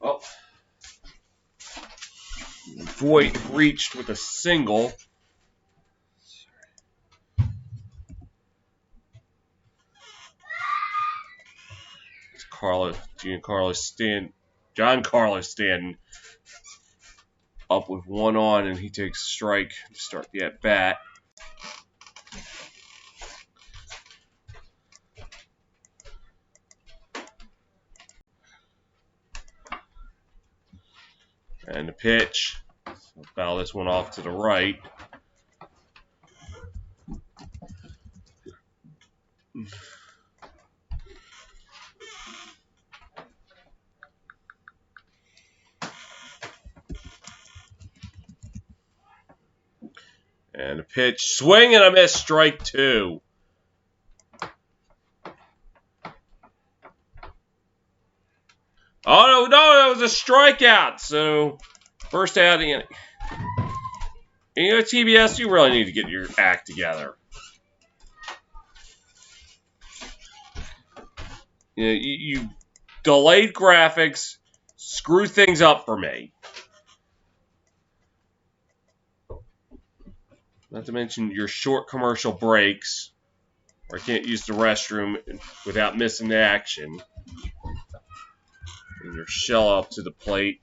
Oh, Voigt reached with a single. John Carlos Stanton up with one on, and he takes a strike to start the at bat. And the pitch. So foul this one off to the right. And the pitch. Swing and a miss. Strike 2. Oh, no, that was a strikeout. So, first out of the inning. And you know, TBS, you really need to get your act together. You know, you delayed graphics, screw things up for me. Not to mention your short commercial breaks, where I can't use the restroom without missing the action. And your shell up to the plate.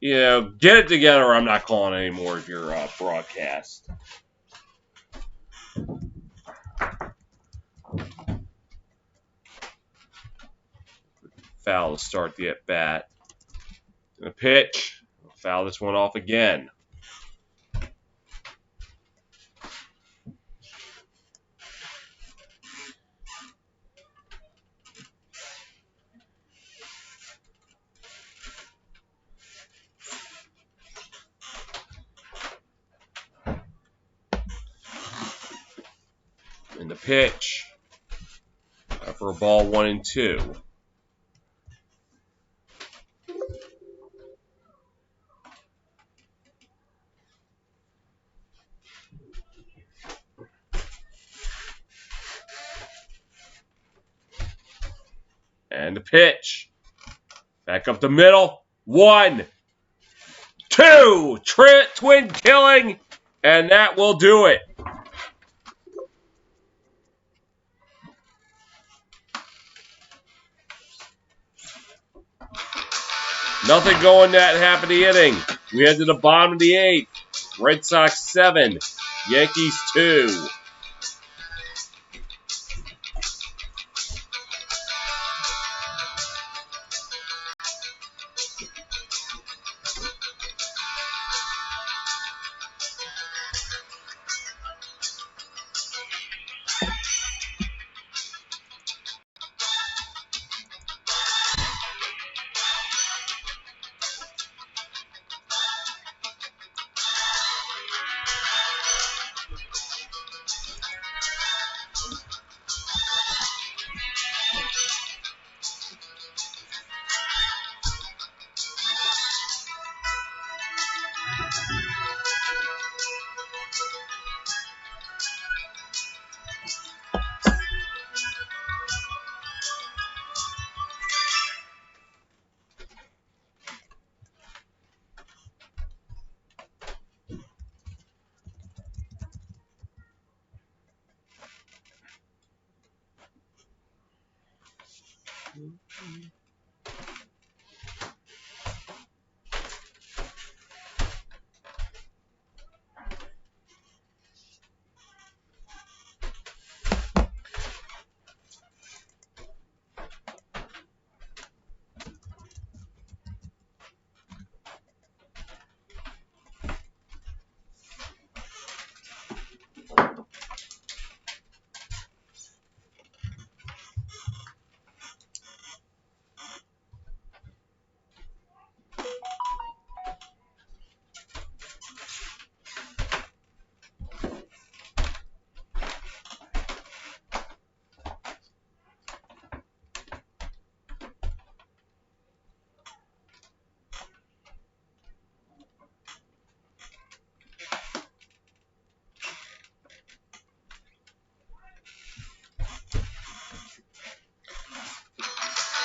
You know, get it together or I'm not calling any more of your broadcast. Foul to start the at-bat. And a pitch. Foul this one off again. And the pitch for a ball 1-2. And the pitch. Back up the middle. 1, 2. Twin killing. And that will do it. Nothing going that half of the inning. We head to the bottom of the 8th. Red Sox 7. Yankees 2.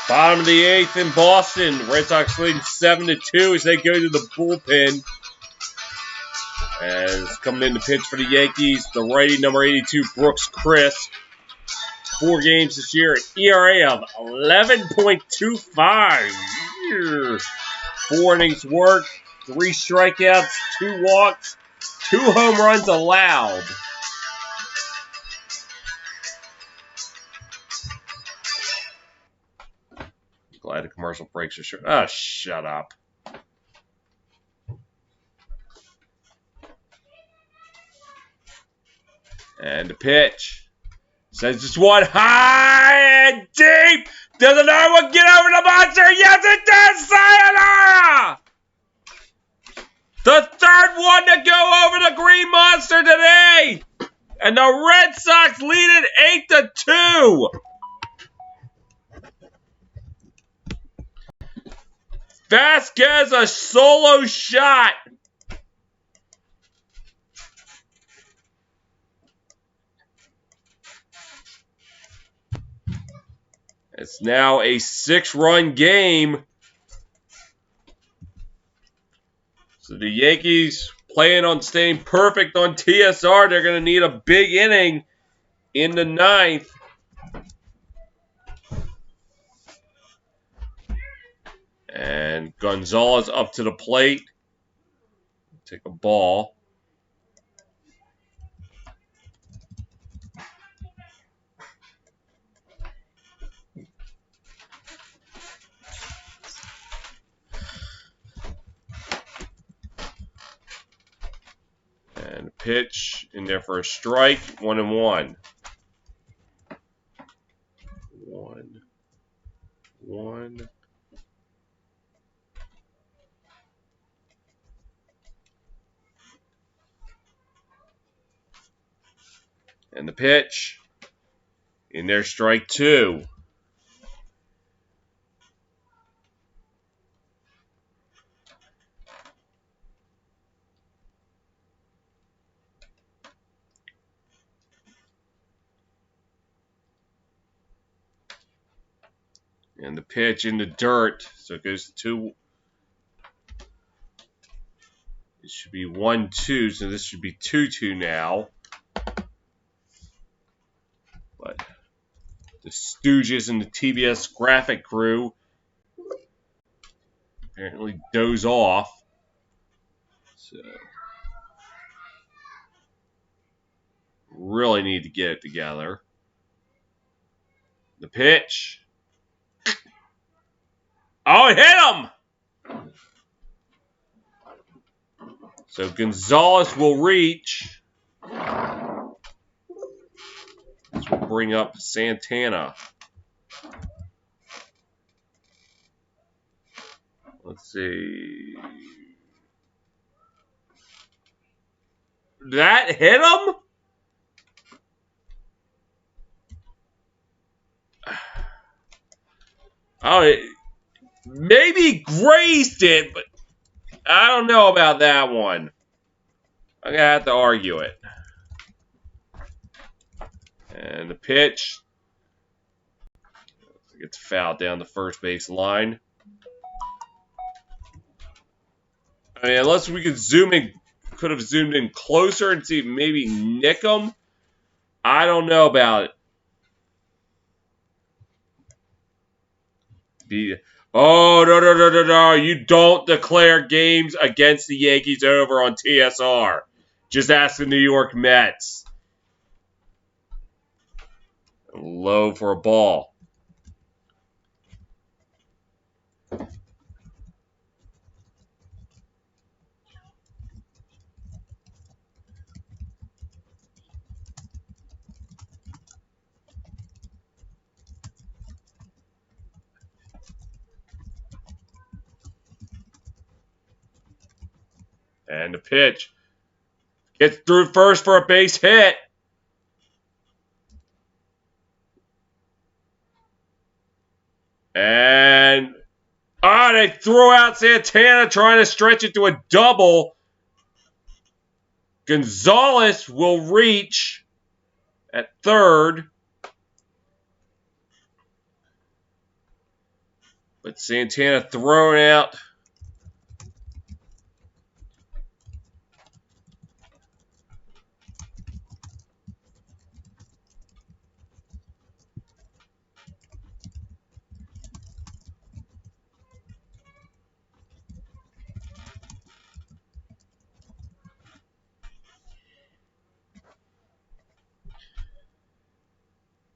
Bottom of the 8th in Boston. Red Sox leading 7-2 as they go to the bullpen. As coming in to pitch for the Yankees, the righty number 82, Brooks Chris. 4 games this year, an ERA of 11.25. 4 innings worked, 3 strikeouts, 2 walks, 2 home runs allowed. Glad the commercial breaks are short. Oh, shut up. And the pitch. Sends this one high and deep. Does another one get over the monster? Yes, it does. Sayonara! The 3rd one to go over the Green Monster today. And the Red Sox lead it 8-2. Vasquez, a solo shot. It's now a 6-run game. So the Yankees plan on staying perfect on TSR. They're going to need a big inning in the 9th. And Gonzalez up to the plate. Take a ball. And pitch in there for a strike. 1-1. 1-1. And the pitch in there, strike 2. And the pitch in the dirt. So it goes to. It should be 1-2. So this should be 2-2 now. But the Stooges and the TBS graphic crew apparently doze off. So really need to get it together. The pitch. Oh, it hit him! So Gonzalez will reach. This will bring up Santana. Let's see. That hit him? Oh, it maybe grazed it, but I don't know about that one. I'm going to have to argue it. And the pitch. Gets fouled down the first base line. I mean, unless we could have zoomed in closer and see maybe nick him. I don't know about it. Oh, no. You don't declare games against the Yankees over on TSR. Just ask the New York Mets. Low for a ball. And the pitch. Gets through first for a base hit. And they throw out Santana trying to stretch it to a double. Gonzalez will reach at third. But Santana thrown out.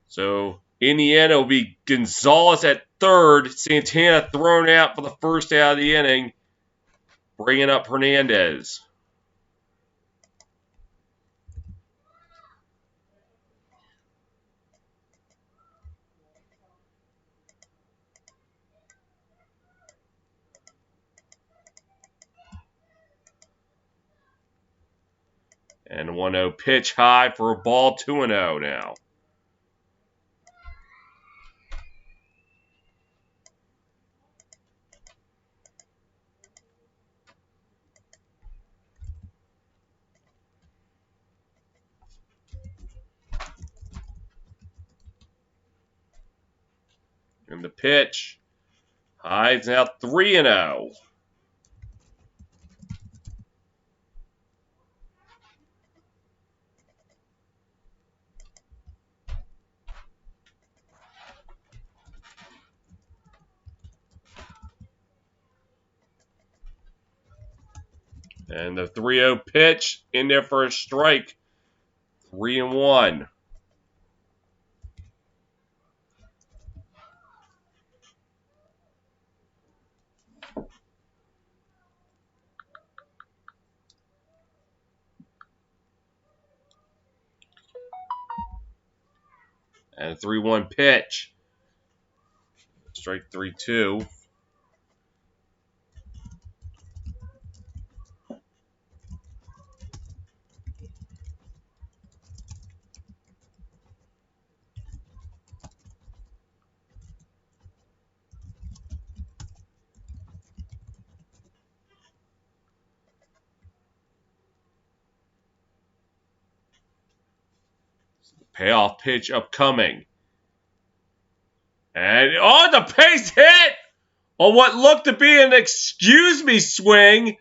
So in the end, it'll be Gonzalez at third. Santana thrown out for the first out of the inning, bringing up Hernandez. And 1-0 pitch high for a ball, 2-0 now. And the pitch. High is now 3-0. And the 3-0 pitch in there for a strike. 3-1. And a 3-1 pitch. Strike 3-2. Payoff pitch upcoming. And, oh, the base hit on what looked to be an excuse me swing.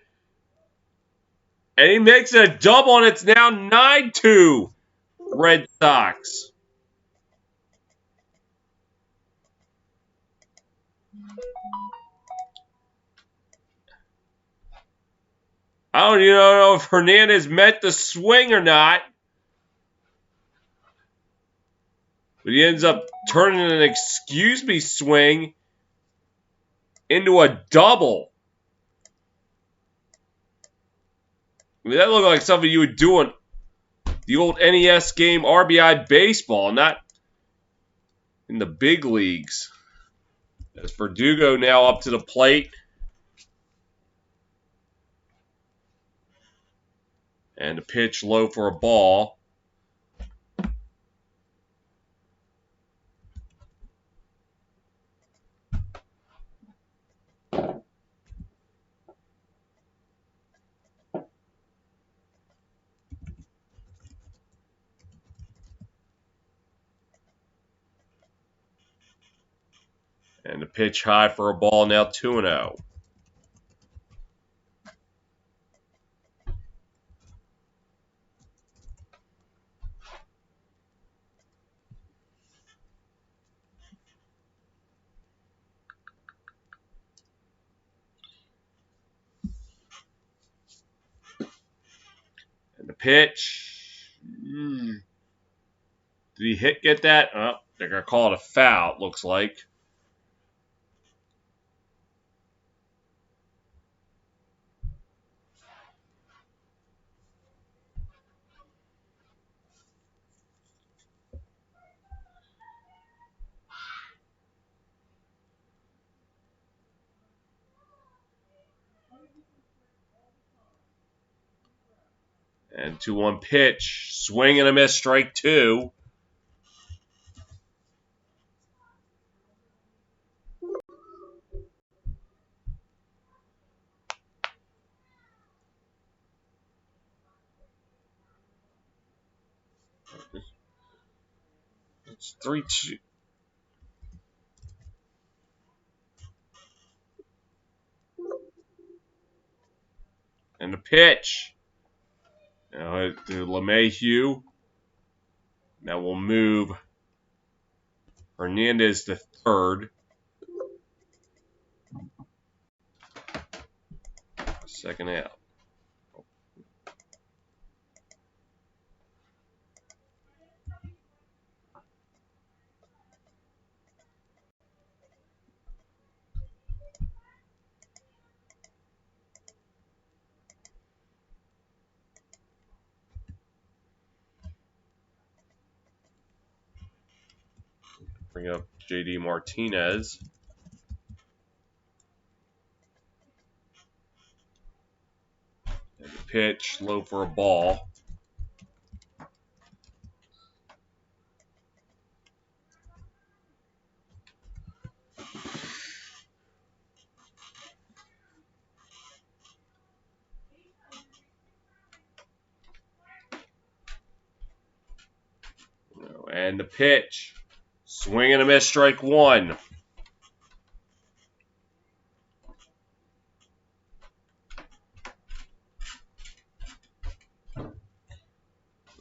And he makes it a double, and it's now 9-2 Red Sox. I don't even know if Hernandez meant to swing or not. But he ends up turning an excuse me swing into a double. I mean, that looked like something you would do on the old NES game RBI Baseball, not in the big leagues. As Verdugo now up to the plate. And a pitch low for a ball. And a pitch high for a ball, now 2-0. And the pitch. Did he get that? Oh, they're going to call it a foul, it looks like. And 2-1 pitch. Swing and a miss, strike 2. It's 3-2. And the pitch. Now to LeMahieu. That will move Hernandez to third. Second out. Bring up JD Martinez. And the pitch, low for a ball. And the pitch. Swing and a miss, strike 1.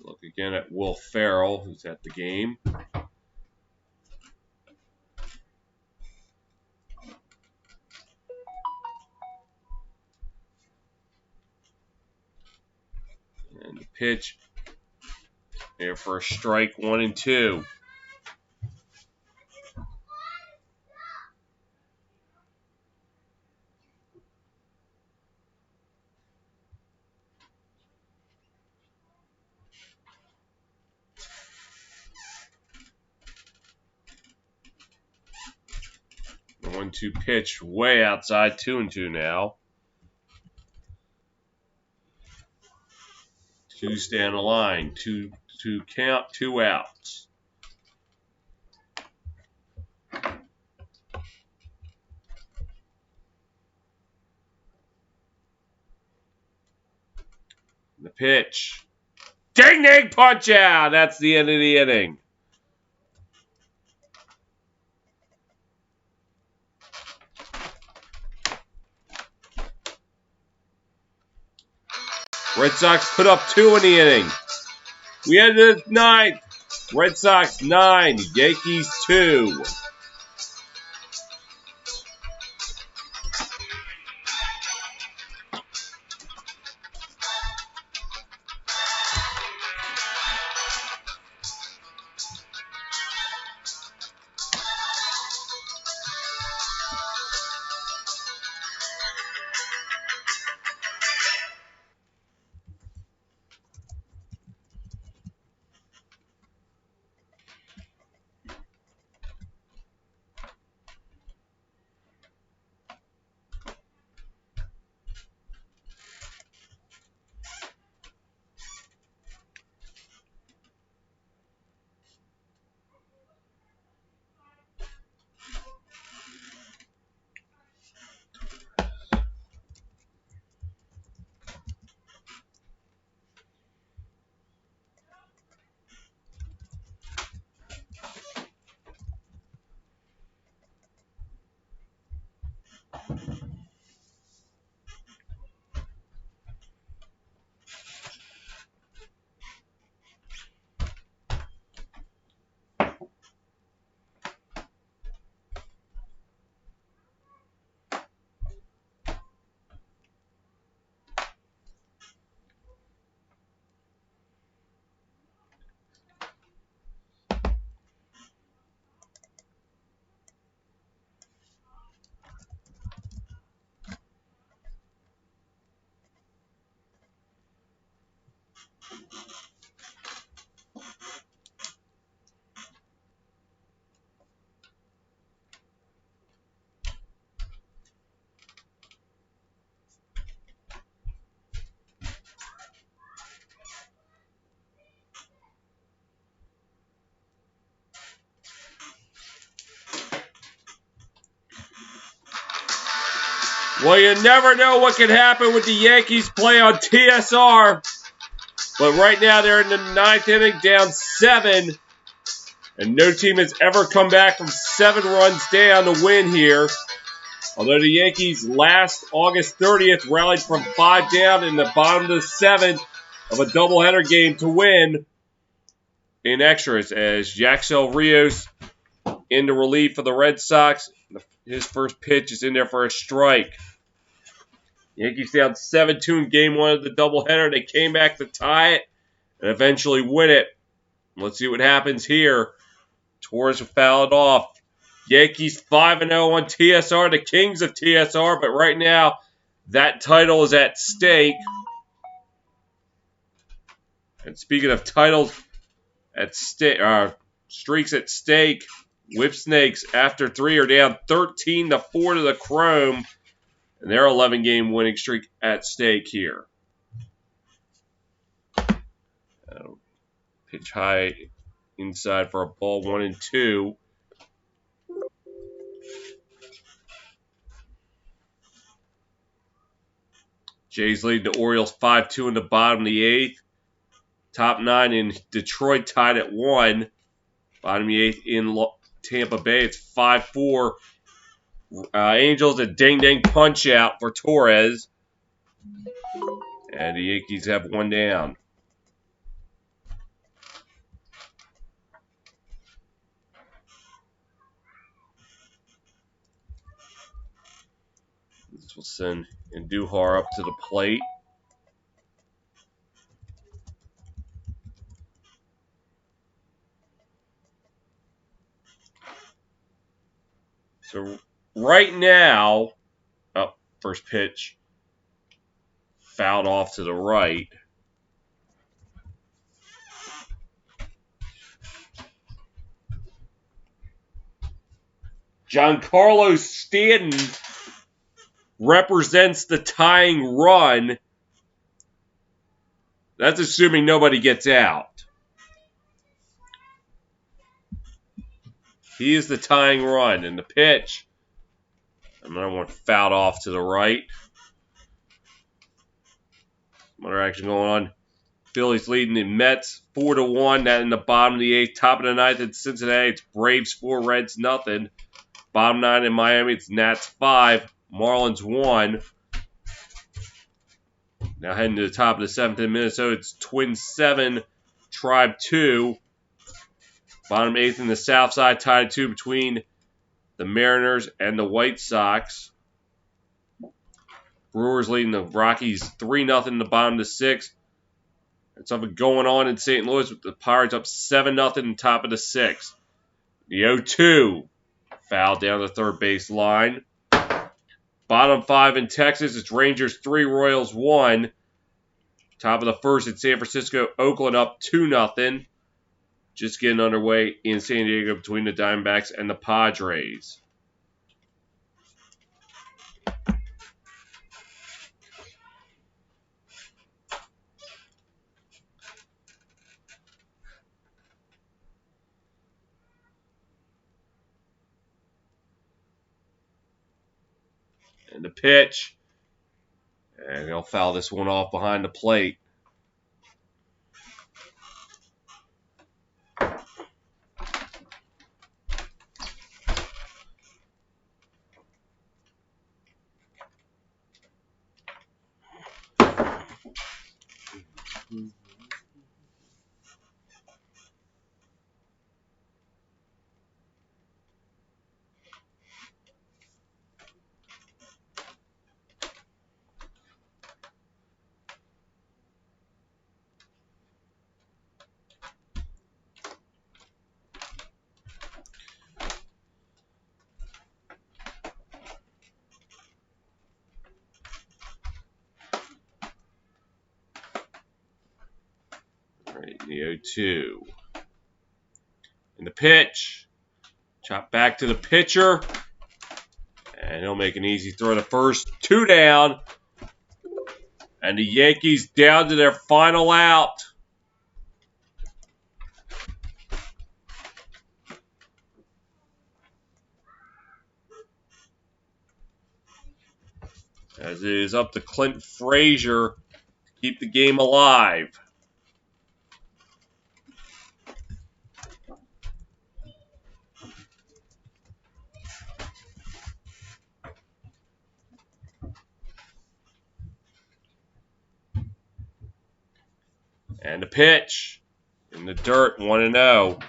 Look again at Will Ferrell, who's at the game. And the pitch. Here for a strike 1 and 2. The 1-2 pitch way outside, 2-2 now. 2 stay on the line. 2 count, 2 outs. The pitch. Ding ding punch out. That's the end of the inning. Red Sox put up 2 in the inning. We ended the 9th. Red Sox 9, Yankees 2. Well, you never know what can happen with the Yankees play on TSR. But right now they're in the 9th inning, down 7. And no team has ever come back from 7 runs down to win here. Although the Yankees last August 30th rallied from 5 down in the bottom of the 7th of a doubleheader game to win in extras as Jacksel Rios in the relief for the Red Sox. His first pitch is in there for a strike. Yankees down 7-2 in game 1 of the doubleheader. They came back to tie it and eventually win it. Let's see what happens here. Torres will foul it off. Yankees 5-0 on TSR, the kings of TSR, but right now that title is at stake. And speaking of titles at stake, streaks at stake, Whipsnakes after 3 are down 13-4 to the Chrome, and their 11-game winning streak at stake here. Pitch high inside for a ball 1-2. Jays lead the Orioles 5-2 in the bottom of the 8th. Top 9 in Detroit tied at 1. Bottom of the 8th in Tampa Bay. It's 5-4. Angels a ding-dang punch-out for Torres. And the Yankees have 1 down. This will send Andujar up to the plate. So right now, first pitch fouled off to the right. Giancarlo Stanton represents the tying run. That's assuming nobody gets out. He is the tying run. And the pitch, another one fouled off to the right. Another action going on. Phillies leading the Mets 4-1. That in the bottom of the 8th. Top of the 9th in Cincinnati. It's Braves 4, Reds nothing. Bottom 9 in Miami. It's Nats 5. Marlins 1. Now heading to the top of the 7th in Minnesota, it's Twins 7, Tribe 2. Bottom 8th in the South Side, tied 2 between the Mariners and the White Sox. Brewers leading the Rockies 3-0 in the bottom of the 6th. There's something going on in St. Louis with the Pirates up 7-0 in the top of the 6th. The 0-2 foul down the third base line. Bottom 5 in Texas, it's Rangers 3, Royals 1. Top of the 1st in San Francisco, Oakland up 2-0. Just getting underway in San Diego between the Diamondbacks and the Padres. And the pitch. And they'll foul this one off behind the plate. Right, the 0-2. And the pitch. Chop back to the pitcher. And he'll make an easy throw to first. 2 down. And the Yankees down to their final out. As it is up to Clint Frazier to keep the game alive. And the pitch in the dirt, 1-0.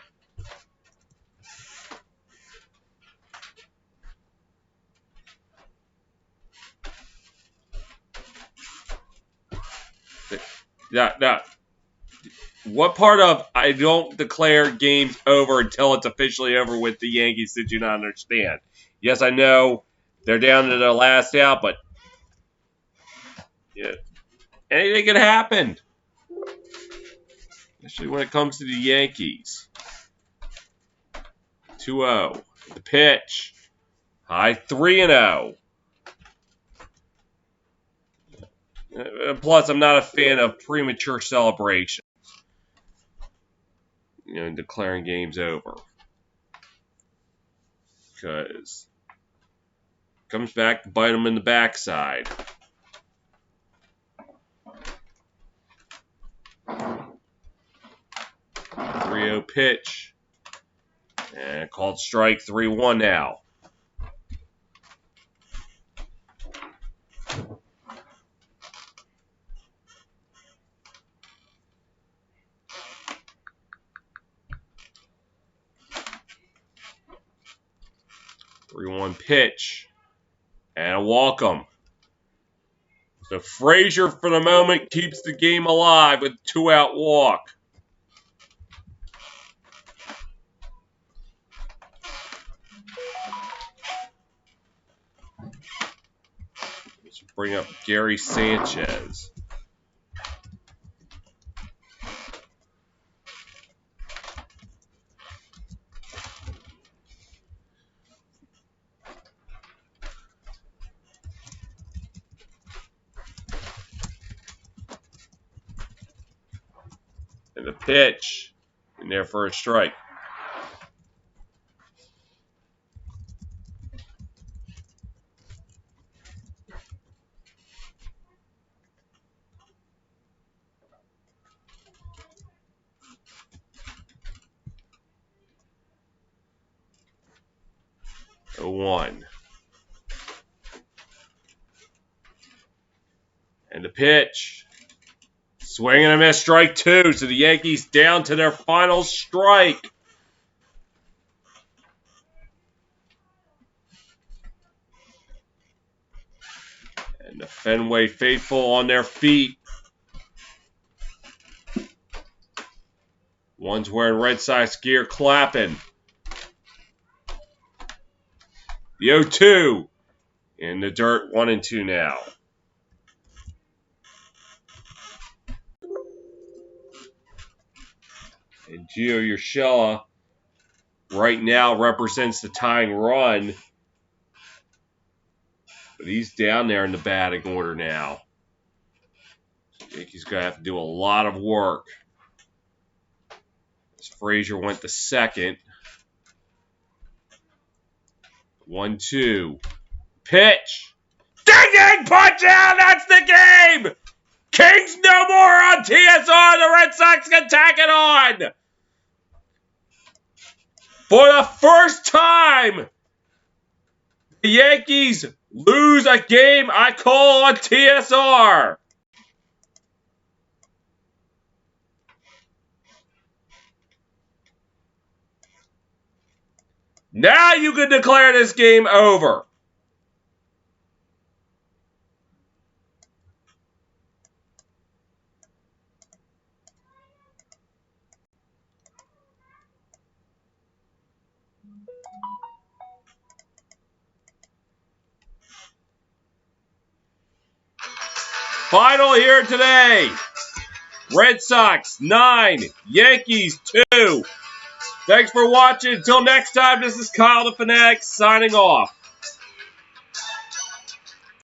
Now, what part of I don't declare games over until it's officially over with the Yankees did you not understand? Yes, I know they're down to their last out, but yeah, anything can happen. Especially when it comes to the Yankees. 2-0. The pitch. High 3-0. Plus, I'm not a fan of premature celebration. Declaring games over. Because it comes back to bite them in the backside. 3-0 pitch. And called strike 3-1 now. Pitch and a walk-em. So Frazier, for the moment, keeps the game alive with a 2-out walk. Let's bring up Gary Sanchez. And the pitch, in there for a strike. A 1. And the pitch. Swing and a miss, strike 2. So the Yankees down to their final strike. And the Fenway faithful on their feet. One's wearing Red Sox gear, clapping. The 0-2 in the dirt, 1-2 now. And Gio Urshela right now represents the tying run. But he's down there in the batting order now. Yankees going to have to do a lot of work. As Frazier went to second. 1-2. Pitch. Ding ding, punch out. That's the game. Kings no more on TSR. The Red Sox can tack it on. For the first time, the Yankees lose a game I call on TSR. Now you can declare this game over. Final here today. Red Sox 9, Yankees 2. Thanks for watching. Until next time, this is Kyle the Fanatic signing off.